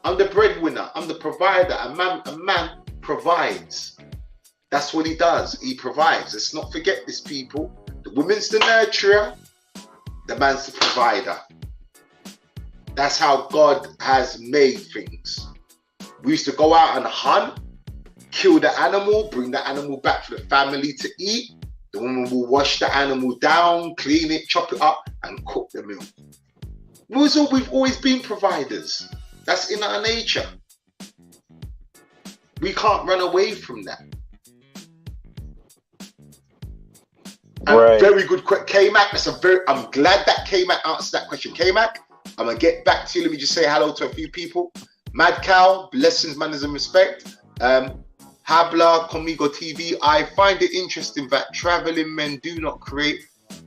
I'm the breadwinner. I'm the provider. A man provides. That's what he does. He provides. Let's not forget this, people. The woman's the nurturer. The man's the provider. That's how God has made things. We used to go out and hunt, kill the animal, bring the animal back for the family to eat. The woman will wash the animal down, clean it, chop it up, and cook the meal. We've always been providers. That's in our nature. We can't run away from that. Right. Very good question. K-Mac, I'm glad that K-Mac answered that question. K-Mac, I'm going to get back to you. Let me just say hello to a few people. Mad Cow, blessings, manners, and respect. Habla Conmigo TV. I find it interesting that traveling men do not create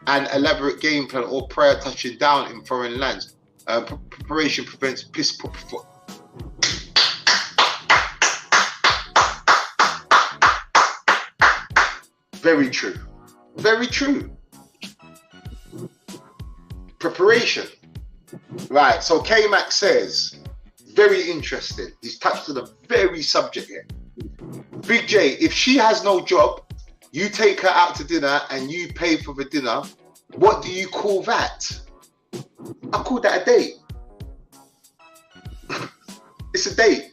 an elaborate game plan or prior touching down in foreign lands. Preparation prevents piss poor. Very true. Very true. Preparation. Right. So K-Mac says, very interesting. He's touched on a very subject here. Big J, if she has no job, you take her out to dinner and you pay for the dinner, what do you call that? I call that a date. It's a date.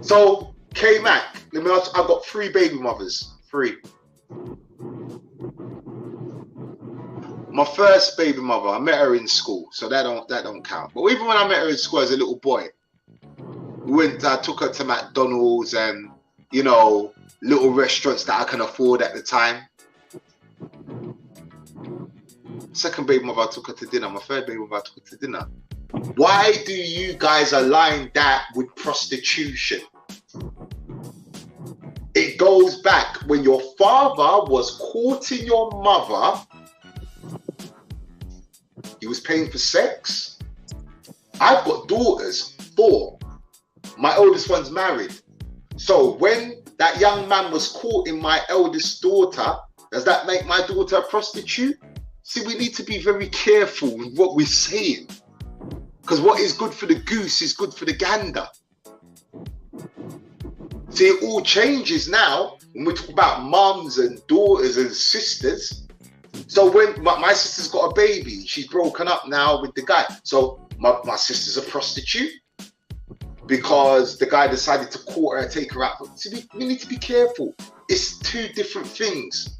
So K-Mac, let me ask, I've got 3 baby mothers. 3. My first baby mother, I met her in school, so that don't count. But even when I met her in school as a little boy, I took her to McDonald's and, you know, little restaurants that I can afford at the time. Second baby mother, I took her to dinner. My third baby mother, I took her to dinner. Why do you guys align that with prostitution? It goes back when your father was courting your mother. He was paying for sex. I've got daughters, 4. My oldest one's married. So when that young man was courting my eldest daughter, does that make my daughter a prostitute? See, we need to be very careful with what we're saying. Because what is good for the goose is good for the gander. See, it all changes now when we talk about mums and daughters and sisters. So when my sister's got a baby, she's broken up now with the guy. So my sister's a prostitute because the guy decided to court her, take her out. See, we need to be careful. It's 2 different things.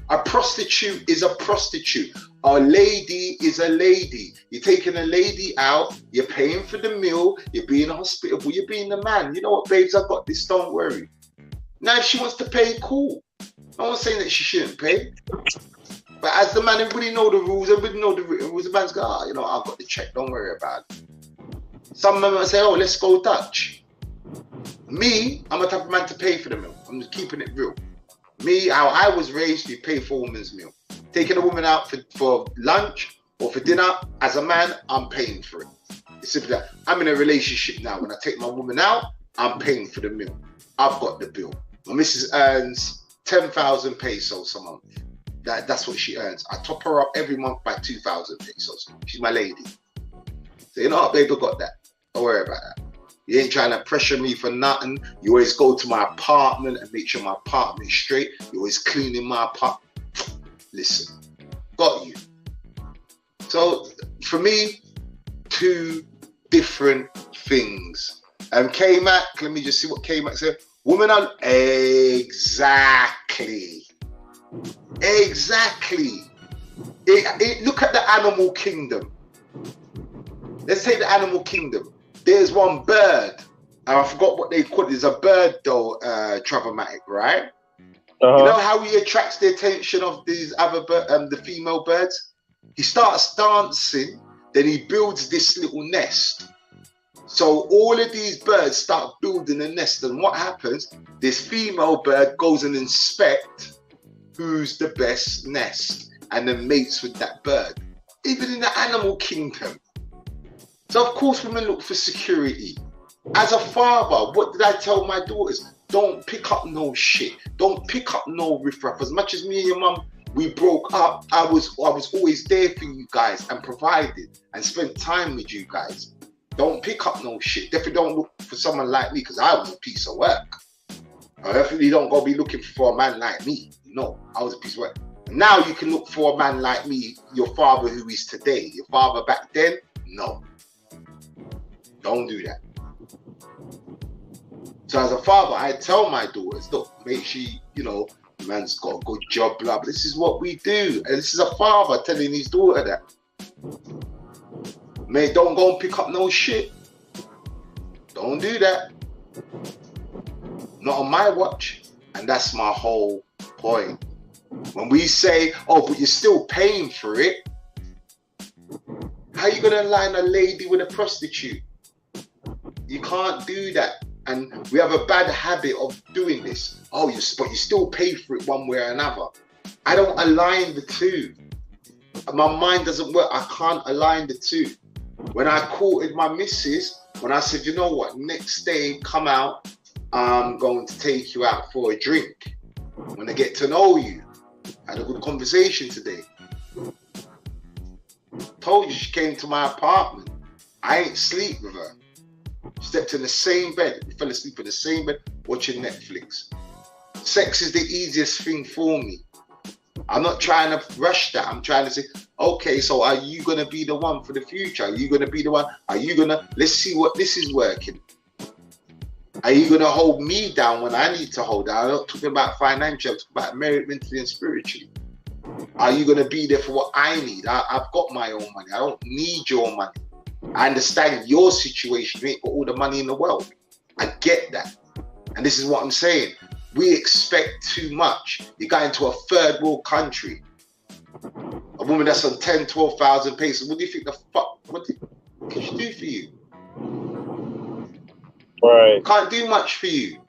A prostitute is a prostitute. A lady is a lady. You're taking a lady out, you're paying for the meal, you're being hospitable, you're being the man. You know what, babes, I've got this, don't worry. Now, if she wants to pay, cool. No one's saying that she shouldn't pay. But as the man, everybody know the rules, everybody know the rules. The man's go, you know, I've got the check, don't worry about it. Some men say, oh, let's go Dutch. Me, I'm a type of man to pay for the meal. I'm just keeping it real. Me, how I was raised, you pay for a woman's meal. Taking a woman out for lunch or for dinner, as a man, I'm paying for it. It's simply that. I'm in a relationship now. When I take my woman out, I'm paying for the meal. I've got the bill. My missus earns 10,000 pesos a month. That's what she earns. I top her up every month by 2,000 pesos. She's my lady. So you know what, babe, I got that. Don't worry about that. You ain't trying to pressure me for nothing. You always go to my apartment and make sure my apartment is straight. You always cleaning my apartment. Listen, got you. So for me, two different things. K-Mac, let me just see what K-Mac said. Women are exactly. Look at the animal kingdom. Let's take the animal kingdom. There's one bird, and I forgot what they call it. There's a bird though, Travamatic, right? You know how he attracts the attention of these other the female birds? He starts dancing, then he builds this little nest. So all of these birds start building a nest, and what happens? This female bird goes and inspects who's the best nest, and then mates with that bird. Even in the animal kingdom. So of course women look for security. As a father, what did I tell my daughters? Don't pick up no shit. Don't pick up no riffraff. As much as me and your mum, we broke up, I was always there for you guys and provided and spent time with you guys. Don't pick up no shit. Definitely don't look for someone like me, because I was a piece of work. I definitely don't go be looking for a man like me. No, I was a piece of work. Now you can look for a man like me, your father who is today. Your father back then, no. Don't do that. So as a father, I tell my daughters, look, make sure, the man's got a good job, blah, blah. This is what we do. And this is a father telling his daughter that. Mate, don't go and pick up no shit. Don't do that. Not on my watch. And that's my whole point. When we say, oh, but you're still paying for it, how are you going to align a lady with a prostitute? You can't do that. And we have a bad habit of doing this. Oh, but you still pay for it one way or another. I don't align the two. My mind doesn't work. I can't align the two. When I courted my missus, when I said, you know what, next day, come out, I'm going to take you out for a drink. I want to get to know you. Had a good conversation today. Told you she came to my apartment. I ain't sleep with her. Slept in the same bed. We fell asleep in the same bed watching Netflix. Sex is the easiest thing for me. I'm not trying to rush that. I'm trying to say, okay, so are you going to be the one for the future? Are you going to be the one? Are you going to, let's see what this is working. Are you going to hold me down when I need to hold down? I'm not talking about financial, I'm talking about mentally and spiritually. Are you going to be there for what I need? I've got my own money. I don't need your money. I understand your situation. You ain't got all the money in the world. I get that. And this is what I'm saying. We expect too much. You got into a third world country. A woman that's on 10, 12,000 pesos. What do you think what can she do for you? Right. Can't do much for you.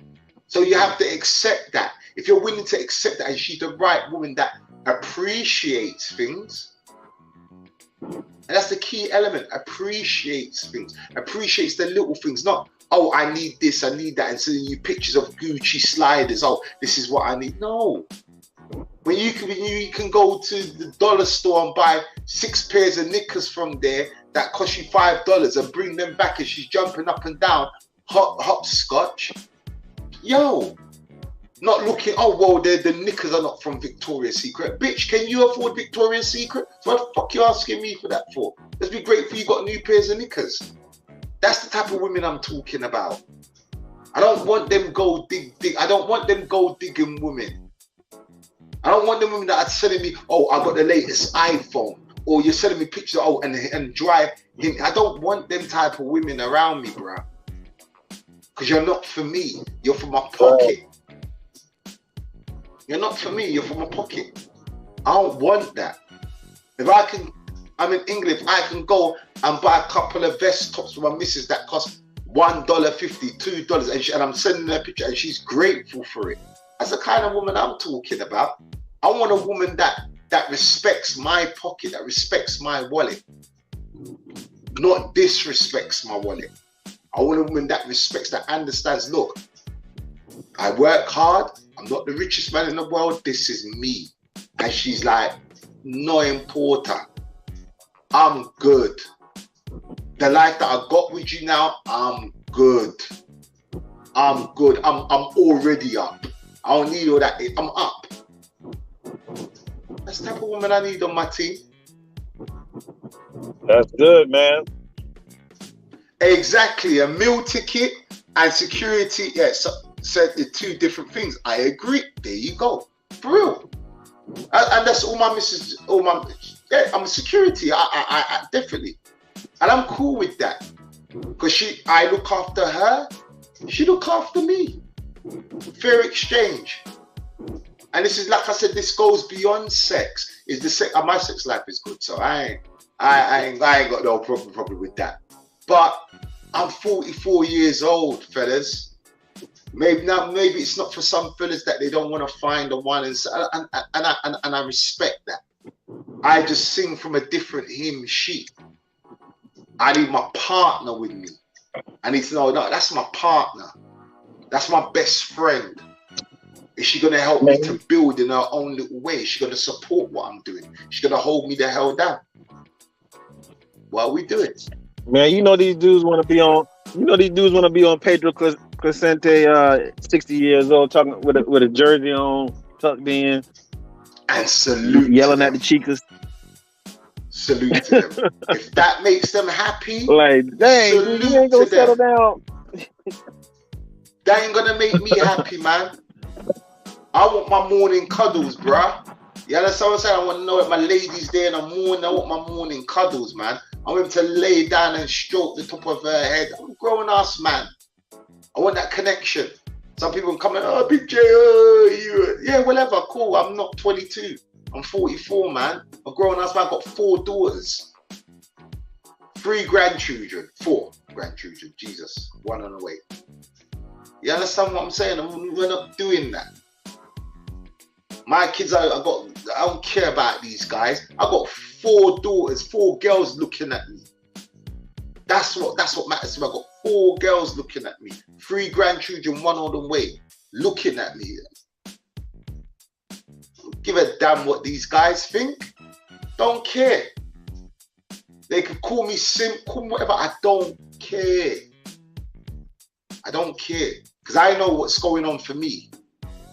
So you have to accept that. If you're willing to accept that, and she's the right woman that appreciates things, and that's the key element, appreciates things, appreciates the little things, not, oh, I need this, I need that, and sending you pictures of Gucci sliders, oh, this is what I need. No. When you can go to the dollar store and buy 6 pairs of knickers from there that cost you $5 and bring them back as she's jumping up and down, hopscotch. Yo. Not looking, oh, well, the knickers are not from Victoria's Secret. Bitch, can you afford Victoria's Secret? So what the fuck you asking me for that for? Let's be grateful you got new pairs of knickers. That's the type of women I'm talking about. I don't want them gold dig. I don't want them gold digging women. I don't want them women that are selling me, oh, I got the latest iPhone. Or you're selling me pictures, oh, and drive him. I don't want them type of women around me, bro. Because you're not for me. You're for my pocket. You're not for me, you're for my pocket. I don't want that. If I can, I'm in England, if I can go and buy a couple of vest tops for my missus that cost $1.50, $2, and I'm sending her a picture and she's grateful for it. That's the kind of woman I'm talking about. I want a woman that respects my pocket, that respects my wallet, not disrespects my wallet. I want a woman that respects, that understands, look, I work hard. I'm not the richest man in the world. This is me. And she's like, no important. I'm good. The life that I got with you now, I'm good. I'm good. I'm already up. I don't need all that. I'm up. That's the type of woman I need on my team. That's good, man. Exactly. A meal ticket and security. Yeah, said the two different things. I agree. There you go. For real. And that's all my missus. Yeah, I'm a security. I definitely. And I'm cool with that. Because I look after her. She look after me. Fair exchange. And this is, like I said, this goes beyond sex. Is the sex? My sex life is good, so I ain't got no problem with that. But I'm 44 years old, fellas. Maybe it's not for some fellas that they don't want to find the one, and I respect that. I just sing from a different hymn sheet. I need my partner with me. I need to know, no, that's my partner. That's my best friend. Is she going to help me to build in her own little way? Is she going to support what I'm doing? She's going to hold me the hell down. What are we doing? Man, you know these dudes want to be on. You know these dudes want to be on Pedro Crescente, 60 years old, talking with a jersey on, tucked in, and salute, yelling at the chicas. Salute to them. If that makes them happy, like, dang, dude, you ain't gonna settle down. That ain't gonna make me happy, man. I want my morning cuddles, bruh. You understand what I'm saying? I want to know if my lady's there in the morning. I want my morning cuddles, man. I want to lay down and stroke the top of her head. I'm a grown ass man. I want that connection. Some people come in, oh, Big J, yeah, whatever, cool. I'm not 22. I'm 44, man. A grown ass man. I've got 4 daughters. 3 grandchildren. 4 grandchildren. Jesus. 1 on the way. You understand what I'm saying? We're not doing that. My kids, I don't care about these guys. I got 4 daughters, 4 girls looking at me. That's what matters to me. I got 4 girls looking at me. 3 grandchildren, 1 on the way, looking at me. Don't give a damn what these guys think. Don't care. They could call me simp, call me whatever. I don't care. I don't care. Because I know what's going on for me.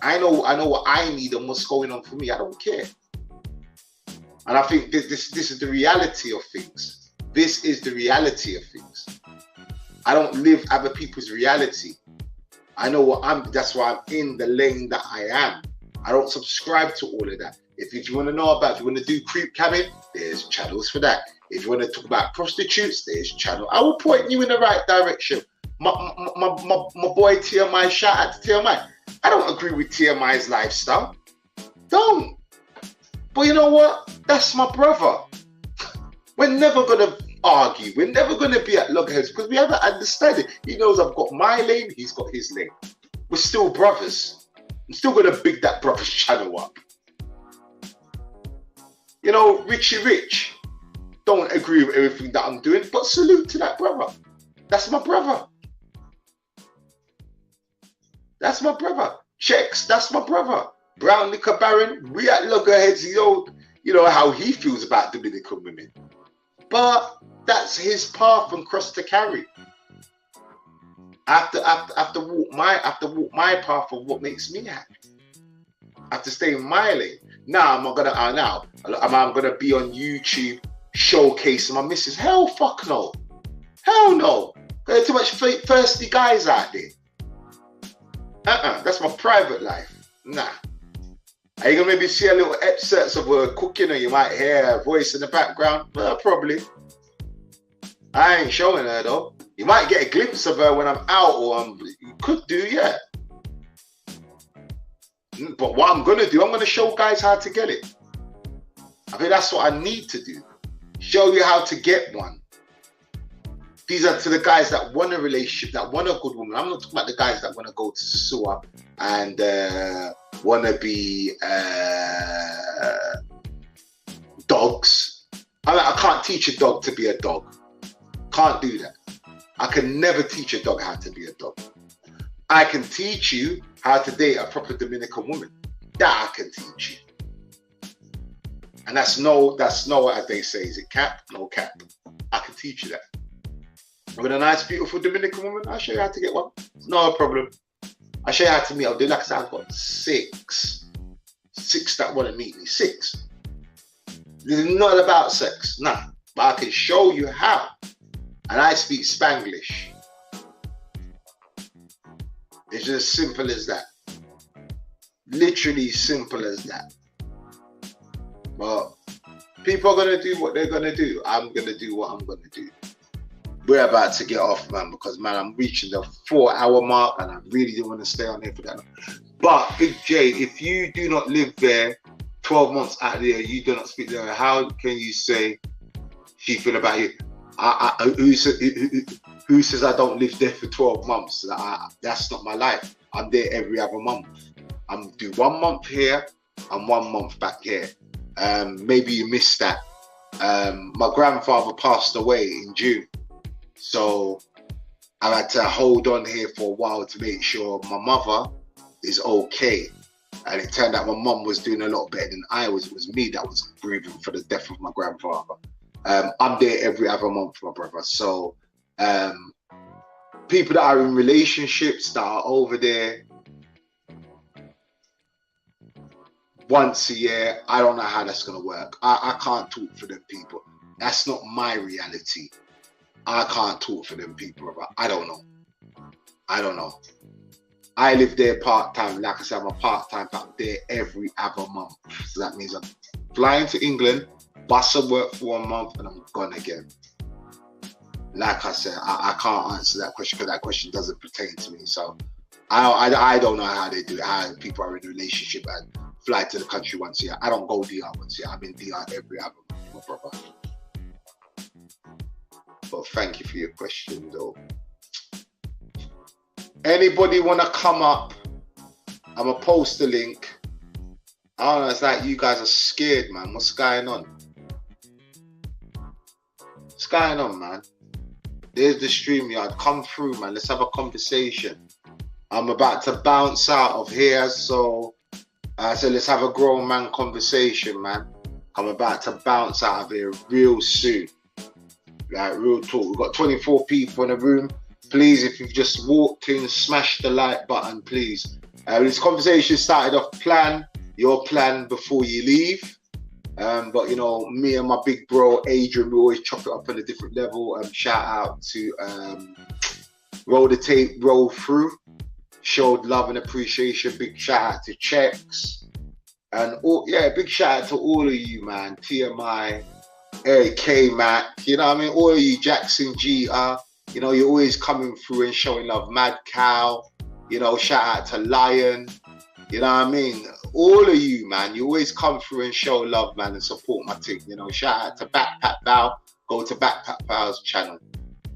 I know what I need and what's going on for me. I don't care. And I think this is the reality of things. This is the reality of things. I don't live other people's reality. I know what that's why I'm in the lane that I am. I don't subscribe to all of that. If you want to know about, if you want to do creep camming, there's channels for that. If you want to talk about prostitutes, there's channel. I will point you in the right direction. My boy TMI, shout out to TMI. I don't agree with TMI's lifestyle. Don't. But you know what? That's my brother. We're never going to argue. We're never going to be at loggerheads because we have an understanding. He knows I've got my lane. He's got his lane. We're still brothers. I'm still going to big that brother's channel up. You know, Richie Rich. Don't agree with everything that I'm doing, but salute to that brother. That's my brother. That's my brother. Checks, that's my brother. Brown Liquor Baron, we at loggerheads, you know how he feels about Dominican women. But that's his path and cross to carry. I have to walk my path of what makes me happy. I have to stay in my lane. Now I'm gonna be on YouTube showcasing my missus. Hell fuck no. Hell no. There's too much thirsty guys out there. That's my private life. Nah. Are you gonna maybe see a little excerpts of her cooking, or you might hear her voice in the background? Well, probably. I ain't showing her though. You might get a glimpse of her when I'm out, or you could do, yeah. But what I'm gonna do, I'm gonna show guys how to get it. I think that's what I need to do. Show you how to get one. These are to the guys that want a relationship, that want a good woman. I'm not talking about the guys that want to go to sewer and want to be dogs. I can't teach a dog to be a dog. Can't do that. I can never teach a dog how to be a dog. I can teach you how to date a proper Dominican woman. That I can teach you. And that's no, as they say, is it cap? No cap. I can teach you that. With a nice, beautiful Dominican woman, I'll show you how to get one. No problem. I'll show you how to meet. I'll do like I said, I've got six that want to meet me. 6. This is not about sex, nah. But I can show you how. And I speak Spanglish. It's just simple as that. Literally simple as that. But people are going to do what they're going to do. I'm going to do what I'm going to do. We're about to get off, man, because, man, I'm reaching the 4-hour mark and I really don't want to stay on here for that long. But, Big J, if you do not live there 12 months out of the year, you do not speak there, how can you say she feel about you? Who says I don't live there for 12 months? That's not my life. I'm there every other month. I'm do 1 month here and 1 month back here. Maybe you missed that. My grandfather passed away in June. So I had to hold on here for a while to make sure my mother is okay. And it turned out my mum was doing a lot better than I was. It was me that was grieving for the death of my grandfather. I'm there every other month, my brother. So people that are in relationships that are over there once a year, I don't know how that's going to work. I can't talk for them people. That's not my reality. I can't talk for them people. I don't know. I live there part-time. Like I said, I'm a part-time, but I'm there every other month. So that means I'm flying to England, bus and work for 1 month, and I'm gone again. Like I said, I can't answer that question because that question doesn't pertain to me. So I don't know how they do it, how people are in a relationship and fly to the country once a year. I don't go DR once a year. I'm in DR every other month, my brother. But thank you for your question, though. Anybody want to come up? I'm going to post the link. I don't know, it's like you guys are scared, man. What's going on? What's going on, man? There's the StreamYard. Come through, man. Let's have a conversation. I'm about to bounce out of here, so let's have a grown man conversation, man. I'm about to bounce out of here real soon. Like, real talk. We've got 24 people in the room. Please, if you've just walked in, smash the like button, please. This conversation started off your plan before you leave. But, you know, me and my big bro, Adrian, we always chop it up on a different level. Shout out to Roll the Tape, Roll Through. Showed love and appreciation. Big shout out to Checks. And, big shout out to all of you, man. TMI, K-Mac, you know what I mean? All of you, Jackson G, you know, you're always coming through and showing love. Mad Cow, you know, shout out to Lion, you know what I mean? All of you, man, you always come through and show love, man, and support my team. You know, shout out to Backpack Bow. Go to Backpack Bow's channel.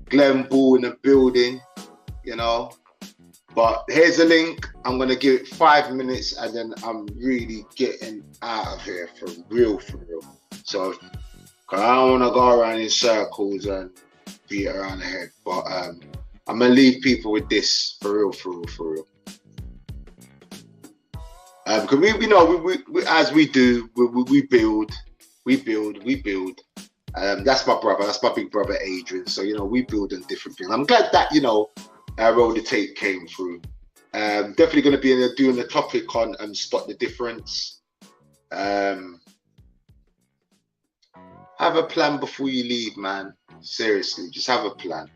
Glenn Ball in the building, you know. But here's a link. I'm going to give it 5 minutes and then I'm really getting out of here for real. So, cause I don't want to go around in circles and beat around the head. But I'm going to leave people with this for real. Because we know, we as we do, we build. That's my brother. That's my big brother, Adrian. So, you know, we build on different things. I'm glad that, you know, Roll the Tape came through. Definitely going to be doing the topic on spot the difference. Have a plan before you leave, man. Seriously, just have a plan.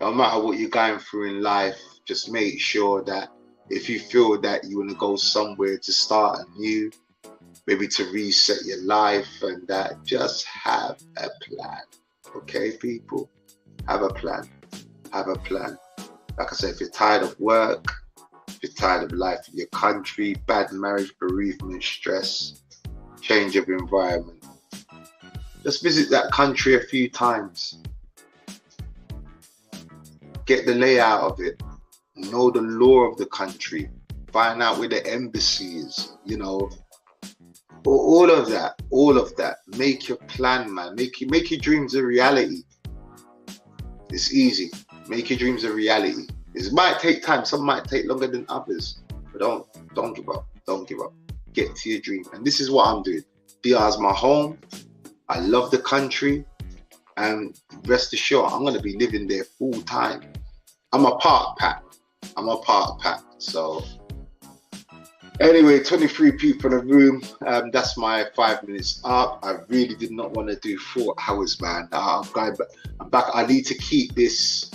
No matter what you're going through in life, just make sure that if you feel that you want to go somewhere to start anew, maybe to reset your life and that, just have a plan. Okay, people? Have a plan. Like I said, if you're tired of work, if you're tired of life in your country, bad marriage, bereavement, stress, change of environment, just visit that country a few times. Get the layout of it. Know the law of the country. Find out where the embassy is, you know. All of that. Make your plan, man. Make your dreams a reality. It's easy. Make your dreams a reality. It might take time. Some might take longer than others. But don't give up. Don't give up. Get to your dream. And this is what I'm doing. DR's my home. I love the country. And rest assured, I'm going to be living there full time. I'm a part pack. So anyway, 23 people in the room. That's my 5 minutes up. I really did not want to do 4 hours, man. I'm back. I need to keep this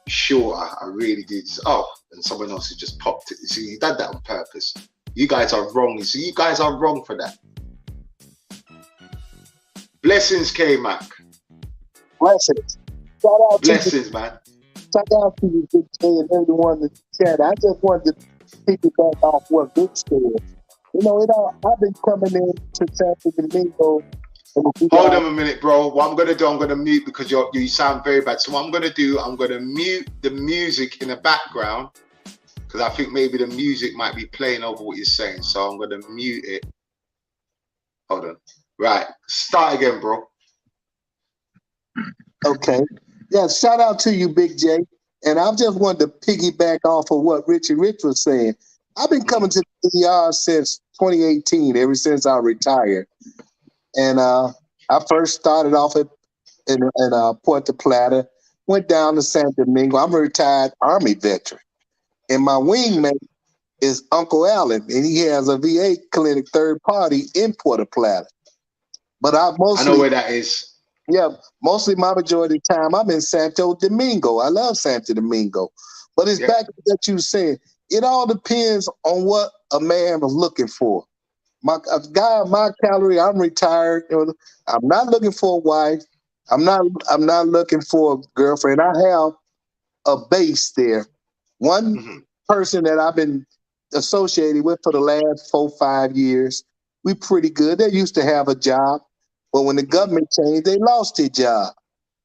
shorter. I really did. Oh, and someone else has just popped it. You see, he did that on purpose. You guys are wrong. You see, you guys are wrong for that. Blessings, K-Mac. Blessings. Shout out Blessings, man. Shout out to you, Big J, and everyone in the chat. I just wanted to piggyback off what Big said. You know, I've been coming in to Santo Domingo. Hold on a minute, bro. What I'm gonna do, I'm gonna mute because you sound very bad. So what I'm gonna do, I'm gonna mute the music in the background because I think maybe the music might be playing over what you're saying. So I'm gonna mute it. Hold on. Right. Start again, bro. Okay. Yeah, shout out to you, Big J. And I just wanted to piggyback off of what Richie Rich was saying. I've been coming to the DR since 2018, ever since I retired. And I first started off in Puerto Plata, went down to San Domingo. I'm a retired Army veteran. And my wingmate is Uncle Allen, and he has a VA clinic third party in Puerto Plata. But I know where that is. Yeah, mostly my majority of the time I'm in Santo Domingo. I love Santo Domingo. But it's back to what you said. It all depends on what a man was looking for. My calorie, I'm retired. I'm not looking for a wife. I'm not looking for a girlfriend. I have a base there. One person that I've been associated with for the last 4-5 years. We pretty good. They used to have a job. But when the government changed, they lost their job.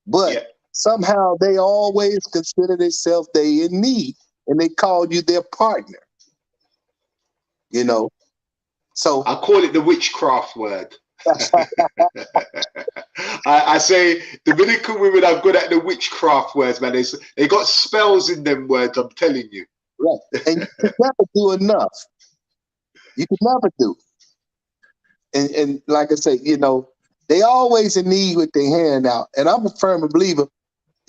But somehow they always consider themselves they in need, and they called you their partner. You know, so I call it the witchcraft word. I say Dominican women are good at the witchcraft words, man. They got spells in them words. I'm telling you. Right, and you can never do enough. You can never do. And like I say, you know. They always in need with their hand out. And I'm a firm believer,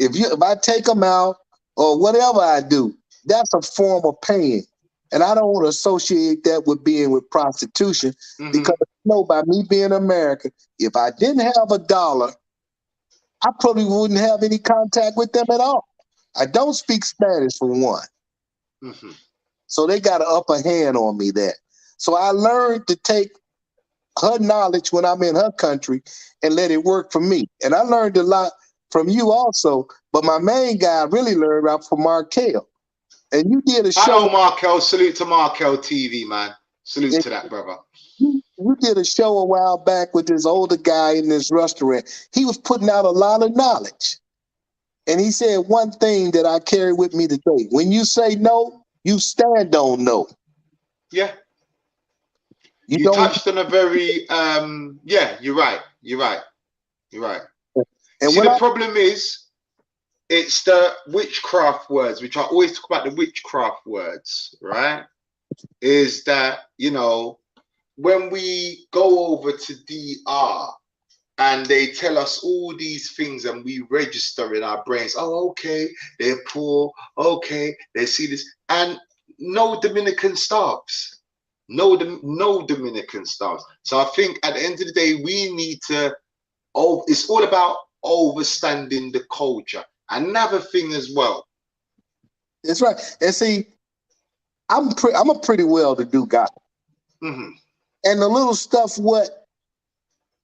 if I take them out or whatever I do, that's a form of paying. And I don't want to associate that with being with prostitution because by me being American, if I didn't have $1, I probably wouldn't have any contact with them at all. I don't speak Spanish for one. So they got an upper hand on me there. So I learned to take her knowledge when I'm in her country and let it work for me. And I learned a lot from you also, but my main guy I really learned about from Markel. And you did a show. I know Markel. Salute to Markel TV, man. Salute to that, brother. You did a show a while back with this older guy in this restaurant. He was putting out a lot of knowledge. And he said one thing that I carry with me today. When you say no, you stand on no. Yeah. You touched on a very, you're right. And see, the problem is, it's the witchcraft words, which I always talk about the witchcraft words, right? Is that, you know, when we go over to DR and they tell us all these things and we register in our brains, oh, okay, they're poor, okay, they see this, and no Dominican staffs. No Dominican stars. So I think at the end of the day, we need to, it's all about understanding the culture. Another thing as well. That's right. And see, I'm a pretty well-to-do guy. And the little stuff what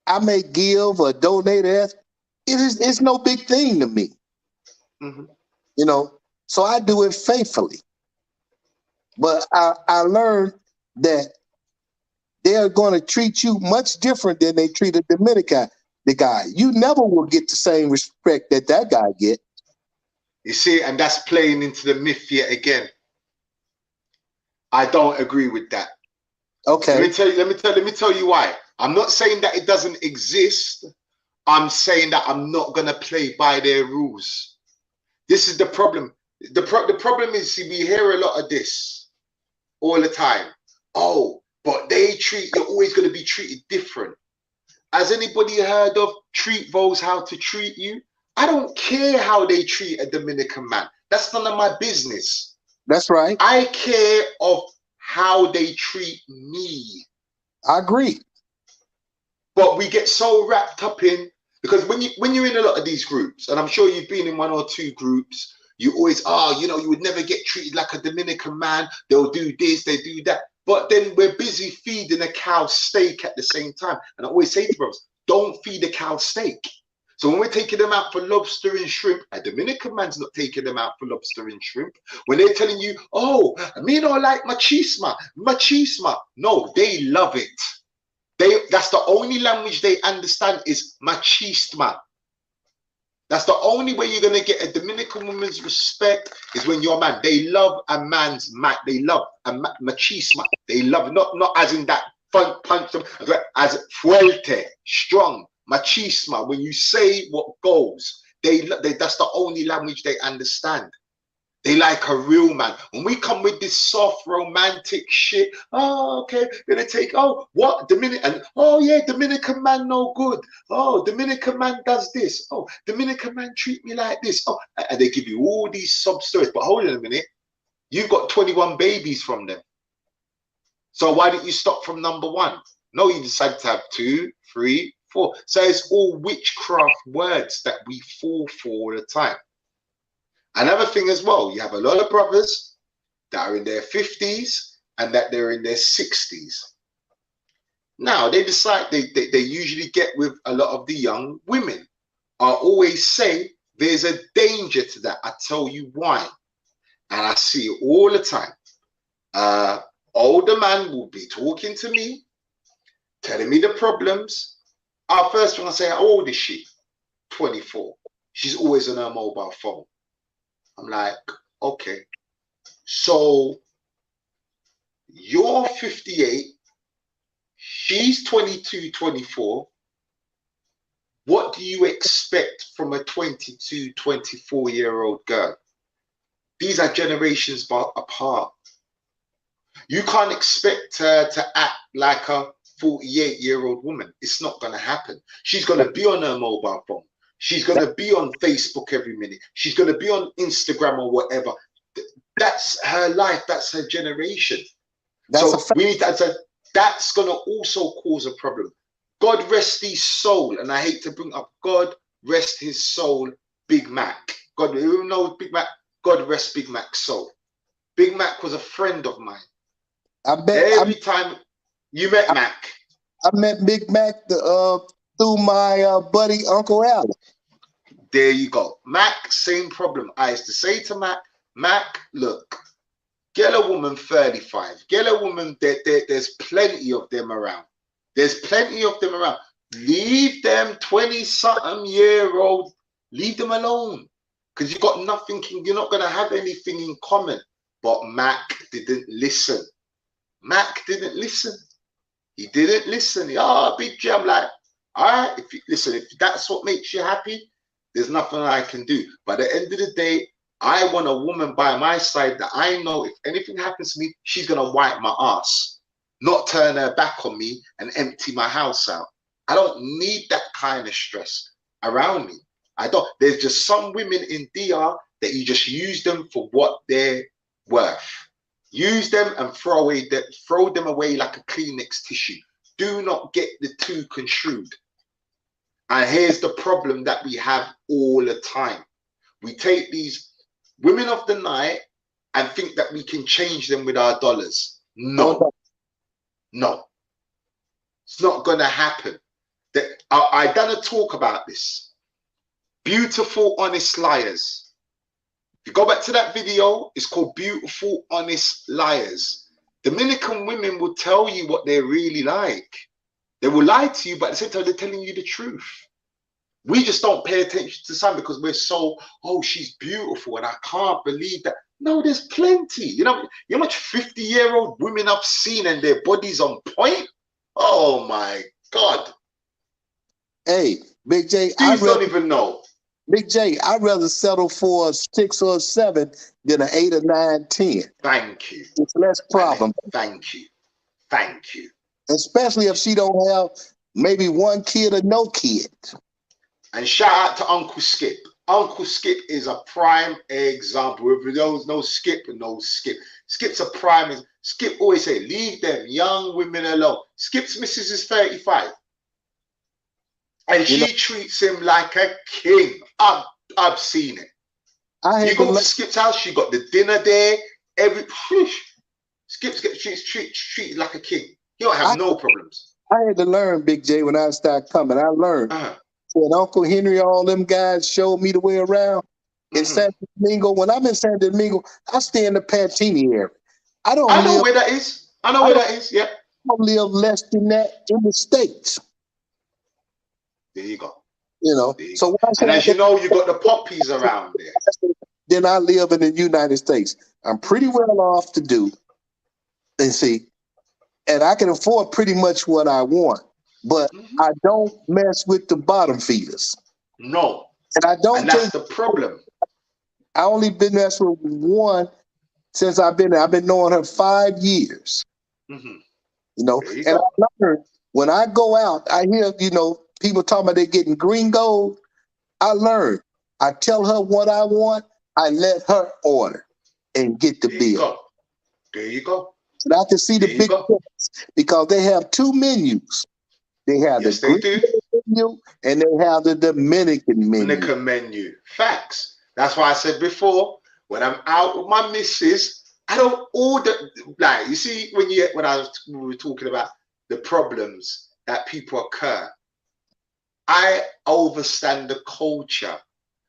I may give or donate it's no big thing to me. You know, so I do it faithfully. But I learned that they're going to treat you much different than they treat a Dominican guy. You never will get the same respect that guy get. You see, and that's playing into the myth yet again. I don't agree with that. Okay. Let me tell you why. I'm not saying that it doesn't exist. I'm saying that I'm not gonna play by their rules. This is the problem. The problem is, see, we hear a lot of this all the time. Oh, but you're always going to be treated different. Has anybody heard of treat those how to treat you? I don't care how they treat a Dominican man. That's none of my business. That's right. I care of how they treat me. I agree. But we get so wrapped up in, because when you're in a lot of these groups, and I'm sure you've been in one or two groups, you always, you would never get treated like a Dominican man. They'll do this, they do that. But then we're busy feeding a cow steak at the same time. And I always say to brothers, don't feed a cow steak. So when we're taking them out for lobster and shrimp, a Dominican man's not taking them out for lobster and shrimp. When they're telling you, oh, me don't like machismo. No, they love it. That's the only language they understand is machismo. That's the only way you're going to get a Dominican woman's respect is when you're a man. They love a man's they love a machismo. They love not as in that punch them, as fuerte, strong, machismo. When you say what goes, that's the only language they understand. They like a real man. When we come with this soft romantic shit, oh, okay, gonna take, oh, what, Dominican, oh yeah, Dominican man no good. Oh, Dominican man does this. Oh, Dominican man treat me like this. Oh, and they give you all these sub stories. But hold on a minute, you've got 21 babies from them. So why didn't you stop from number 1? No, you decided to have 2, 3, 4. So it's all witchcraft words that we fall for all the time. Another thing as well, you have a lot of brothers that are in their 50s and that they're in their 60s. Now, they decide they usually get with a lot of the young women. I always say there's a danger to that. I tell you why. And I see it all the time. Older man will be talking to me, telling me the problems. First one I say, how old is she? 24. She's always on her mobile phone. I'm like, okay, so you're 58, she's 22, 24. What do you expect from a 22, 24-year-old girl? These are generations apart. You can't expect her to act like a 48-year-old woman. It's not going to happen. She's going to be on her mobile phone. She's going to be on Facebook every minute. She's going to be on Instagram or whatever. That's her life. That's her generation. We need to, that's going to also cause a problem. God rest his soul. And I hate to bring up God rest his soul, Big Mac. God, you know Big Mac? God rest Big Mac's soul. Big Mac was a friend of mine. Every time you met Mac. I met Big Mac through my buddy Uncle Al. There you go. Mac, same problem. I used to say to Mac, look, get a woman 35. Get a woman there's plenty of them around. There's plenty of them around. Leave them 20-something-year-old. Leave them alone. Because you've got nothing, you're not going to have anything in common. But Mac didn't listen. Mac didn't listen. He didn't listen. Big J, I'm like, all right, if that's what makes you happy, there's nothing I can do. But at the end of the day, I want a woman by my side that I know if anything happens to me, she's going to wipe my ass, not turn her back on me and empty my house out. I don't need that kind of stress around me. I don't. There's just some women in DR that you just use them for what they're worth. Use them and throw them away like a Kleenex tissue. Do not get the two construed. And here's the problem that we have all the time. We take these women of the night and think that we can change them with our dollars. No. It's not going to happen. I done a talk about this. Beautiful, honest liars. If you go back to that video, it's called Beautiful, Honest Liars. Dominican women will tell you what they're really like. They will lie to you, but at the same time, they're telling you the truth. We just don't pay attention to some because we're so, oh, she's beautiful and I can't believe that. No, there's plenty. You know how much 50-year-old women I've seen and their bodies on point? Oh, my God. Hey, Big J, I don't even know. Big J, I'd rather settle for a 6 or a 7 than an 8 or 9, 10. Thank you. It's less problem. Thank you. Thank you. Especially if she don't have maybe one kid or no kid. And shout out to Uncle Skip. Uncle Skip is a prime example. If there was no Skip, no Skip. Skip's a prime. Skip always say, leave them young women alone. Skip's missus is 35. And she treats him like a king. I've seen it. You go to Skip's house, she got the dinner there. Skip's get treated like a king. He don't have no problems. I had to learn, Big J, when I started coming. I learned. When Uncle Henry, all them guys showed me the way around in San Domingo. When I'm in San Domingo, I stay in the Pantini area. I know where that is. I know where that is. Yeah. I don't live less than that in the States. There you go. You know. So and as you know, you got the poppies around there. Then I live in the United States. I'm pretty well off to do. And see, and I can afford pretty much what I want. But I don't mess with the bottom feeders. No. And I don't. And that's the problem. I only been messing with one since I've been there. I've been knowing her 5 years. You know, and I learned when I go out, I hear, you know, people talking about they getting green gold. I learned. I tell her what I want. I let her order and get the bill. There you go. And I can see the big difference because they have 2 menus. They have the Greek menu and they have the Dominican menu. Facts. That's why I said before, when I'm out with my missus, I don't order. Like, you see, when we were talking about the problems that people occur, I overstand the culture.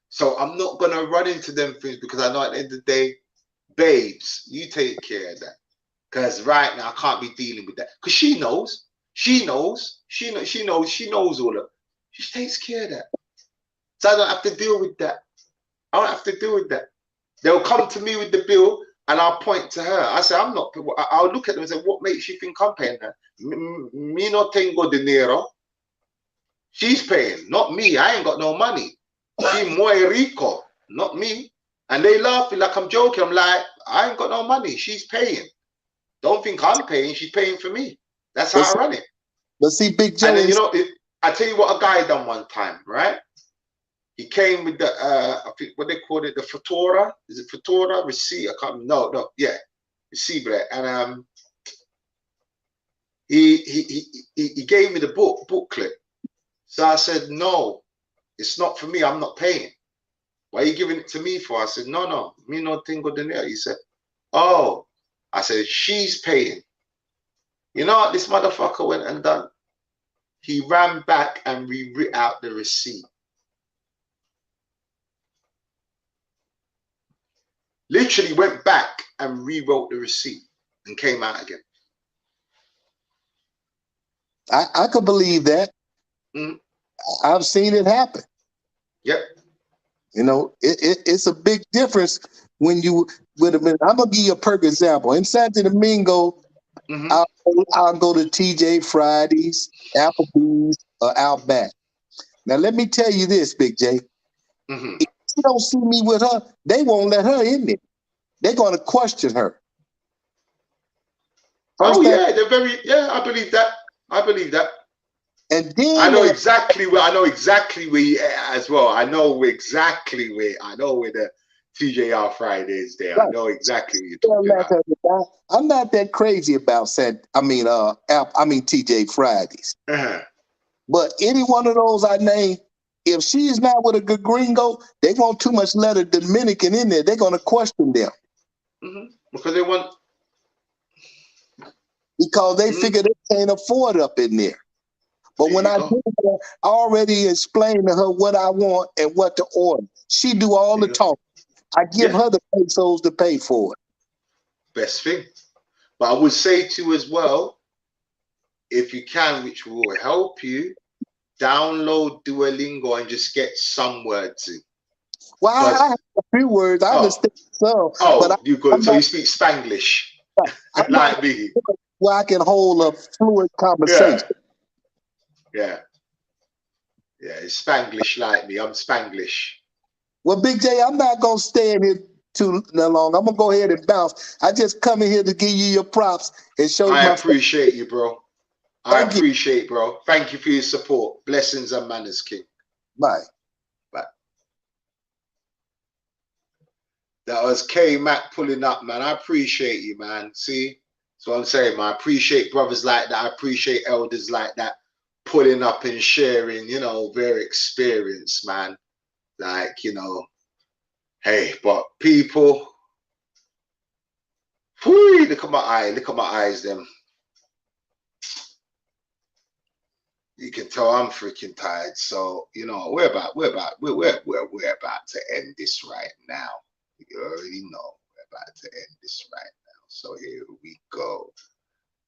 So I'm not going to run into them things because I know at the end of the day, babes, you take care of that. Because right now I can't be dealing with that. Because she knows. She knows all of it. She takes care of that. So I don't have to deal with that. I don't have to deal with that. They'll come to me with the bill and I'll point to her. I say, I'll look at them and say, what makes you think I'm paying her? Me no tengo dinero. She's paying, not me. I ain't got no money. She muy rico, not me. And they laughing like I'm joking. I'm like, I ain't got no money. She's paying. Don't think I'm paying. She's paying for me. That's how I run it. But see, Big J, and then, you know, I tell you what a guy done one time, right? He came with the I think what they call it, the Fatura. Is it Fatura? Receipt? I can't remember. No, yeah. Receiver. And he gave me the booklet. So I said, no, it's not for me. I'm not paying. Why are you giving it to me for? I said, no, me no tengo dinero. He said, oh. I said, she's paying. You know what this motherfucker went and done? He ran back and rewrote out the receipt. Literally went back and rewrote the receipt and came out again. I could believe that. I've seen it happen. Yep. You know, it's a big difference when you I'm gonna give you a perfect example. In Santo Domingo, I'll go to TJ Fridays, Applebee's, or Outback. Now let me tell you this, Big J. If you don't see me with her, they won't let her in there. They're gonna question her. They're very I believe that. I believe that. And then I know exactly where you as well. I know exactly where the TJR Friday is there. Right. I know exactly what you're talking about. I'm not that crazy about TJ Fridays. But any one of those I name, if she's not with a good gringo, they won't too much let a Dominican in there. They're gonna question them. Because they want they figure they can't afford up in there. But when I do that, I already explained to her what I want and what to order. She do all the talking. I give her the pesos to pay for it. Best thing. But I would say to you as well, if you can, which will help you, download Duolingo and just get some words in. Well, I have a few words. I understand some. You good. So you speak Spanglish, like me. Where I can hold a fluid conversation. Yeah, it's Spanglish like me. I'm Spanglish. Well, Big J, I'm not gonna stay in here too long. I'm gonna go ahead and bounce. I just come in here to give you your props and show I my. appreciate you, bro. I Thank you. appreciate, bro. Thank you for your support. Blessings and manners, King. Bye. Bye. That was K Mac pulling up, man. I appreciate you, man. See? That's what I'm saying, man. I appreciate brothers like that. I appreciate elders like that pulling up and sharing, you know, their experience, man. Like, you know, hey, but people, whoo, look at my eye, look at my eyes, them. You can tell I'm freaking tired. So, you know, we're about to end this right now. You already know we're about to end this right now. So here we go.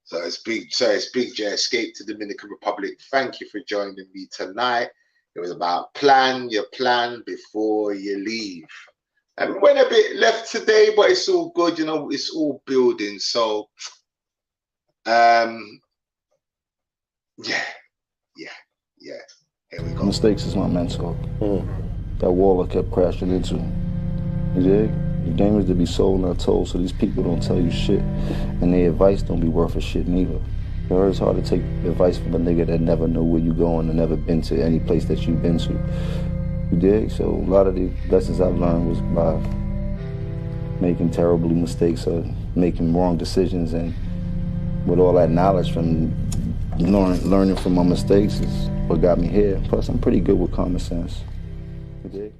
So it's Big J, Escape to Dominican Republic. Thank you for joining me tonight. It was about plan your plan before you leave. And we went a bit left today, but it's all good, you know, it's all building. So yeah. Here we go. Mistakes is my mentor. That wall I kept crashing into. You dig? The game is to be sold, not told, so these people don't tell you shit. And their advice don't be worth a shit neither. It's hard to take advice from a nigga that never know where you going and never been to any place that you've been to. You dig? So a lot of the lessons I've learned was by making terrible mistakes or making wrong decisions, and with all that knowledge from learning from my mistakes is what got me here. Plus, I'm pretty good with common sense. You dig?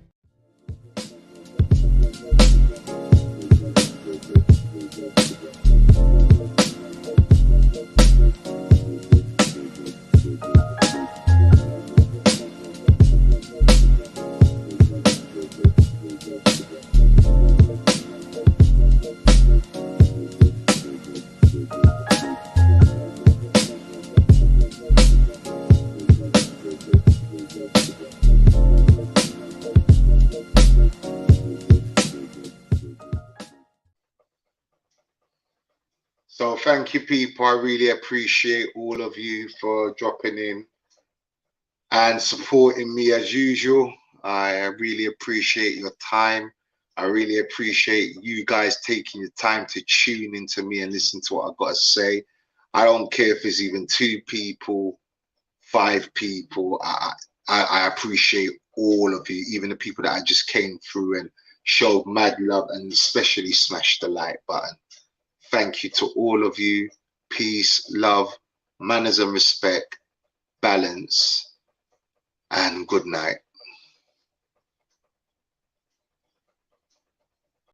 So thank you, people. I really appreciate all of you for dropping in and supporting me as usual. I really appreciate your time. I really appreciate you guys taking the time to tune into me and listen to what I've got to say. I don't care if it's even 2 people, 5 people. I appreciate all of you, even the people that I just came through and showed mad love and especially smashed the like button. Thank you to all of you. Peace, love, manners and respect, balance, and good night.